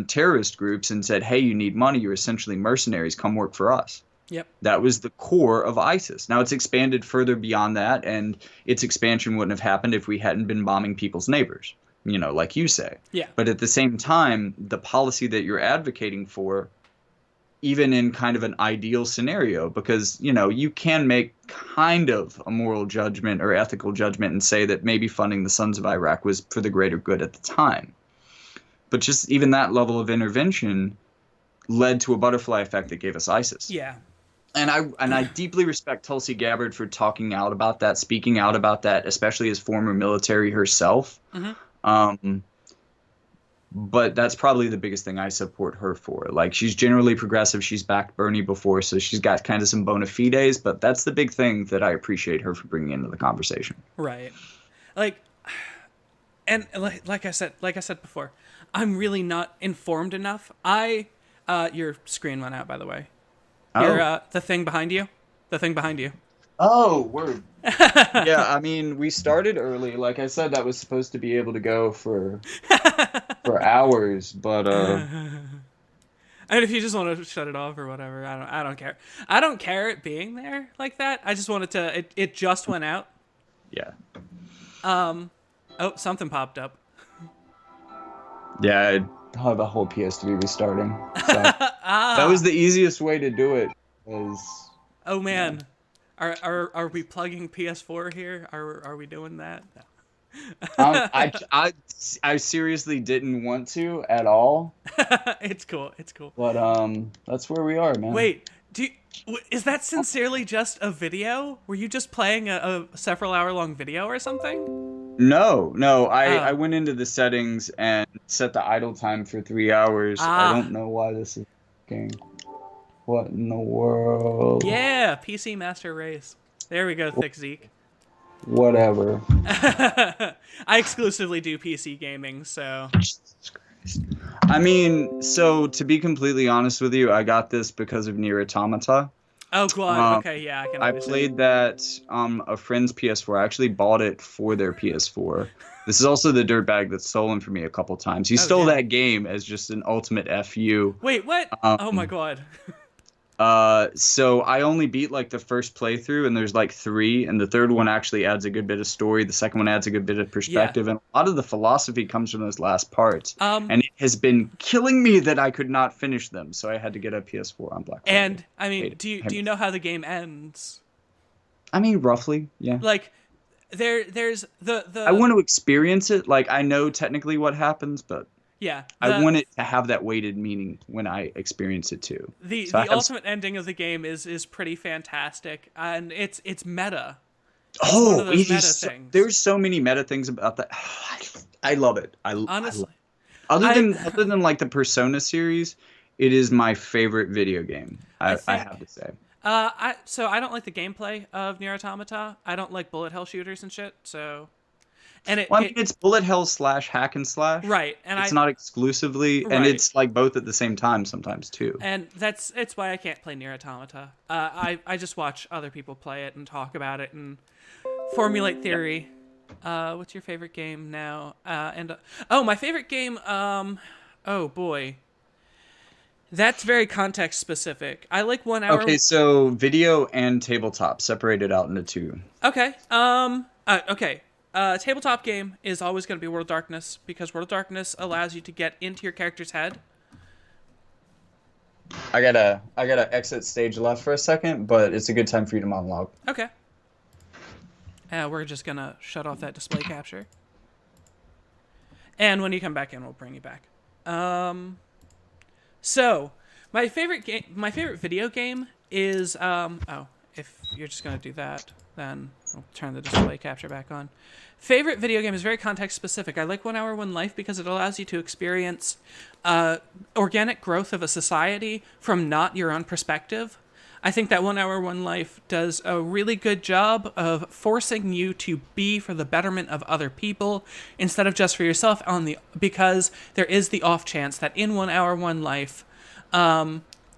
terrorist groups and said, hey, you need money. You're essentially mercenaries. Come work for us. Yep. That was the core of ISIS. Now it's expanded further beyond that, and its expansion wouldn't have happened if we hadn't been bombing people's neighbors, you know, like you say. Yeah. But at the same time, the policy that you're advocating for, even in kind of an ideal scenario, because, you know, you can make kind of a moral judgment or ethical judgment and say that maybe funding the Sons of Iraq was for the greater good at the time. But just even that level of intervention led to a butterfly effect that gave us ISIS. Yeah. And I deeply respect Tulsi Gabbard for talking out about that, speaking out about that, especially as former military herself. Um, but that's probably the biggest thing I support her for. Like, she's generally progressive. She's backed Bernie before, so she's got kind of some bona fides. But that's the big thing that I appreciate her for bringing into the conversation. Right. Like, and like I said before, I'm really not informed enough. Your screen went out, by the way. Your Oh, the thing behind you, the thing behind you. oh, word. Yeah, I mean, we started early. Like I said, that was supposed to be able to go for hours, but And if you just want to shut it off or whatever, I don't care. I don't care it being there like that. I just wanted to. It just went out. yeah. Oh, something popped up. Yeah, the whole PS3 restarting. So that was Ah. the easiest way to do it. Was Oh yeah. man. Are we plugging PS4 here? Are we doing that? I, I, I seriously didn't want to at all, It's cool. It's cool. but that's where we are, man. Wait, is that sincerely just a video? Were you just playing a several hour long video or something? No, no, I Oh. went into the settings and set the idle time for 3 hours. I Ah. don't know why this is working. What in the world? Yeah, PC Master Race. There we go, Thick Zeke. Whatever. I exclusively do PC gaming, so. Jesus Christ. I mean, so to be completely honest with you, I got this because of Nier Automata. Oh god. Um, Okay, yeah, I can I understand. played that on a friend's PS4. I actually bought it for their PS4. This is also the dirtbag that's stolen from me a couple times. He Oh stole damn. that game as just an ultimate FU. Wait, what? Oh my Um, god. so I only beat like the first playthrough, and there's like three, and the third one actually adds a good bit of story. The second one adds a good bit of Yeah. perspective, and a lot of the philosophy comes from those last parts. Um And it has been killing me that I could not finish them, so I had to get a PS4 on Black Friday. and I mean, Hate it. do you know how the game ends? I mean, roughly, yeah. Like there's I the want to experience it. Like I know technically what happens, but yeah, I want it to have that weighted meaning when I experience it too. So I the have. ultimate ending of the game is pretty fantastic, and it's meta. It's one of Oh, those it meta is. things. There's so many meta things about that. I love it. I love. Honestly, I Other than like the Persona series, it is my favorite video game. I I have think to say. I don't like the gameplay of Nier Automata. I don't like bullet hell shooters and shit. So and Well, I mean, it it's bullet hell slash hack and slash. right, and It's I not exclusively, and right. it's like both at the same time sometimes too. And it's why I can't play Nier Automata. I just watch other people play it and talk about it and formulate Yeah. theory. What's your favorite game now? Oh, my favorite game. Oh boy, that's very context specific. I like 1 hour. Okay, so video and tabletop separated out into two. Okay. Okay. Tabletop game is always going to be World of Darkness because World of Darkness allows you to get into your character's head. I gotta exit stage left for a second, but it's a good time for you to monologue. Okay. We're just gonna shut off that display capture. And when you come back in, we'll bring you back. So my favorite video game is oh, if you're just gonna do that, then I'll turn the display capture back on. Favorite video game is very context specific. I like 1 Hour 1 Life because it allows you to experience organic growth of a society from not your own perspective. I think that 1 Hour 1 Life does a really good job of forcing you to be for the betterment of other people instead of just for yourself. Because there is the off chance that in 1 Hour 1 Life,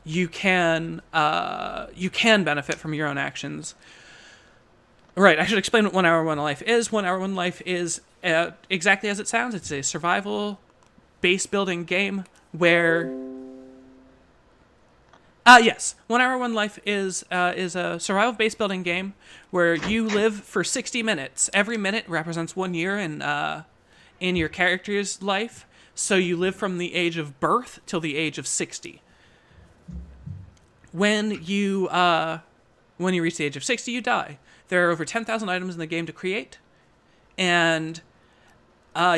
you can benefit from your own actions. Right, I should explain what 1 Hour 1 Life is. 1 Hour 1 Life is exactly as it sounds. It's a survival base building game where yes, 1 Hour 1 Life is a survival base building game where you live for 60 minutes. Every minute represents 1 year in your character's life. So you live from the age of birth till the age of 60. When you reach the age of 60, you die. There are over 10,000 items in the game to create, and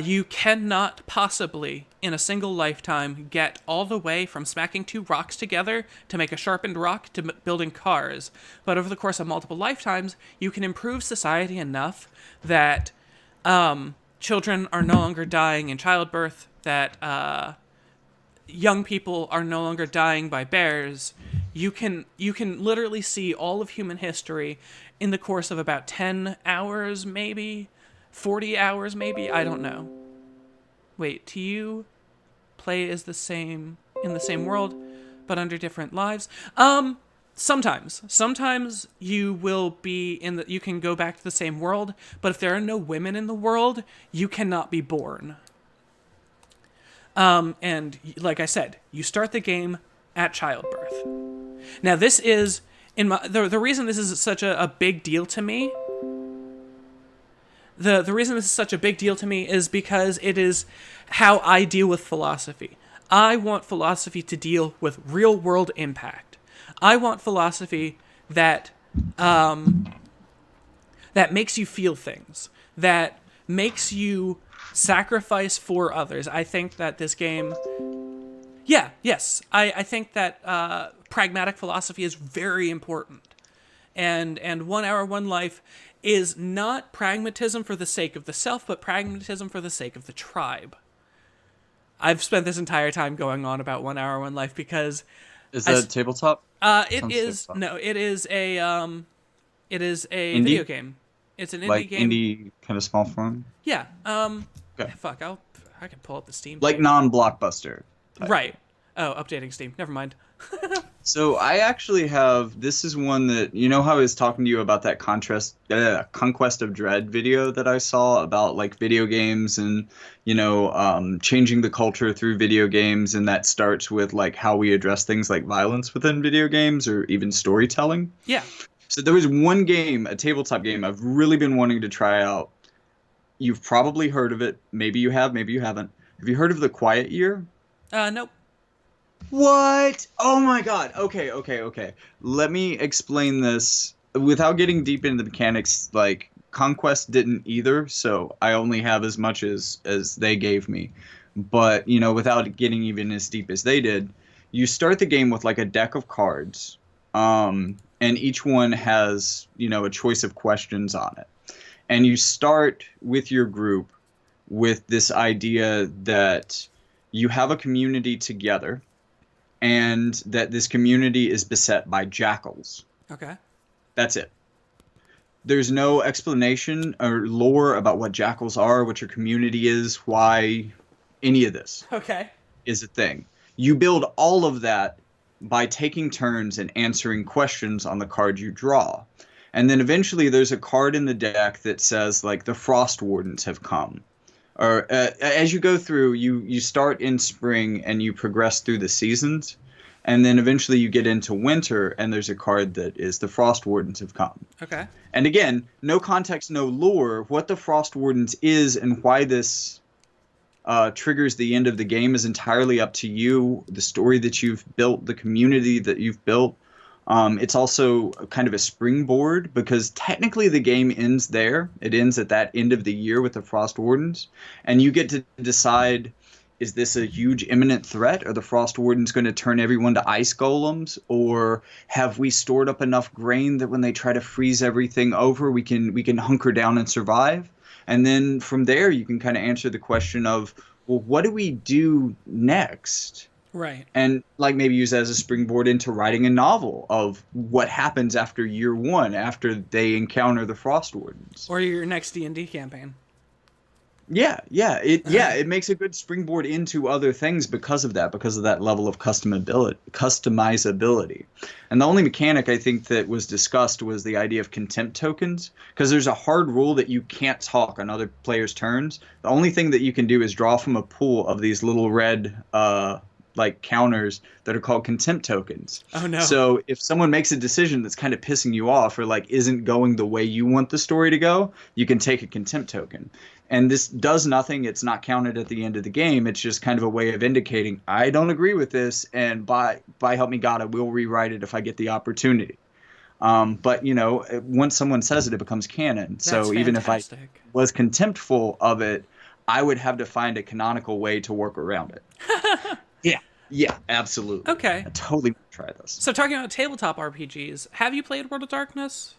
you cannot possibly, in a single lifetime, get all the way from smacking two rocks together to make a sharpened rock to building cars. But over the course of multiple lifetimes, you can improve society enough that children are no longer dying in childbirth, that young people are no longer dying by bears. You can literally see all of human history in the course of about 10 hours, maybe 40 hours, maybe. I don't know. Wait, do you play as the same in the same world, but under different lives? Sometimes you will be you can go back to the same world, but if there are no women in the world, you cannot be born. And like I said, you start the game at childbirth. Now, this is the reason this is such a big deal to me. The reason this is such a big deal to me is because it is how I deal with philosophy. I want philosophy to deal with real world impact. I want philosophy that that makes you feel things, that makes you sacrifice for others. I think that this game, yeah, yes, I think that pragmatic philosophy is very important. And 1 hour, 1 life is not pragmatism for the sake of the self, but pragmatism for the sake of the tribe. I've spent this entire time going on about 1 hour, 1 life because Is I, that tabletop? it Sounds is tabletop. no, it is a video Indie? game. It's an indie Like game. indie kind of small form? Yeah. Okay. Fuck. I can pull up the Steam Like page. non-blockbuster type. Right. Oh, updating Steam. Never mind. So I actually have, this is one that, you know how I was talking to you about that Conquest of Dread video that I saw about like video games and, changing the culture through video games. And that starts with like how we address things like violence within video games or even storytelling. Yeah. So there was one game, a tabletop game I've really been wanting to try out. You've probably heard of it. Maybe you have, maybe you haven't. Have you heard of The Quiet Year? Nope. What? Oh my God. Okay, okay, okay. Let me explain this without getting deep into the mechanics. Like Conquest didn't either, so I only have as much as they gave me. But, without getting even as deep as they did, you start the game with like a deck of cards. And each one has, a choice of questions on it. And you start with your group with this idea that you have a community together and that this community is beset by jackals. Okay. That's it. There's no explanation or lore about what jackals are, what your community is, why any of this Okay. is a thing. You build all of that by taking turns and answering questions on the card you draw. And then eventually there's a card in the deck that says, like, the Frost Wardens have come. Or as you go through, you start in spring and you progress through the seasons. And then eventually you get into winter and there's a card that is the Frost Wardens have come. Okay. And again, no context, no lore. What the Frost Wardens is and why this triggers the end of the game is entirely up to you. The story that you've built, the community that you've built. It's also kind of a springboard because technically the game ends there. It ends at that end of the year with the Frost Wardens. And you get to decide, is this a huge imminent threat? Are the Frost Wardens going to turn everyone to ice golems? Or have we stored up enough grain that when they try to freeze everything over, we can hunker down and survive? And then from there, you can kind of answer the question of, well, what do we do next? Right. And like maybe use that as a springboard into writing a novel of what happens after year one, after they encounter the Frost Wardens. Or your next D&D campaign. It makes a good springboard into other things because of that level of customizability. And the only mechanic I think that was discussed was the idea of contempt tokens, because there's a hard rule that you can't talk on other players' turns. The only thing that you can do is draw from a pool of these little red like counters that are called contempt tokens. Oh no. So if someone makes a decision that's kind of pissing you off or like isn't going the way you want the story to go, you can take a contempt token. And this does nothing. It's not counted at the end of the game. It's just kind of a way of indicating, I don't agree with this, and by help me God, I will rewrite it if I get the opportunity. But, once someone says it, it becomes canon. That's so even if I fantastic. was contemptful of it, I would have to find a canonical way to work around it. Yeah, absolutely. Okay. I totally want to try this. So talking about tabletop RPGs, have you played World of Darkness?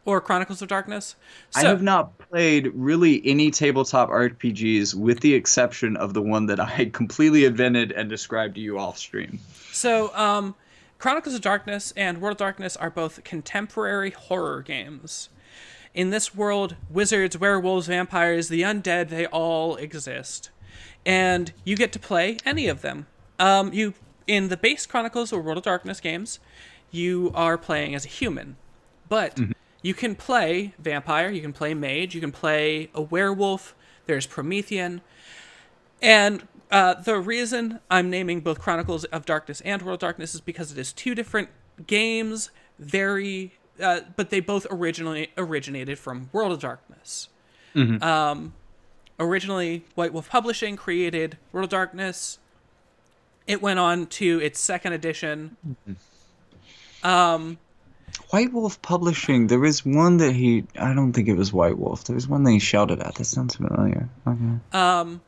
Or Chronicles of Darkness? I have not played really any tabletop RPGs with the exception of the one that I completely invented and described to you off stream. So, Chronicles of Darkness and World of Darkness are both contemporary horror games. In this world, wizards, werewolves, vampires, the undead, they all exist. And you get to play any of them. In the base Chronicles or World of Darkness games, you are playing as a human. But you can play vampire, you can play mage, you can play a werewolf, there's Promethean. And the reason I'm naming both Chronicles of Darkness and World of Darkness is because it is two different games, but they both originated from World of Darkness. Originally, White Wolf Publishing created World of Darkness. It went on to its second edition. Um, White Wolf Publishing. There was one that I don't think it was White Wolf. There was one that he shouted at. That sounds familiar. Okay.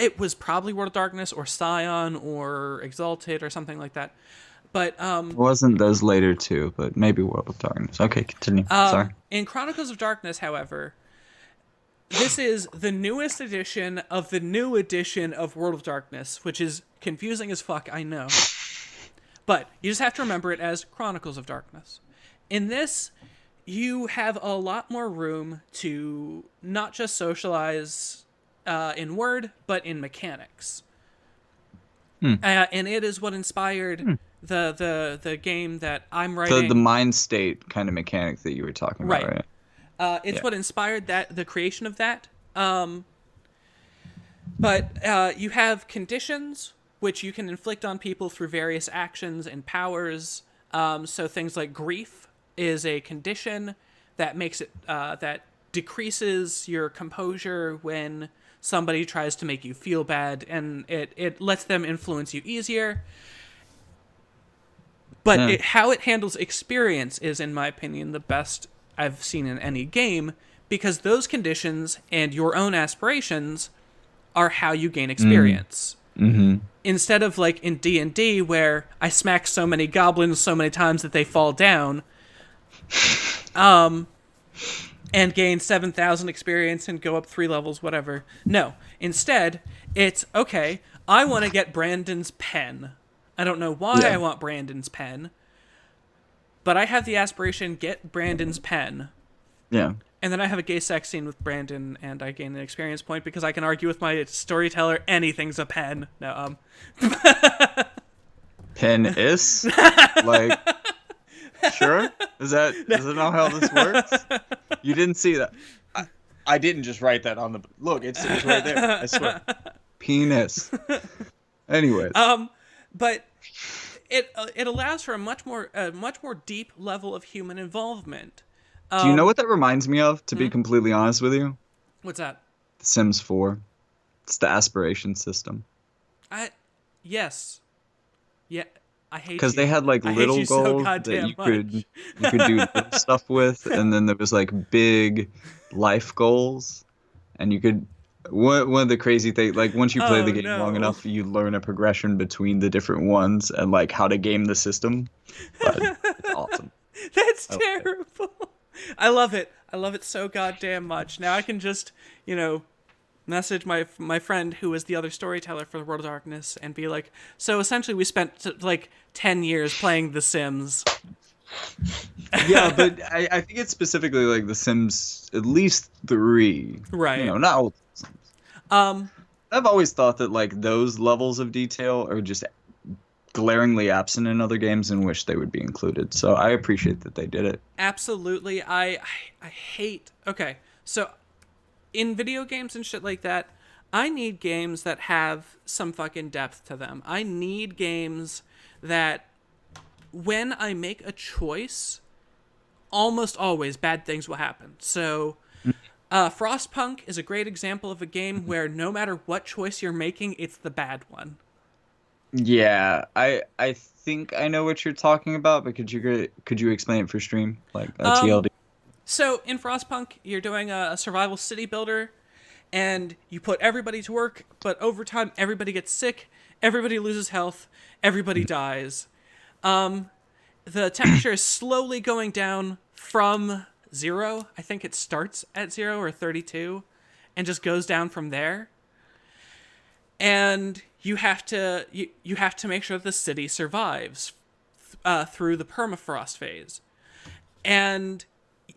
it was probably World of Darkness or Scion or Exalted or something like that. But It wasn't those later two, but maybe World of Darkness. Okay, continue. Sorry. in Chronicles of Darkness, however, this is the newest edition of the new edition of World of Darkness, which is confusing as fuck, I know. But you just have to remember it as Chronicles of Darkness. In this, you have a lot more room to not just socialize in word, but in mechanics. And it is what inspired the game that I'm writing. The mind state kind of mechanic that you were talking about, Right. right? It's what inspired the creation of that. But you have conditions which you can inflict on people through various actions and powers. So things like grief is a condition that makes it that decreases your composure when somebody tries to make you feel bad, and it lets them influence you easier. But how it handles experience is, in my opinion, the best I've seen in any game, because those conditions and your own aspirations are how you gain experience. Mm-hmm. Instead of like in D&D where I smack so many goblins so many times that they fall down, and gain 7,000 experience and go up 3 levels, whatever. No, instead, it's, okay, I want to get Brandon's pen. I don't know why I want Brandon's pen, but I have the aspiration, get Brandon's pen. Yeah. And then I have a gay sex scene with Brandon, and I gain an experience point because I can argue with my storyteller, anything's a pen. No, Pen is? Like, sure? Is that not how this works? You didn't see that. I didn't just write that on the... Look, it's right there. I swear. Penis. Anyways. But it allows for a much more deep level of human involvement. Do you know what that reminds me of, to be completely honest with you? What's that? The Sims 4. It's the aspiration system. Yes. Yeah, I hate you. Because they had like little goals that you could do little stuff with, and then there was like big life goals, and you could... One of the crazy things, like once you play the game long enough, you learn a progression between the different ones and like how to game the system. But it's awesome. That's terrible. I love it. I love it so goddamn much. Now I can just, message my friend who is the other storyteller for the World of Darkness and be like, so essentially we spent like 10 years playing The Sims. Yeah, but I think it's specifically like The Sims, at least 3. Right. Not all Sims. I've always thought that like those levels of detail are just glaringly absent in other games and wish they would be included. So I appreciate that they did it. Absolutely. I hate... Okay, so in video games and shit like that, I need games that have some fucking depth to them. I need games that when I make a choice, almost always bad things will happen. So Frostpunk is a great example of a game where no matter what choice you're making, it's the bad one. Yeah, I think I know what you're talking about, but could you explain it for stream, like TLD? So in Frostpunk, you're doing a survival city builder, and you put everybody to work, but over time everybody gets sick, everybody loses health, everybody dies. The temperature is slowly going down from 0. I think it starts at 0 or 32, and just goes down from there. And you have to make sure the city survives through the permafrost phase, and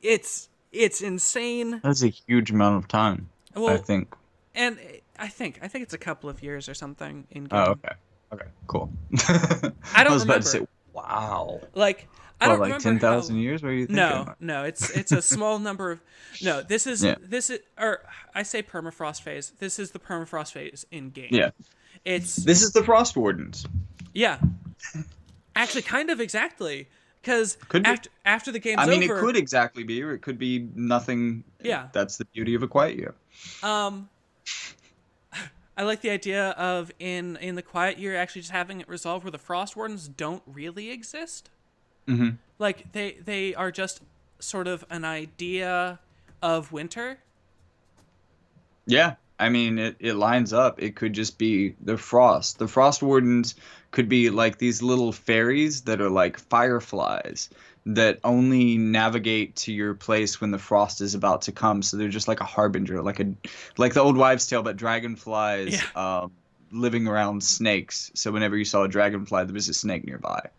it's insane. That's a huge amount of time. Well, I think. And I think it's a couple of years or something in game. Oh, okay, cool. I don't was remember. about to say, wow. Like I don't like remember 10,000 years. What are you thinking? No, it's a small number of. No, this is or I say permafrost phase. This is the permafrost phase in game. Yeah. This is the Frost Wardens. Yeah. Actually, kind of exactly. Because after the game's over... I mean, it could exactly be, or it could be nothing. Yeah. That's the beauty of a quiet year. I like the idea of in the quiet year actually just having it resolved where the frost wardens don't really exist. Hmm. Like they are just sort of an idea of winter. Yeah, I mean it lines up. It could just be the frost. The frost wardens could be like these little fairies that are like fireflies that only navigate to your place when the frost is about to come. So they're just like a harbinger, like the old wives' tale about Yeah. dragonflies living around snakes. So whenever you saw a dragonfly, there was a snake nearby.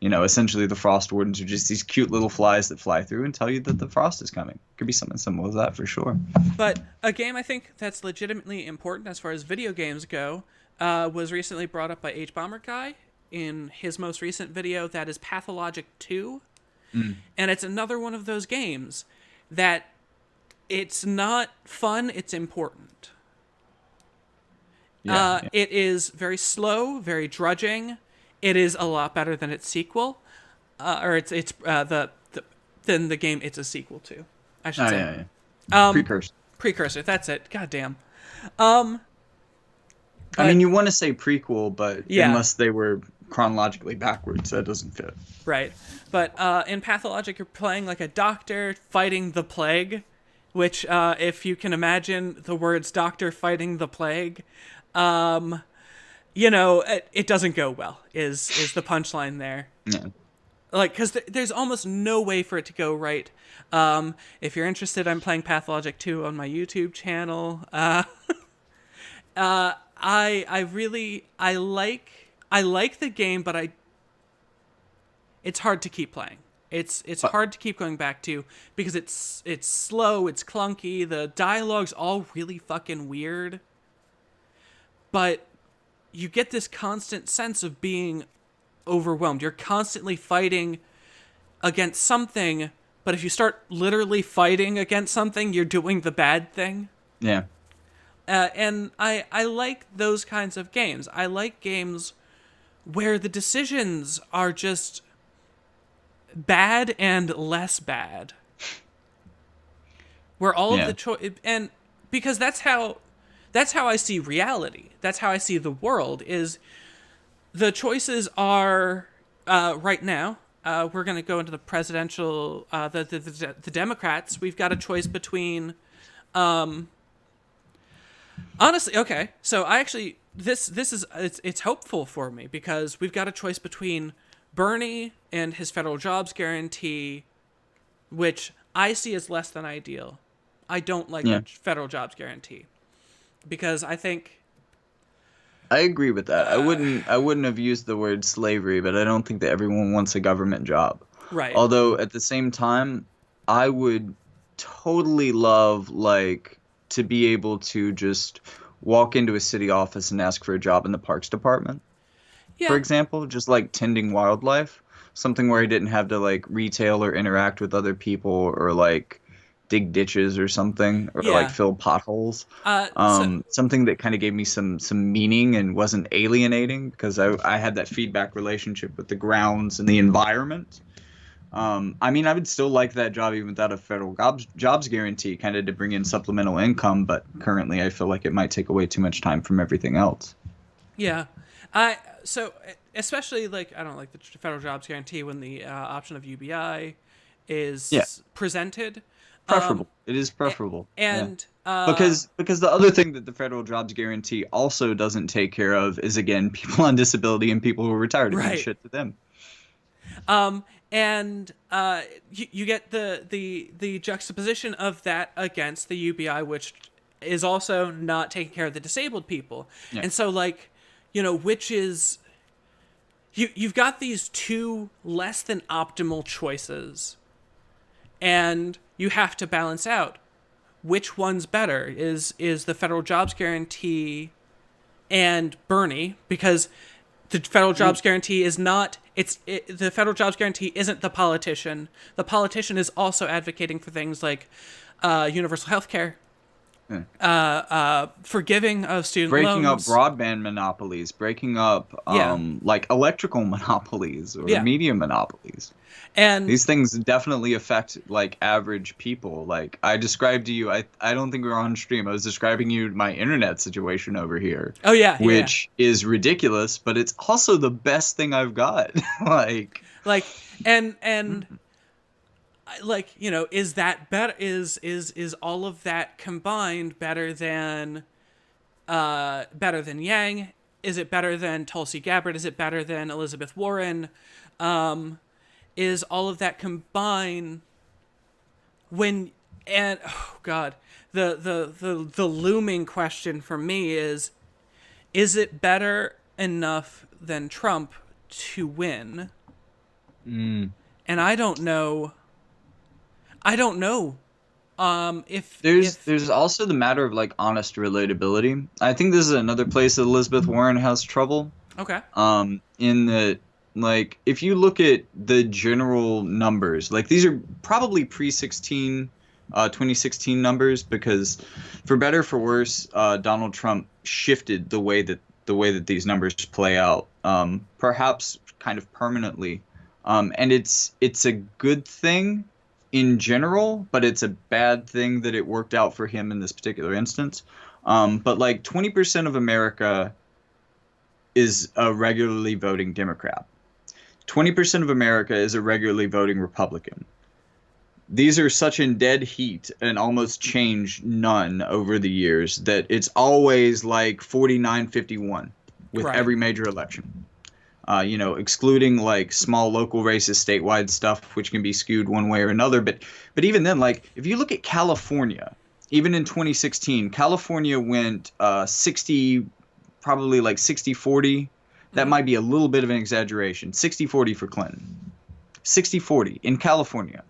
Essentially the frost wardens are just these cute little flies that fly through and tell you that the frost is coming. Could be something similar to that for sure. But a game I think that's legitimately important as far as video games go was recently brought up by H Bomber Guy in his most recent video. That is Pathologic 2, Mm. and it's another one of those games that it's not fun. It's important. Yeah, yeah. It is very slow, very drudging. It is a lot better than its sequel, or the than the game it's a sequel to, I should Oh, say. yeah, yeah. Precursor. Precursor. That's it. God damn. Um, I mean, but you want to say prequel, but yeah, unless they were chronologically backwards, that doesn't fit. right. But in Pathologic, you're playing like a doctor fighting the plague, which, if you can imagine the words "doctor fighting the plague," um, it doesn't go well. Is the punchline there? Yeah. Like, because there's almost no way for it to go right. If you're interested, I'm playing Pathologic 2 on my YouTube channel. I like the game, but it's hard to keep playing. It's But hard to keep going back to because it's slow, it's clunky, the dialogue's all really fucking weird. But you get this constant sense of being overwhelmed. You're constantly fighting against something, but if you start literally fighting against something, you're doing the bad thing. yeah, And I like those kinds of games. I like games where the decisions are just bad and less bad. Where all of yeah, the and because that's how I see reality. That's how I see the world is the choices are right now. We're going to go into the presidential the Democrats. We've got a choice between honestly, okay. So I actually this is it's hopeful for me because we've got a choice between Bernie and his federal jobs guarantee, which I see as less than ideal. I don't like yeah. the federal jobs guarantee because I think I agree with that. I wouldn't have used the word slavery, but I don't think that everyone wants a government job. right. Although at the same time, I would totally love like to be able to just walk into a city office and ask for a job in the parks department, for Yeah. example, just like tending wildlife, something where I didn't have to like retail or interact with other people or like dig ditches or something or like Yeah. fill potholes. So Something that kind of gave me some meaning and wasn't alienating because I had that feedback relationship with the grounds and the environment. I mean, I would still like that job even without a federal jobs guarantee, kind of to bring in supplemental income. But currently, I feel like it might take away too much time from everything else. yeah, I so especially like I don't like the federal jobs guarantee when the option of UBI Yeah, is presented. Um, preferable. It is a- preferable. Yeah. and Because the other thing that the federal jobs guarantee also doesn't take care of is again people on disability and people who are retired. It means right. shit to them. And you get the juxtaposition of that against the UBI, which is also not taking care of the disabled people. Yeah. And so, like, which is you've got these two less than optimal choices, and you have to balance out which one's better. Is the federal jobs guarantee and Bernie, because the federal jobs guarantee is not the federal jobs guarantee isn't the politician. The politician is also advocating for things like universal health care, Yeah. Forgiving of student Breaking up loans. broadband monopolies, breaking up Yeah, like electrical monopolies or yeah, media monopolies. and These things definitely affect like average people. Like I described to you, I don't think we were on stream. I was describing you my internet situation over here, oh yeah, yeah, yeah. which is ridiculous, but it's also the best thing I've got. Like, Like and like, you know, is that better? Is all of that combined better than Yang? Is it better than Tulsi Gabbard? Is it better than Elizabeth Warren? Is all of that combined when and oh god, the looming question for me is it better enough than Trump to win? mm, And I don't know. I don't know. there's If there's also the matter of like honest relatability. I think this is another place that Elizabeth Warren has trouble. okay, In that, like, if you look at the general numbers, like these are probably pre 2016 numbers, because for better or for worse, Donald Trump shifted the way that these numbers play out, perhaps kind of permanently. And it's a good thing in general, but it's a bad thing that it worked out for him in this particular instance. But like 20% of America is a regularly voting Democrat. 20% of America is a regularly voting Republican. These are such in dead heat and almost change none over the years that it's always like 49-51 with right. every major election. Excluding like small local races, statewide stuff, which can be skewed one way or another. But even then, like if you look at California, even in 2016, California went 60, probably like 60-40. That Mm-hmm. might be a little bit of an exaggeration. 60-40 for Clinton. 60-40 in California.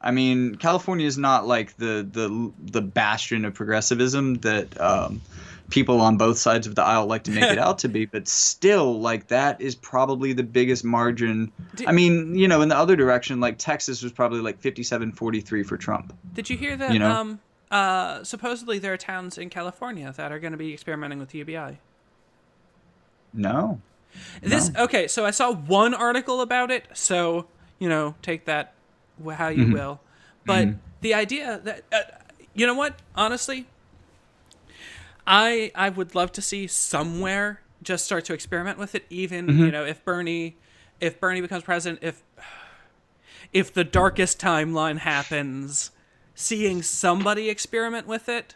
I mean, California is not like the bastion of progressivism that people on both sides of the aisle like to make it out to be, but still, like that is probably the biggest margin. I Did, mean, in the other direction, like Texas was probably like 57-43 for Trump. did you hear You that? know? Supposedly there are towns in California that are going to be experimenting with UBI. No, This no. okay? So I saw one article about it. So take that how you Hmm. will. But Hmm. the idea that you know what, honestly, I would love to see somewhere just start to experiment with it. Even Hmm. if Bernie becomes president, if the darkest timeline happens, seeing somebody experiment with it,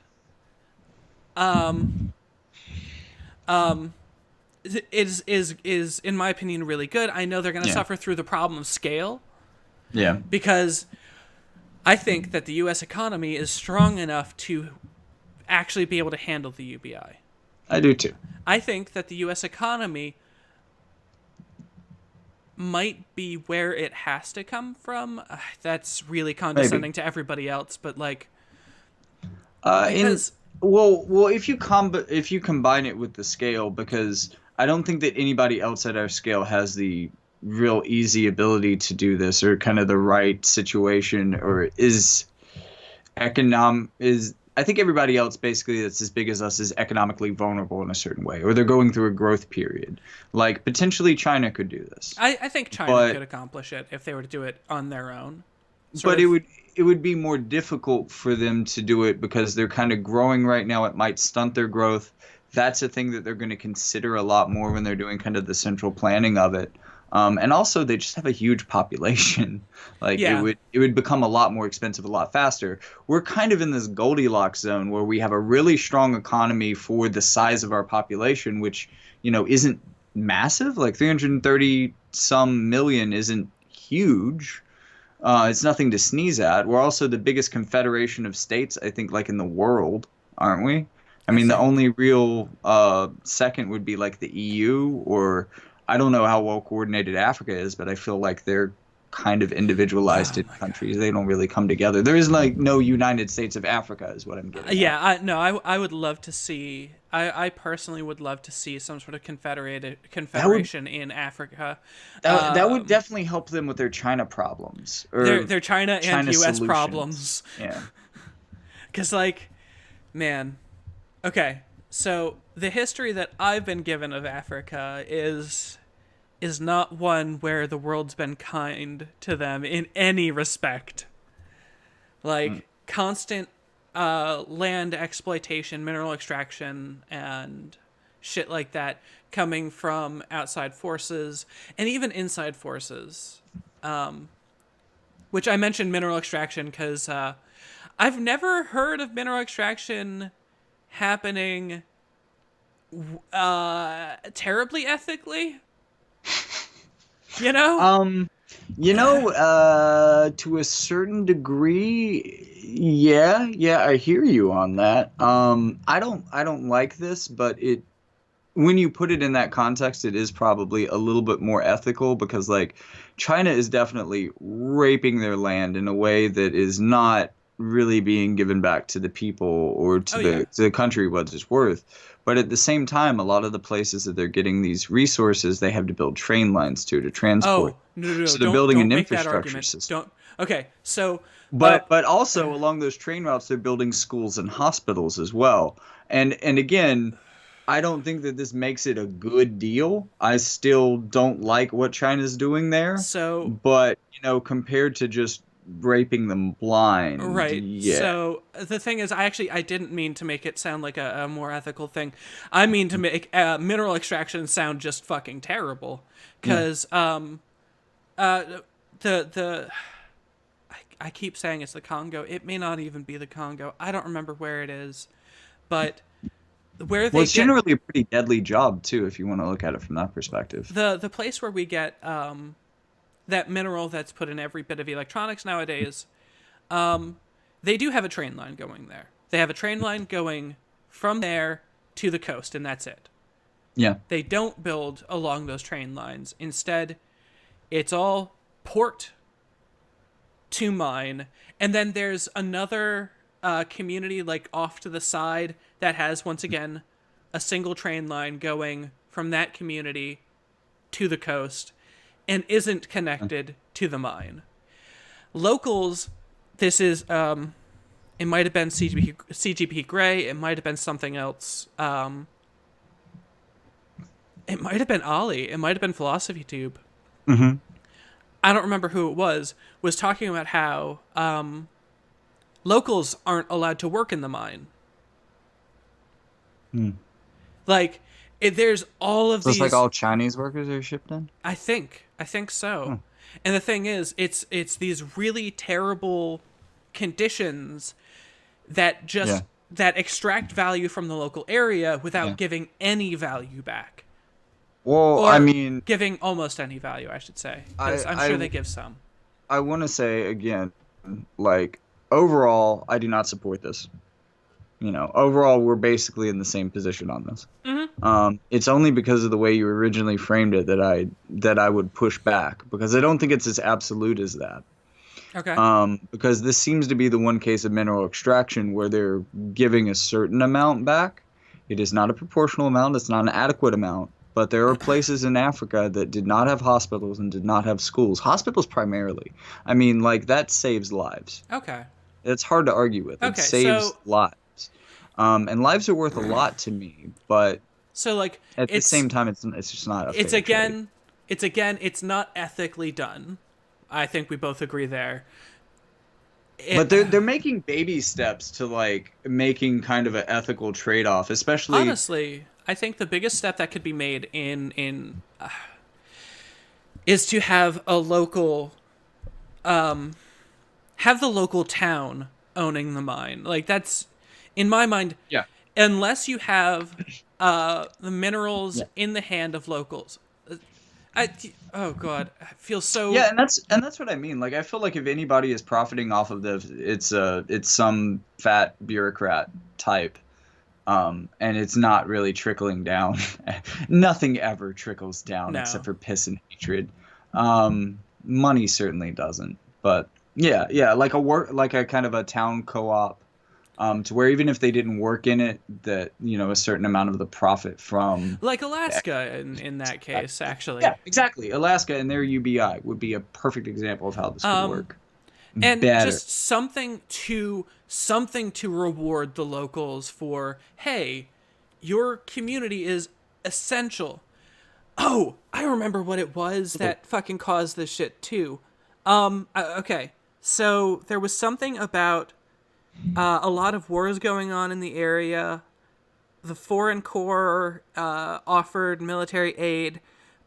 is in my opinion really good. I know they're going to Yeah, suffer through the problem of scale yeah. because I think that the U.S. economy is strong enough to actually be able to handle the UBI. I do too. I think that the U.S. economy might be where it has to come from. That's really Maybe. condescending to everybody else, but like In because well, if you combine it with the scale, because I don't think that anybody else at our scale has the real easy ability to do this, or kind of the right situation, or is I think everybody else basically that's as big as us is economically vulnerable in a certain way, or they're going through a growth period. Like potentially China could do this, I think China but could accomplish it if they were to do it on their own. Sort but it of. would it would be more difficult for them to do it because they're kind of growing right now. It might stunt their growth. That's a thing that they're going to consider a lot more when they're doing kind of the central planning of it. And also, they just have a huge population. Like Yeah. it would become a lot more expensive a lot faster. We're kind of in this Goldilocks zone where we have a really strong economy for the size of our population, which isn't massive. Like 330 some million isn't huge. It's nothing to sneeze at. We're also the biggest confederation of states, I think, like in the world, aren't we? I I mean, the think. only real second would be like the EU, or I don't know how well coordinated Africa is, but I feel like they're kind of individualized Oh in my god. countries. They don't really come together. There is like no United States of Africa, is what I'm getting at. Yeah, I would love to see. I personally would love to see some sort of That would confederation in Africa. that would definitely help them with their China problems Their or China and China U.S. solutions. problems, Yeah. because like Man. Okay. So the history that I've been given of Africa is not one where the world's been kind to them in any respect. Mm. Like constant land exploitation, mineral extraction, and shit like that coming from outside forces and even inside forces. Which I mentioned mineral extraction because I've never heard of mineral extraction happening terribly ethically. You know? Um, to a certain degree, yeah, I hear you on that. I don't like this, but when you put it in that context, it is probably a little bit more ethical because, like, China is definitely raping their land in a way that is not really being given back to the people or Oh to yeah. the country what it's worth. But at the same time, a lot of the places that they're getting these resources, they have to build train lines to transport. Oh no no no! So they're Don't building an don't make that infrastructure argument. system. Don't. Okay, so uh, But also along those train routes, they're building schools and hospitals as well. And again, I don't think that this makes it a good deal. I still don't like what China's doing there, so but compared to just raping them blind, right. yeah. So the thing is, I didn't mean to make it sound like a more ethical thing. I mean to make mineral extraction sound just fucking terrible. Yeah. Because uh the I keep saying it's the Congo. It may not even be the Congo. I don't remember where it is, but where Well, they it's get generally a pretty deadly job too, if you want to look at it from that perspective. the place where we get that mineral that's put in every bit of electronics nowadays. They do have a train line going there. They have a train line going from there to the coast, and that's it. Yeah. They don't build along those train lines. Instead, it's all port to mine, and then there's another community like off to the side that has once again a single train line going from that community to the coast and isn't connected to the mine. Locals, this is it might have been CGP Grey, it might have been something else. It might have been Ollie, it might have been Philosophy Tube. Hmm. I don't remember who it was talking about how locals aren't allowed to work in the mine. Hmm. Like, there's all of So it's like these. all Chinese workers are shipped in? I think so. Hmm. And the thing is, it's these really terrible conditions that Yeah. just that extract value from the local area without Yeah. giving any value back, Well, I or mean, giving almost any value, I should say, I because I'm sure I they give some. I want to say again, like overall, I do not support this. Overall, we're basically in the same position on this. It's only because of the way you originally framed it that I would push back because I don't think it's as absolute as that. Okay. Because this seems to be the one case of mineral extraction where they're giving a certain amount back. It is not a proportional amount. It's not an adequate amount. But there are places in Africa that did not have hospitals and did not have schools. Hospitals primarily. I mean, like that saves lives. Okay. It's hard to argue with. It Okay. saves So lives. And lives are worth a lot to me, but like at the it's same time, it's just not a it's fair trade. again it's not ethically done. I think we both agree there. But It they're making baby steps to like making kind of an ethical trade-off, especially. honestly, I think the biggest step that could be made in is to have a local have the local town owning the mine. Like that's in my mind, Yeah. unless you have the minerals Yeah. in the hand of locals. I oh god, I feel so Yeah, and that's what I mean. Like, I feel like if anybody is profiting off of this, it's some fat bureaucrat type, and it's not really trickling down. Nothing ever trickles down no. except for piss and hatred. Money certainly doesn't, but yeah, like a kind of a town co-op, to where even if they didn't work in it, that a certain amount of the profit from. Like Alaska in that case, Yeah, actually. exactly. Alaska and their UBI would be a perfect example of how this could Um, work. And better. just something to reward the locals for, hey, your community is essential. Oh, I remember what it was that fucking caused this shit too. Okay. So there was something about a lot of wars going on in the area. The foreign corps offered military aid,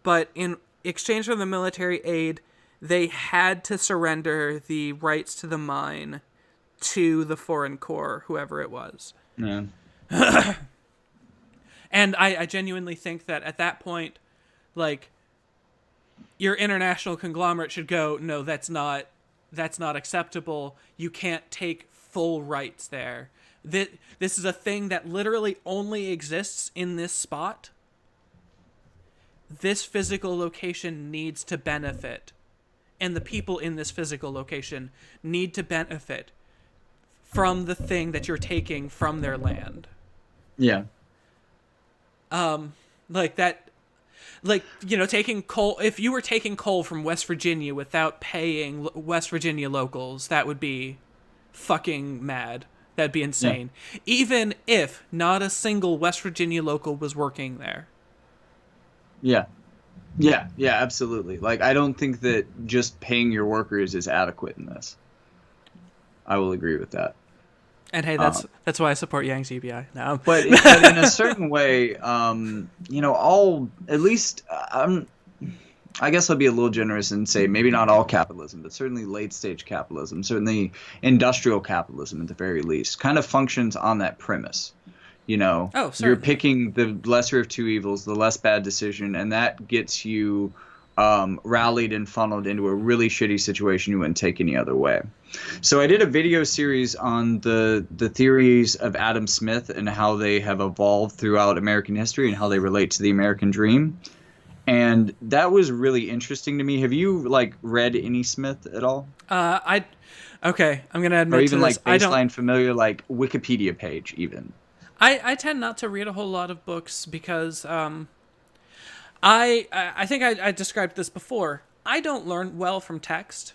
but in exchange for the military aid, they had to surrender the rights to the mine to the foreign corps, whoever it was. Yeah. And I genuinely think that at that point, like, your international conglomerate should go, no, that's not acceptable. You can't take full rights there. This is a thing that literally only exists in this spot. This physical location needs to benefit, and the people in this physical location need to benefit from the thing that you're taking from their land. Yeah. Like that, like, taking coal. If you were taking coal from West Virginia without paying West Virginia locals, that would be fucking mad. That'd be insane. Yeah. Even if not a single West Virginia local was working there. Yeah. Yeah, absolutely. Like, I don't think that just paying your workers is adequate in this. I will agree with that. And hey, that's why I support Yang's UBI now. But in a certain way, I guess I'll be a little generous and say maybe not all capitalism, but certainly late stage capitalism, certainly industrial capitalism at the very least, kind of functions on that premise. You're picking the lesser of two evils, the less bad decision, and that gets you rallied and funneled into a really shitty situation you wouldn't take any other way. So I did a video series on the theories of Adam Smith and how they have evolved throughout American history and how they relate to the American dream. And that was really interesting to me. Have you read any Smith at all? Okay, I'm gonna admit or even to this. Baseline familiar, Wikipedia page even. I tend not to read a whole lot of books because I think I described this before. I don't learn well from text.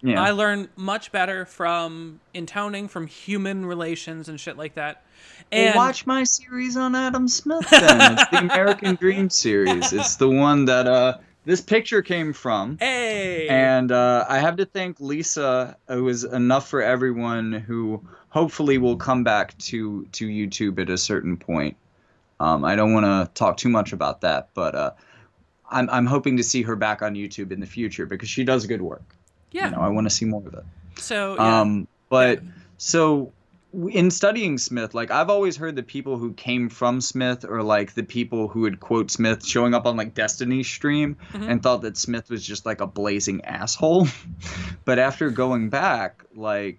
Yeah. I learn much better from intoning, from human relations and shit like that. And watch my series on Adam Smith then. It's the American Dream series. It's the one that this picture came from. Hey! And I have to thank Lisa, who is enough for everyone, who hopefully will come back to YouTube at a certain point. I don't want to talk too much about that, but I'm hoping to see her back on YouTube in the future because she does good work. Yeah. I want to see more of it. So, yeah. So in studying Smith, I've always heard the people who came from Smith or the people who would quote Smith showing up on Destiny's stream and thought that Smith was just a blazing asshole. But after going back, the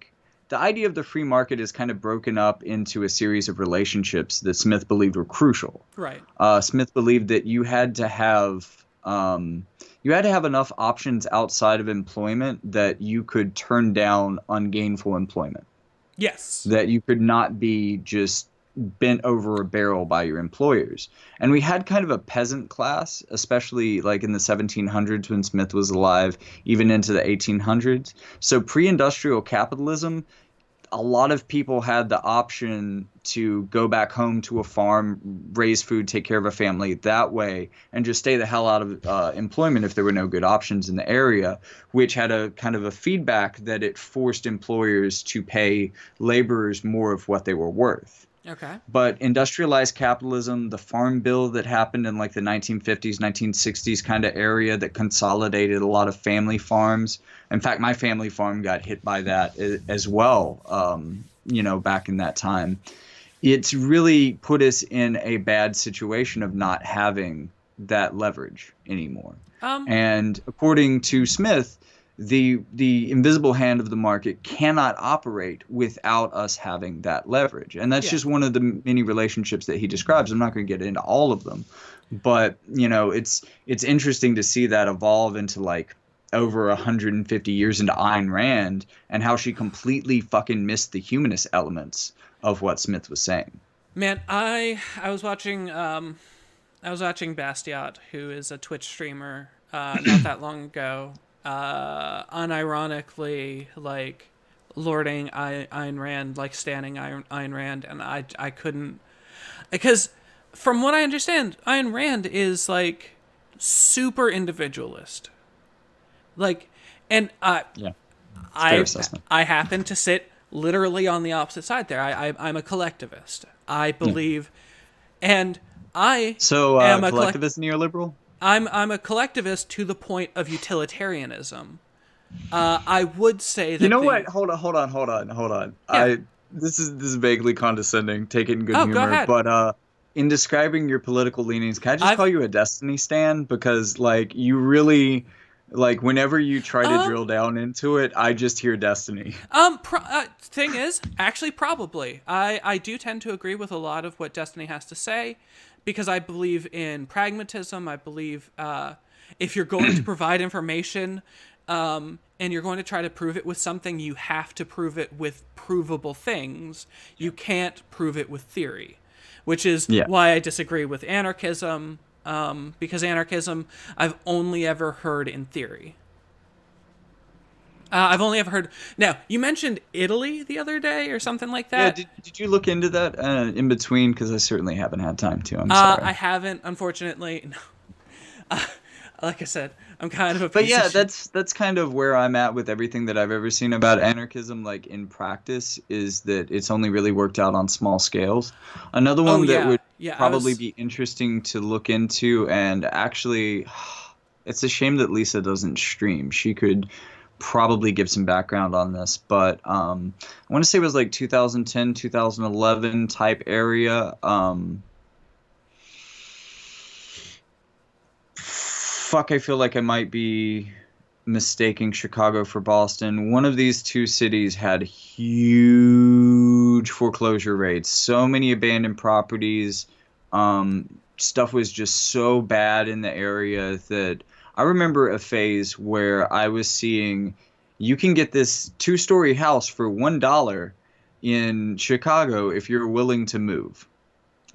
idea of the free market is kind of broken up into a series of relationships that Smith believed were crucial. Right. Smith believed that you had to have enough options outside of employment that you could turn down ungainful employment. Yes. That you could not be just bent over a barrel by your employers. And we had kind of a peasant class, especially in the 1700s when Smith was alive, even into the 1800s. So pre-industrial capitalism, a lot of people had the option to go back home to a farm, raise food, take care of a family that way, and just stay the hell out of employment if there were no good options in the area, which had a kind of a feedback that it forced employers to pay laborers more of what they were worth. Okay. But industrialized capitalism, the farm bill that happened in the 1950s, 1960s kind of area that consolidated a lot of family farms. In fact, my family farm got hit by that as well, back in that time. It's really put us in a bad situation of not having that leverage anymore. And according to Smith, the invisible hand of the market cannot operate without us having that leverage. And that's just one of the many relationships that he describes. I'm not going to get into all of them, but it's interesting to see that evolve into over 150 years into Ayn Rand and how she completely fucking missed the humanist elements of what Smith was saying. Man, I was watching Bastiat, who is a Twitch streamer, not that long ago. unironically like lording Ayn Rand, like standing Ayn Rand, and I couldn't, because from what I understand, Ayn Rand is like super individualist, like, and Yeah, it's a fair I assessment. I happen to sit literally on the opposite side there. I'm a collectivist. I Yeah. believe, and I So, am a collectivist neoliberal? I'm a collectivist to the point of utilitarianism. I would say You that know what? the Hold on. yeah. This is vaguely condescending. Take it in good Oh, go humor, ahead. but in describing your political leanings, can I just I've call you a Destiny stan? Because like you really like whenever you try to drill um down into it, I just hear Destiny. thing is, actually, probably I do tend to agree with a lot of what Destiny has to say, because I believe in pragmatism. I believe if you're going to provide information, and you're going to try to prove it with something, you have to prove it with provable things. You can't prove it with theory, which is Yeah. why I disagree with anarchism. Because anarchism, I've only ever heard in theory. I've only ever heard. Now, you mentioned Italy the other day or something like Yeah, that. did you look into that in between? Because I certainly haven't had time to. I'm I sorry. haven't, unfortunately. No. Like I said, I'm kind of a But piece of yeah, shit. that's kind of where I'm at with everything that I've ever seen about anarchism, like in practice, is that it's only really worked out on small scales. Another Oh one that yeah, would yeah. I probably was. be interesting to look into, and actually, it's a shame that Lisa doesn't stream. She could probably give some background on this, but I want to say it was like 2010, 2011 type area. Fuck, I feel like I might be mistaking Chicago for Boston. One of these two cities had huge foreclosure rates, so many abandoned properties. Stuff was just so bad in the area that I remember a phase where I was seeing you can get this two-story house for $1 in Chicago if you're willing to move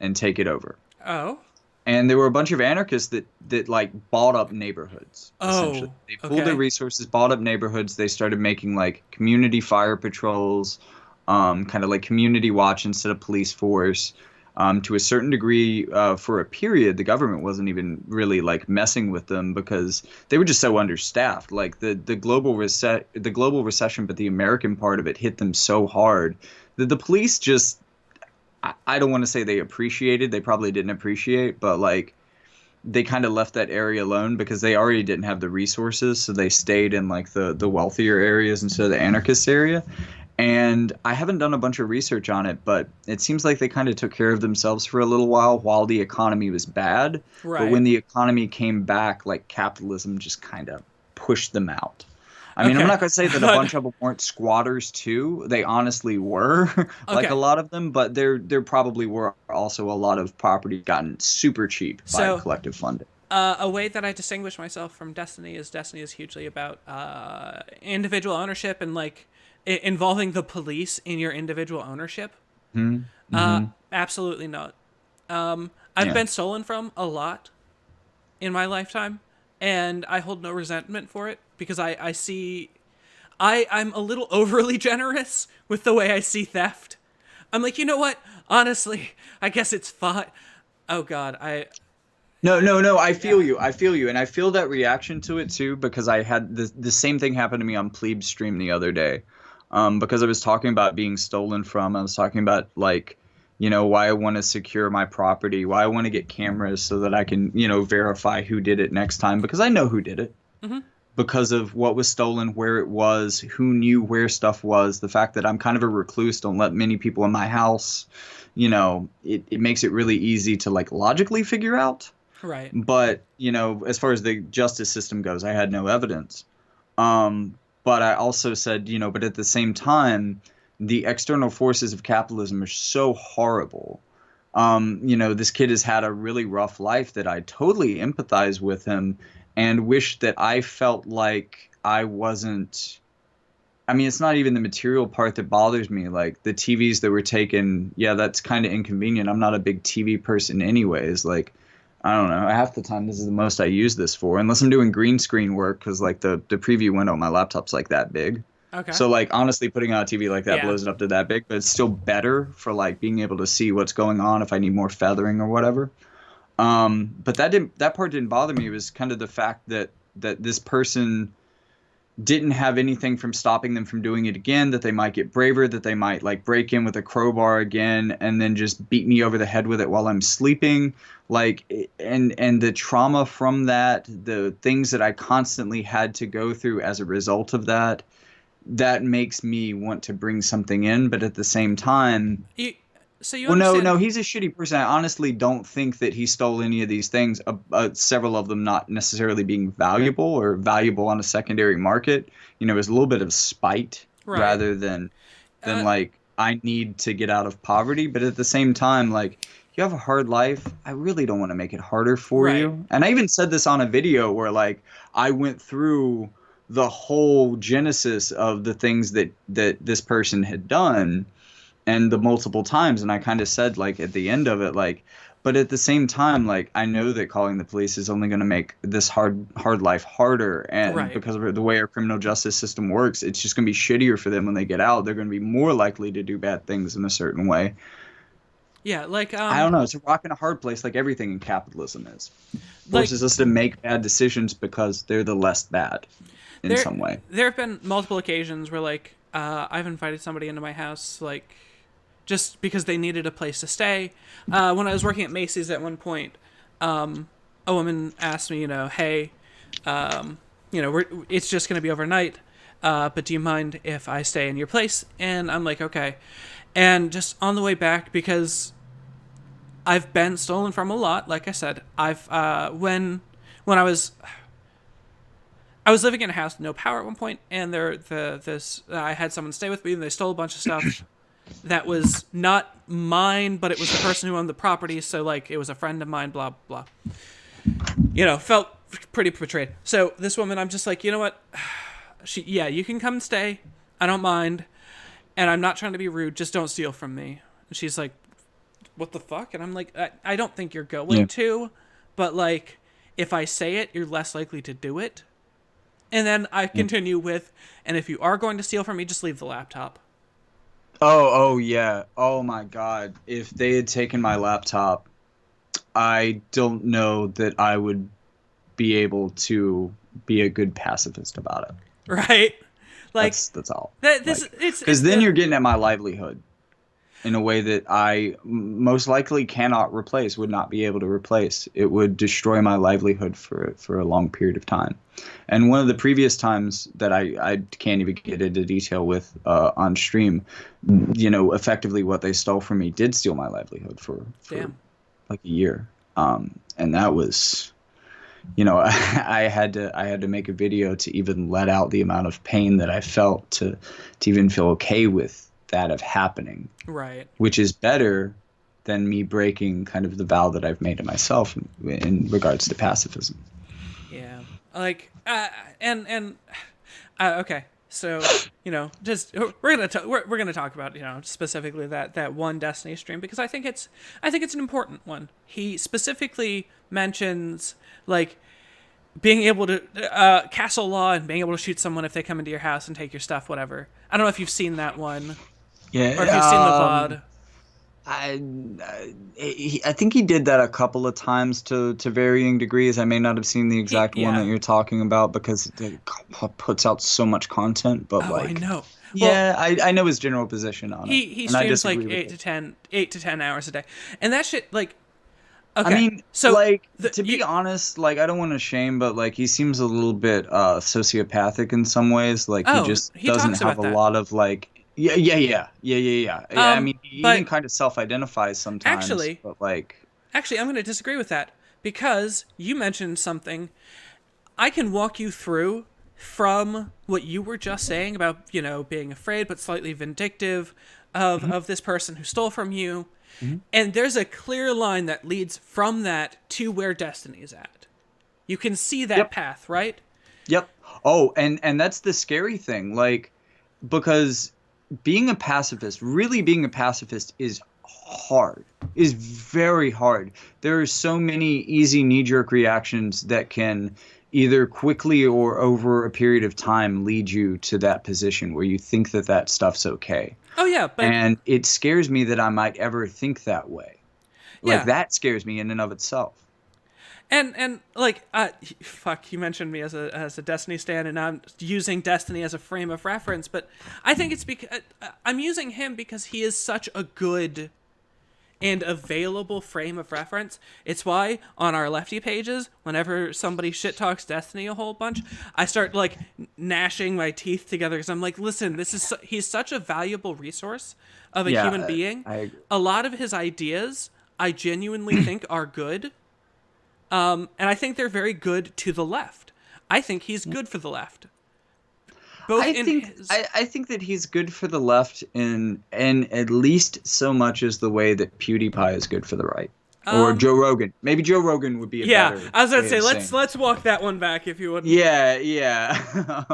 and take it over. Oh. And there were a bunch of anarchists that like bought up neighborhoods essentially. Oh. They pooled their Okay. resources, bought up neighborhoods. They started making like community fire patrols, kind of like community watch instead of police force. To a certain degree, for a period, the government wasn't even really like messing with them because they were just so understaffed. Like the global recession, but the American part of it hit them so hard that the police just I don't want to say they appreciated, they probably didn't appreciate, but like they kind of left that area alone because they already didn't have the resources, so they stayed in like the wealthier areas instead of the anarchist area. And I haven't done a bunch of research on it, but it seems like they kind of took care of themselves for a little while the economy was bad. But when Right. the economy came back, like capitalism just kind of pushed them out. I mean, I'm Okay. not going to say that a bunch of them weren't squatters too. They honestly were, like a Okay. lot of them, but there probably were also a lot of property gotten super cheap by So, collective funding. a way that I distinguish myself from Destiny is Destiny is hugely about individual ownership and like involving the police in your individual ownership. Hmm. Hmm. Absolutely not. I've Yeah. been stolen from a lot in my lifetime, and I hold no resentment for it because I see I'm a little overly generous with the way I see theft. I'm like, you know what? Honestly, I guess it's fine. Oh God, No, no, no. I yeah. feel you. I feel you, and I feel that reaction to it too because I had the same thing happen to me on Plebe stream the other day. Because I was talking about being stolen from. I was talking about like, why I want to secure my property, why I want to get cameras so that I can, verify who did it next time because I know who did it because of what was stolen, where it was, who knew where stuff was, the fact that I'm kind of a recluse, don't let many people in my house. It makes it really easy to like logically figure out. Right. But, as far as the justice system goes, I had no evidence. But I also said, but at the same time, the external forces of capitalism are so horrible. This kid has had a really rough life that I totally empathize with him and wish that I felt like I wasn't. I mean, it's not even the material part that bothers me. Like the TVs that were taken, yeah, that's kind of inconvenient. I'm not a big TV person, anyways. Like, I don't know. Half the time, this is the most I use this for, unless I'm doing green screen work, because like the preview window on my laptop's like that big. Okay. So like honestly, putting out a TV like that Yeah. blows it up to that big, but it's still better for like being able to see what's going on if I need more feathering or whatever. But that part didn't bother me. It was kind of the fact that this person didn't have anything from stopping them from doing it again, that they might get braver, that they might like break in with a crowbar again and then just beat me over the head with it while I'm sleeping. Like, and the trauma from that, the things that I constantly had to go through as a result of that, that makes me want to bring something in. But at the same time, You, so you well, no, understand? no, he's a shitty person. I honestly don't think that he stole any of these things. Several of them not necessarily being valuable or valuable on a secondary market. You know, it was a little bit of spite Right. rather than Uh, like I need to get out of poverty. But at the same time, like you have a hard life. I really don't want to make it harder for right. you. And I even said this on a video where like I went through the whole genesis of the things that this person had done and the multiple times, and I kind of said like at the end of it like, but at the same time like I know that calling the police is only going to make this hard life harder, and Right. because of the way our criminal justice system works, it's just going to be shittier for them when they get out. They're going to be more likely to do bad things in a certain way. Yeah. I don't know, it's a rock and a hard place, like everything in capitalism is. Like Forces us to make bad decisions because they're the less bad in there some way. there have been multiple occasions where like I've invited somebody into my house like just because they needed a place to stay. When I was working at Macy's at one point, a woman asked me, hey, it's just going to be overnight, but do you mind if I stay in your place? And I'm like, okay. And just on the way back, because I've been stolen from a lot, like I said, I've when I was living in a house with no power at one point, and I had someone stay with me, and they stole a bunch of stuff that was not mine, but it was the person who owned the property, so like it was a friend of mine, blah blah. Felt pretty betrayed. So this woman, I'm just like, you know what? Yeah, you can come and stay. I don't mind, and I'm not trying to be rude. Just don't steal from me. And she's like, what the fuck? And I'm like, I don't think you're Yeah. going to, but like, if I say it, you're less likely to do it. And then I Yeah. continue with, and if you are going to steal from me, just leave the laptop. Oh yeah. Oh my God. If they had taken my laptop, I don't know that I would be able to be a good pacifist about it. Right? Like That's all. that. This Like, it's because then you're getting at my livelihood in a way that I most likely cannot replace, would not be able to replace. It would destroy my livelihood for a long period of time. And one of the previous times that I can't even get into detail with on stream, effectively what they stole from me did steal my livelihood for damn. like a year. And that was, I had to make a video to even let out the amount of pain that I felt to even feel okay with that of happening, Right. which is better than me breaking kind of the vow that I've made to myself in regards to pacifism. Yeah. Like and okay. So just we're gonna talk about specifically that one Destiny stream because I think it's an important one. He specifically mentions like being able to castle law and being able to shoot someone if they come into your house and take your stuff, whatever. I don't know if you've seen that one Yeah, or if you've seen the VOD. I think he did that a couple of times to varying degrees. I may not have seen the exact one that Yeah. you're talking about because it puts out so much content, but Oh, I like, know. Well, yeah, I know his general position on it, he and I streams like disagree with it. 8 to 10 hours a day, and that shit like I okay. mean, So like, the to you be honest, like, I don't want to shame, but like, he seems a little bit sociopathic in some ways. Like, he oh just he doesn't talks have about a that. lot of like, yeah. I mean, he even But kind of self-identifies sometimes, actually, but like, I'm going to disagree with that because you mentioned something. I can walk you through from what you were just saying about being afraid but slightly vindictive of this person who stole from you. Mhm. And there's a clear line that leads from that to where Destiny is at. You can see that Yep. path, right? Yep. Oh, and that's the scary thing, like, because being a pacifist, really being a pacifist is hard. It is very hard. There are so many easy knee-jerk reactions that can either quickly or over a period of time lead you to that position where you think that that stuff's okay. Oh yeah, but And it scares me that I might ever think that way. Like yeah. that scares me in and of itself. And like fuck, you mentioned me as a Destiny stan, and I'm using Destiny as a frame of reference, but I think it's because I'm using him because he is such a good and available frame of reference. It's why on our Lefty pages, whenever somebody shit talks Destiny a whole bunch, I start like gnashing my teeth together because I'm like, listen, he's such a valuable resource of a human Yeah, being. I agree. A lot of his ideas I genuinely think are good. And I think they're very good to the left. I think he's good for the left. Both in his I think that he's good for the left in at least so much as the way that PewDiePie is good for the right. Or um Joe Rogan. Maybe Joe Rogan would be a yeah, better I was gonna way say of saying it. let's walk that one back if you wouldn't. Yeah, yeah.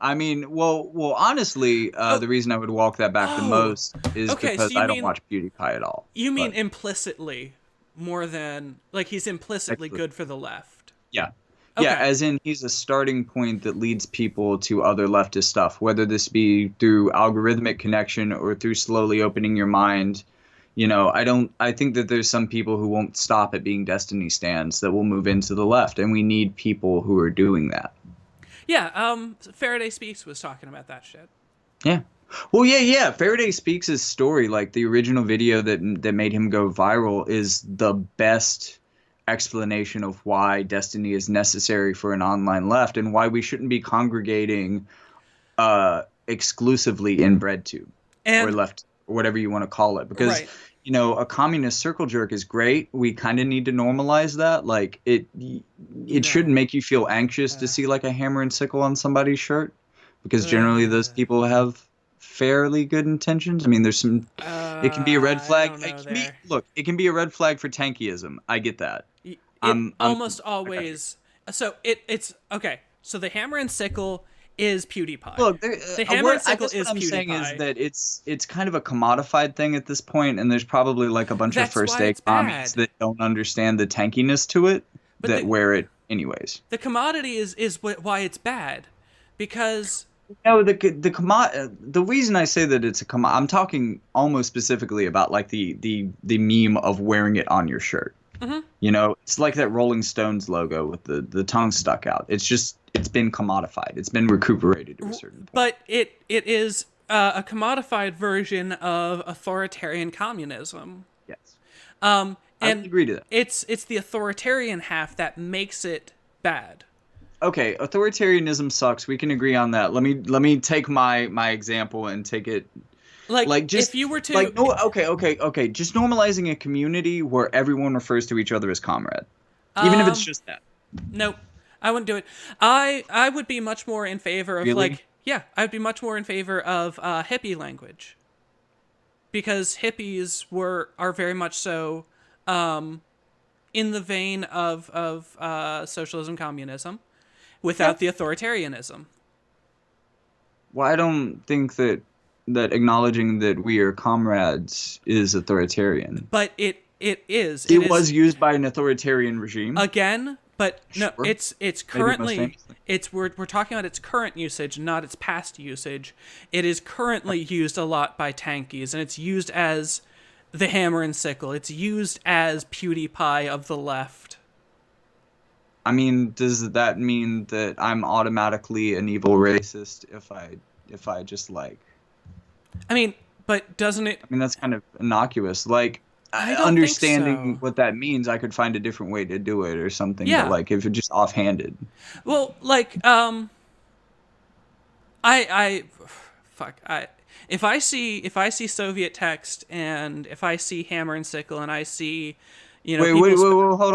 I mean, well, honestly, Oh, the reason I would walk that back the oh. most is Okay, because so I don't watch PewDiePie at all. you mean But implicitly more than like he's implicitly actually, good for the left. yeah. Yeah, Okay. as in he's a starting point that leads people to other leftist stuff, whether this be through algorithmic connection or through slowly opening your mind. I think that there's some people who won't stop at being Destiny stands that will move into the left, and we need people who are doing that. Yeah, Faraday Speaks was talking about that shit. Yeah. Well, yeah. Faraday Speaks' story, like the original video that made him go viral, is the best explanation of why Destiny is necessary for an online left and why we shouldn't be congregating exclusively in BreadTube or And left, or whatever you want to call it. Because, right. a communist circle jerk is great. We kind of need to normalize that. Like it No. shouldn't make you feel anxious to Uh, see like a hammer and sickle on somebody's shirt, because generally those uh, people have fairly good intentions. I mean, it can be a red I flag. don't It know can be, there. look, it can be a red flag for tankyism. I get that. It I'm almost I got you. always so it's okay. So the hammer and sickle is PewDiePie. Look, The hammer and I sickle guess what is I'm saying is PewDiePie. that it's kind of a commodified thing at this point, and there's probably like a bunch of That's first why day it's commies bad. that don't understand the tankiness to it But that wear it anyways. the commodity is why it's bad, because No, the reason I say that it's a I'm talking almost specifically about like the meme of wearing it on your shirt. It's like that Rolling Stones logo with the tongue stuck out. It's been commodified. It's been recuperated to a certain point. but it is a commodified version of authoritarian communism. Yes, Um, I would and agree to that. it's the authoritarian half that makes it bad. Okay, authoritarianism sucks. We can agree on that. Let me take my example and take it Like like just if you were to like no okay. Just normalizing a community where everyone refers to each other as comrade, even if it's um just that. nope, I wouldn't do it. I would be much more in favor of Really? I'd be much more in favor of hippie language, because hippies are very much so in the vein of socialism, communism, Yeah. without the authoritarianism. Well, I don't think that acknowledging that we are comrades is authoritarian. But it is It was used by an authoritarian regime. again. But no, Sure. it's Maybe most currently famously. we're talking about its current usage, not its past usage. It is currently used a lot by tankies, and it's used as the hammer and sickle. It's used as PewDiePie of the left. I mean, does that mean that I'm automatically an evil racist if I just like? I mean, but doesn't it? I mean, that's kind of innocuous. Like, I don't think understanding so. what that means, I could find a different way to do it or something. But Yeah. like, if it's just offhanded, Well, like I fuck I if I see Soviet text, and if I see hammer and sickle, and I see wait, people hold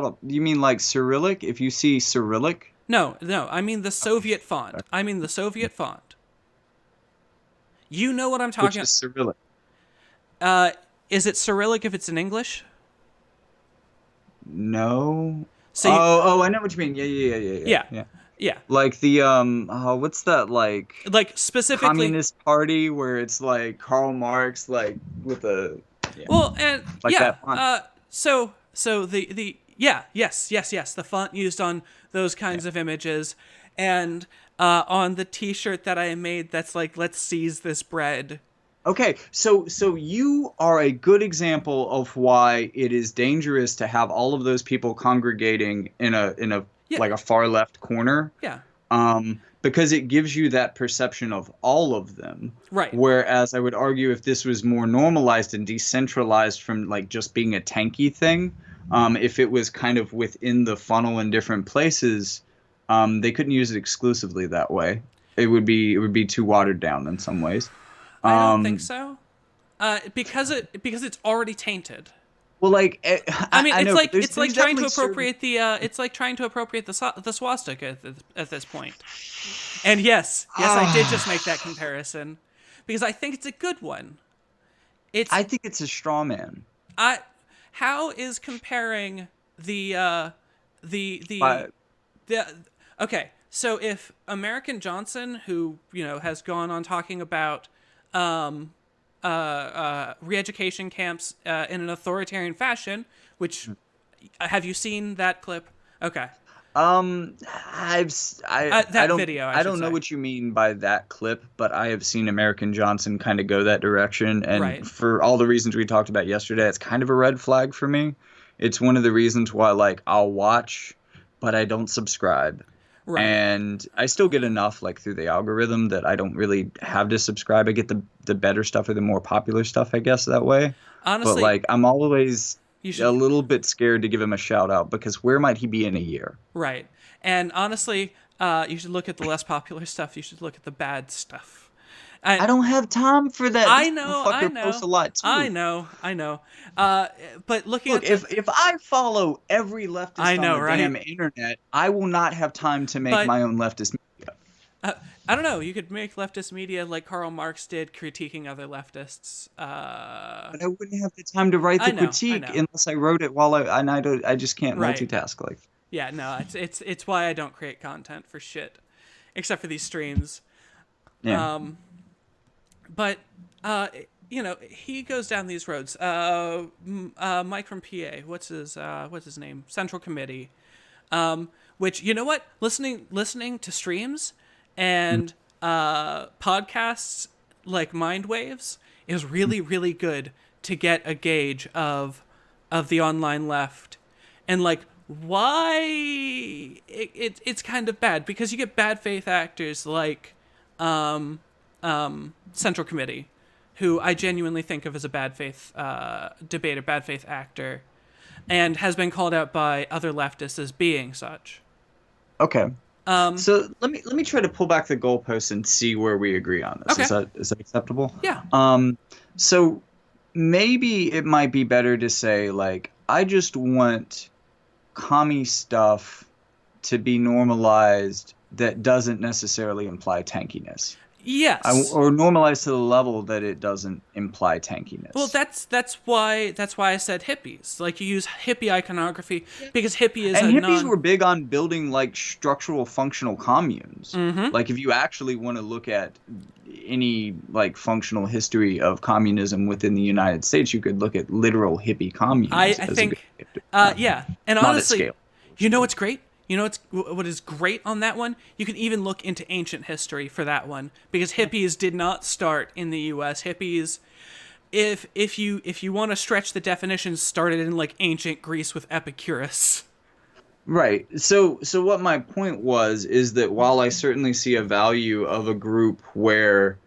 on. You mean like Cyrillic? If you see Cyrillic, no, I mean the Soviet font. I mean the Soviet font. You know what I'm which talking is Cyrillic? uh is it Cyrillic if it's in English? No. So you, I know what you mean. Yeah. yeah. Yeah. Yeah, Like the what's that like like specifically. Communist Party where it's like Karl Marx like with a yeah Well, and like yeah, that font. so the yeah, yes, the font used on those Yeah. kinds of images, and on the T-shirt that I made, that's like, let's seize this bread. Okay, so you are a good example of why it is dangerous to have all of those people congregating in a Yeah, like a far left corner, yeah, because it gives you that perception of all of them. right. Whereas I would argue if this was more normalized and decentralized from like just being a tanky thing, if it was kind of within the funnel in different places, they couldn't use it exclusively that way. It would be too watered down in some ways. I don't think Um, so. Because it's already tainted. well, like I mean, I know, but it's like there's trying to definitely certain. appropriate the swastika at this point. And yes, I did just make that comparison because I think it's a good one. It's I think it's a straw man. I how is comparing the the the But the okay, so if American Johnson, who has gone on talking about um re-education camps in an authoritarian fashion, which have you seen that clip? Okay. I've I That don't video, I I should don't know say. what you mean by that clip, but I have seen American Johnson kind of go that direction, Right. and for all the reasons we talked about yesterday, it's kind of a red flag for me. It's one of the reasons why like I'll watch, but I don't subscribe. Right. And I still get enough like through the algorithm that I don't really have to subscribe. I get the better stuff or the more popular stuff, I guess, that way. But Honestly, like I'm always you a should. little bit scared to give him a shout out because where might he be in a year? Right. And honestly, you should look at the less popular stuff. You should look at the bad stuff. I And don't have time for that. I This know, I fucker posts know, a lot I too. know, I know. Uh, but looking Look, at the, if I follow every I leftist on know, the right? damn internet, I will not have time to make But my own leftist media. uh, I don't know. You could make leftist media like Karl Marx did, critiquing other leftists. But I wouldn't have the time to write I the know, I critique know. unless I wrote it while I don't I just can't Right. multitask like. Yeah. No. It's why I don't create content for shit, except for these streams. Yeah. But he goes down these roads. Mike from PA. What's his name? Central Committee. Which, you know what? Listening to streams and podcasts like Mind Waves is really, really good to get a gauge of the online left, and like why it's kind of bad because you get bad faith actors like Central Committee, who I genuinely think of as a bad faith debater, bad faith actor, and has been called out by other leftists as being such. Okay. So let me try to pull back the goalposts and see where we agree on this. Okay. Is that acceptable? Yeah. So maybe it might be better to say like I just want commie stuff to be normalized that doesn't necessarily imply tankiness. Yes. Or normalized to the level that it doesn't imply Well, tankiness. that's why I said hippies. Like you use hippie iconography because hippie is And a hippies non. were big on building like structural functional communes. Mm-hmm. Like if you actually want to look at any like functional history of communism within the United States, you could look at literal hippie communes I as a good think, not, yeah. And not at honestly, scale. you know what's great? You know what is great on that one? You can even look into ancient history for that one because hippies did not start in the U.S. Hippies, if you want to stretch the definitions, started in like ancient Greece with Epicurus. Right. So what my point was is that while I certainly see a value of a group where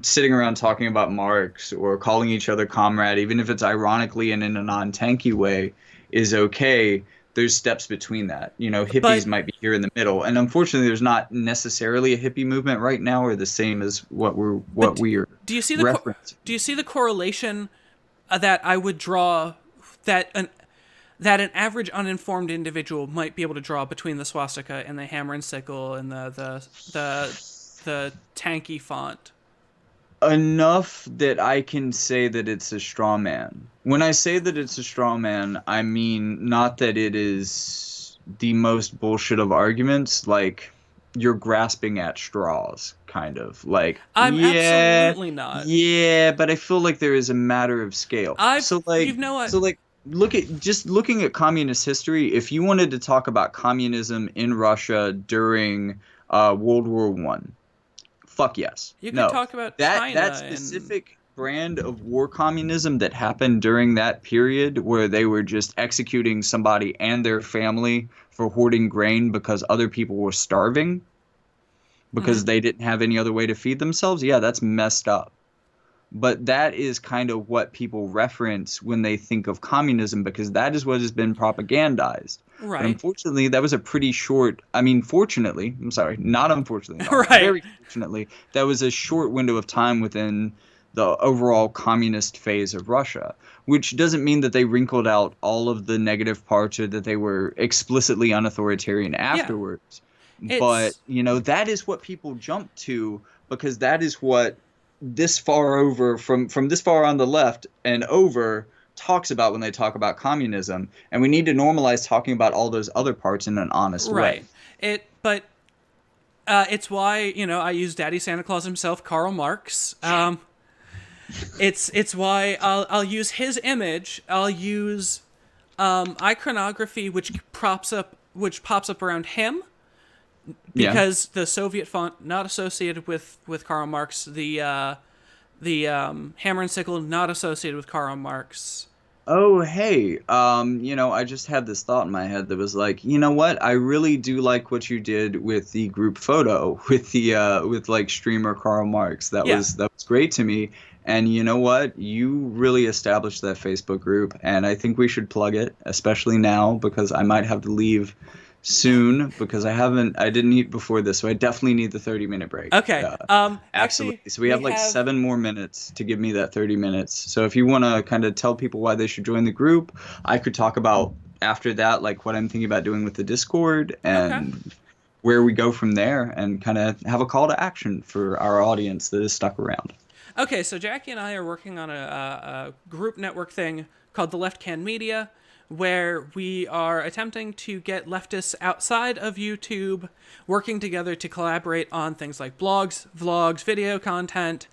sitting around talking about Marx or calling each other comrade, even if it's ironically and in a non-tanky way, is okay. There's steps between that. Hippies But might be here in the middle, and unfortunately, there's not necessarily a hippie movement right now, or the same as what but we're do you see referencing. do you see the correlation that I would draw that an average uninformed individual might be able to draw between the swastika and the hammer and sickle and the tanky font? Enough that I can say that it's a straw man. When I say that it's a straw man, I mean not that it is the most bullshit of arguments, like you're grasping at straws, kind of like, I'm yeah, absolutely not. yeah, but I feel like there is a matter of scale. You know what? So like, looking at communist history. If you wanted to talk about communism in Russia during World War I, fuck yes. You could No. talk about That China and specific brand of war communism that happened during that period where they were just executing somebody and their family for hoarding grain because other people were starving Mhm. because they didn't have any other way to feed themselves. Yeah, that's messed up. But that is kind of what people reference when they think of communism because that is what has been propagandized. But Right. unfortunately, that was a pretty short, I mean, fortunately, I'm sorry, not unfortunately, no, Right. very fortunately, that was a short window of time within the overall communist phase of Russia, which doesn't mean that they wrinkled out all of the negative parts or that they were explicitly unauthoritarian Yeah. afterwards. But, It's that is what people jump to because that is what this far over from this far on the left and over talks about when they talk about communism, and we need to normalize talking about all those other parts in an honest way. right. But it's why I use Daddy Santa Claus himself, Karl Marx. It's why I'll use his image. I'll use iconography which pops up around him Yeah. because the Soviet font not associated with Karl Marx, the hammer and sickle not associated with Karl Marx. Oh, hey, I just had this thought in my head that was like, you know what? I really do like what you did with the group photo with the with like streamer Karl Marx. Yeah. That was great to me. And you know what? You really established that Facebook group, and I think we should plug it, especially now because I might have to leave soon because I didn't eat before this, so I definitely need the 30-minute break. Okay. Actually, Absolutely. So we we have like have 7 more minutes to give me that 30 minutes. So if you want to kind of tell people why they should join the group, I could talk about after that, like what I'm thinking about doing with the Discord okay. and where we go from there and kind of have a call to action for our audience that is stuck around. Okay, so Jackie and I are working on a group network thing called the Left Can Media, where we are attempting to get leftists outside of YouTube working together to collaborate on things like blogs, vlogs, video content,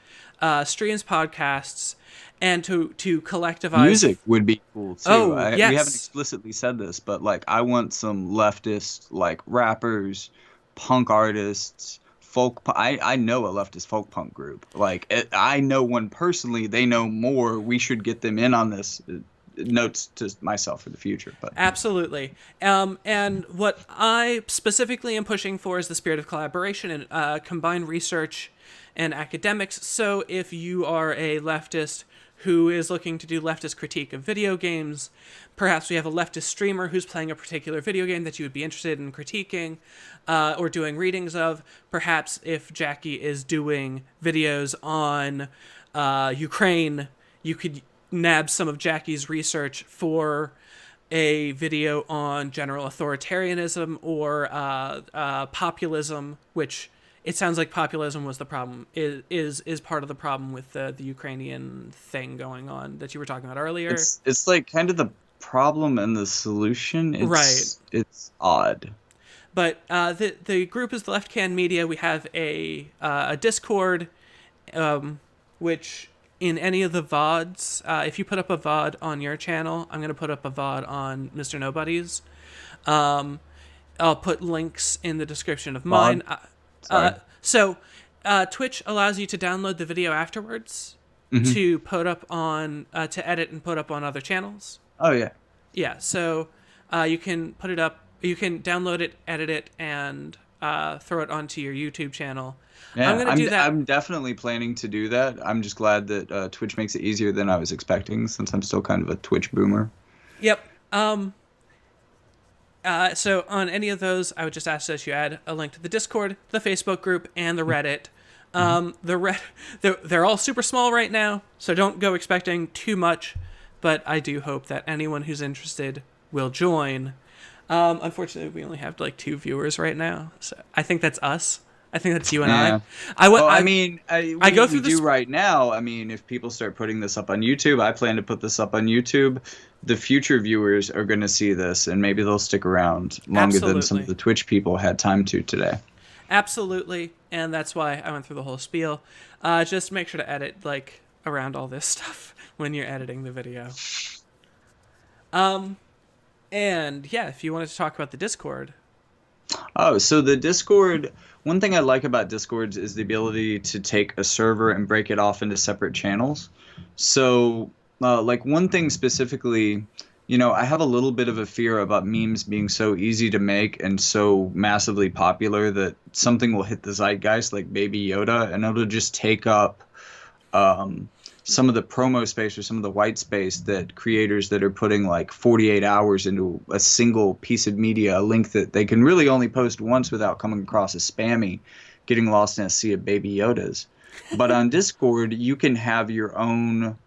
streams, podcasts, and to collectivize. Music would be cool too. Oh, We haven't yes. explicitly said this, but like I want some leftist like rappers, punk artists, I know a leftist folk punk group. I know one personally. They know more. We should get them in on this. Notes to myself for the future, but Absolutely. And what I specifically am pushing for is the spirit of collaboration and combined research and academics. So if you are a leftist who is looking to do leftist critique of video games, perhaps we have a leftist streamer who's playing a particular video game that you would be interested in critiquing or doing readings of. Perhaps if Jackie is doing videos on Ukraine, you could nab some of Jackie's research for a video on general authoritarianism or populism, which it sounds like populism was the problem, is part of the problem with the Ukrainian thing going on that you were talking about earlier. it's like kind of the problem and the solution. Right. It's odd. But the group is the Left Can Media. We have a Discord, which in any of the VODs, if you put up a VOD on your channel, I'm going to put up a VOD on Mr. Nobody's. I'll put links in the description of mine. Sorry. So Twitch allows you to download the video afterwards Mhm. to put up on, to edit and put up on other channels. Oh yeah. Yeah, so you can put it up, you can download it, edit it, and throw it onto your YouTube channel. Yeah, I'm going to do that. I'm definitely planning to do that. I'm just glad that Twitch makes it easier than I was expecting, since I'm still kind of a Twitch boomer. Yep. So on any of those, I would just ask that you add a link to the Discord, the Facebook group, and the Reddit. They're all super small right now, so don't go expecting too much. But I do hope that anyone who's interested will join. Unfortunately, we only have like 2 viewers right now, so I think that's us. I think that's you and Yeah. I go through we this do right now. I mean, if people start putting this up on YouTube, I plan to put this up on YouTube. the future viewers are going to see this, and maybe they'll stick around longer than some of Absolutely. the Twitch people had time to today. Absolutely. And that's why I went through the whole spiel. Just make sure to edit, like, around all this stuff when you're editing the video. And yeah, if you wanted to talk about the Discord. Oh, so the Discord, one thing I like about Discords is the ability to take a server and break it off into separate channels. So, like one thing specifically, I have a little bit of a fear about memes being so easy to make and so massively popular that something will hit the zeitgeist like Baby Yoda and it'll just take up um, some of the promo space or some of the white space that creators that are putting like 48 hours into a single piece of media, a link that they can really only post once without coming across as spammy, getting lost in a sea of Baby Yodas. But on Discord, you can have your own,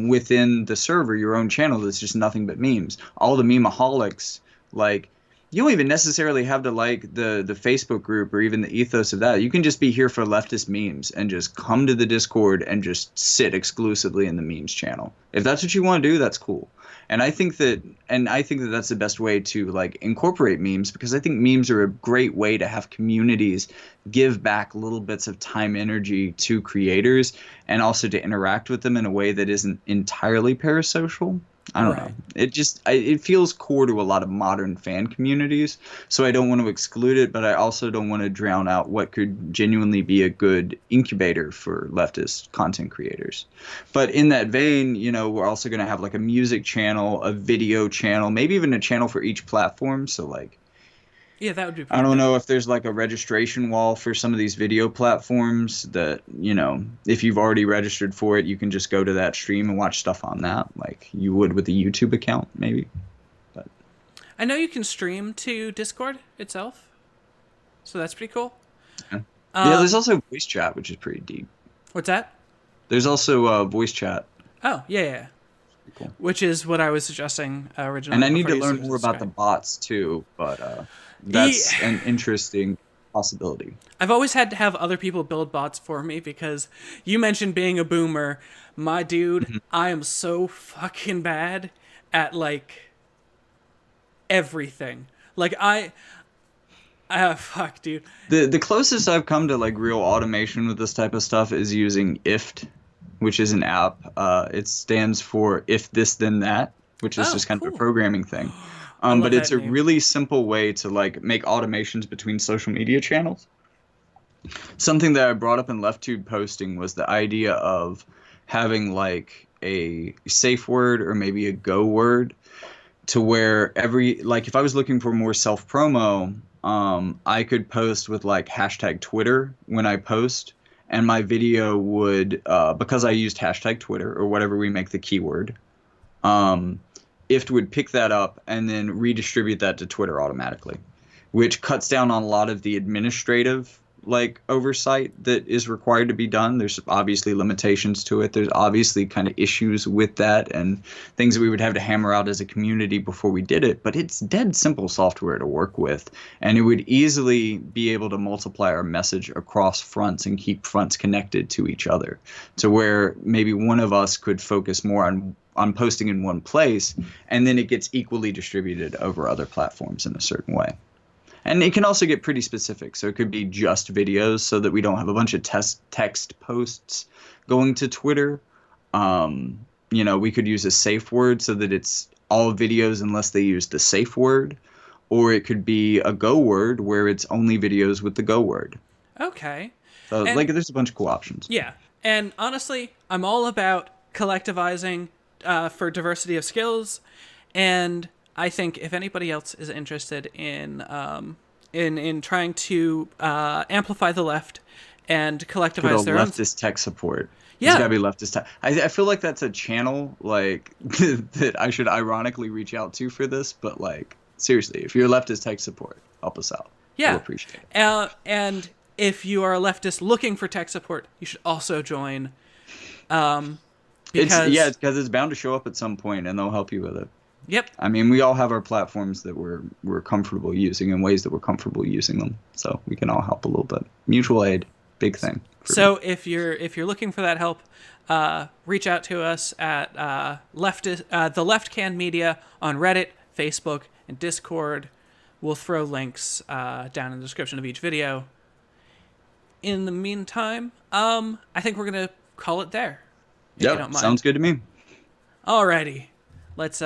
within the server, your own channel that's just nothing but memes. All the memeaholics, like, you don't even necessarily have to like the Facebook group or even the ethos of that. You can just be here for leftist memes and just come to the Discord and just sit exclusively in the memes channel. If that's what you want to do, that's cool. And I think that that's the best way to like incorporate memes, because I think memes are a great way to have communities give back little bits of time, energy to creators, and also to interact with them in a way that isn't entirely parasocial. I don't know. Right. It feels core to a lot of modern fan communities, so I don't want to exclude it, but I also don't want to drown out what could genuinely be a good incubator for leftist content creators. But in that vein, we're also going to have like a music channel, a video channel, maybe even a channel for each platform. So like Yeah, that would be I pretty don't dope. know if there's like a registration wall for some of these video platforms that, if you've already registered for it, you can just go to that stream and watch stuff on that, like you would with a YouTube account, maybe. But I know you can stream to Discord itself, so that's pretty cool. yeah, yeah. There's Um, also voice chat, which is pretty deep. what's that? There's also voice chat. Oh, yeah, yeah. Pretty cool. Which is what I was suggesting And originally I need before to you learn more suggested about the Skype. bots too, but E- that's an interesting possibility. I've always had to have other people build bots for me because you mentioned being a boomer. My dude, Mhm. I am so fucking bad at like everything. Like fuck, dude. The closest I've come to like real automation with this type of stuff is using IFT, which is an app. It stands for if this then that, which is Oh, just kind of a cool. programming thing. I But love it's that a name. really simple way to like make automations between social media channels. Something that I brought up in LeftTube posting was the idea of having like a safe word or maybe a go word to where like if I was looking for more self promo, I could post with like hashtag Twitter when I post, and my video would because I used hashtag Twitter or whatever we make the keyword, um, IFT would pick that up and then redistribute that to Twitter automatically, which cuts down on a lot of the administrative like oversight that is required to be done. There's obviously limitations to it. There's obviously kind of issues with that and things that we would have to hammer out as a community before we did it. But it's dead simple software to work with, and it would easily be able to multiply our message across fronts and keep fronts connected to each other, to where maybe one of us could focus more on posting in one place, and then it gets equally distributed over other platforms in a certain way. And it can also get pretty specific. So it could be just videos so that we don't have a bunch of text posts going to Twitter. We could use a safe word so that it's all videos unless they use the safe word. Or it could be a go word where it's only videos with the go word. Okay. So like And there's a bunch of cool options. yeah. And honestly, I'm all about collectivizing for diversity of skills. And I think if anybody else is interested in trying to amplify the left and Good collectivize old their own, leftist tech support. It's got yeah, to be leftist tech. I feel like that's a channel like that I should ironically reach out to for this, but like seriously, if you're leftist tech support, help us out. We'll yeah. appreciate it. And if you are a leftist looking for tech support, you should also join It's because because it's bound to show up at some point, and they'll help you with it. yep, I mean, we all have our platforms that we're comfortable using in ways that we're comfortable using them, so we can all help a little bit. Mutual aid. big thing. So if you're looking for that help, reach out to us at the Left Can Media on Reddit, Facebook, and Discord. We'll throw links down in the description of each video. In the meantime, I think we're gonna call it there. If you don't mind. Sounds good to me. Alrighty, let's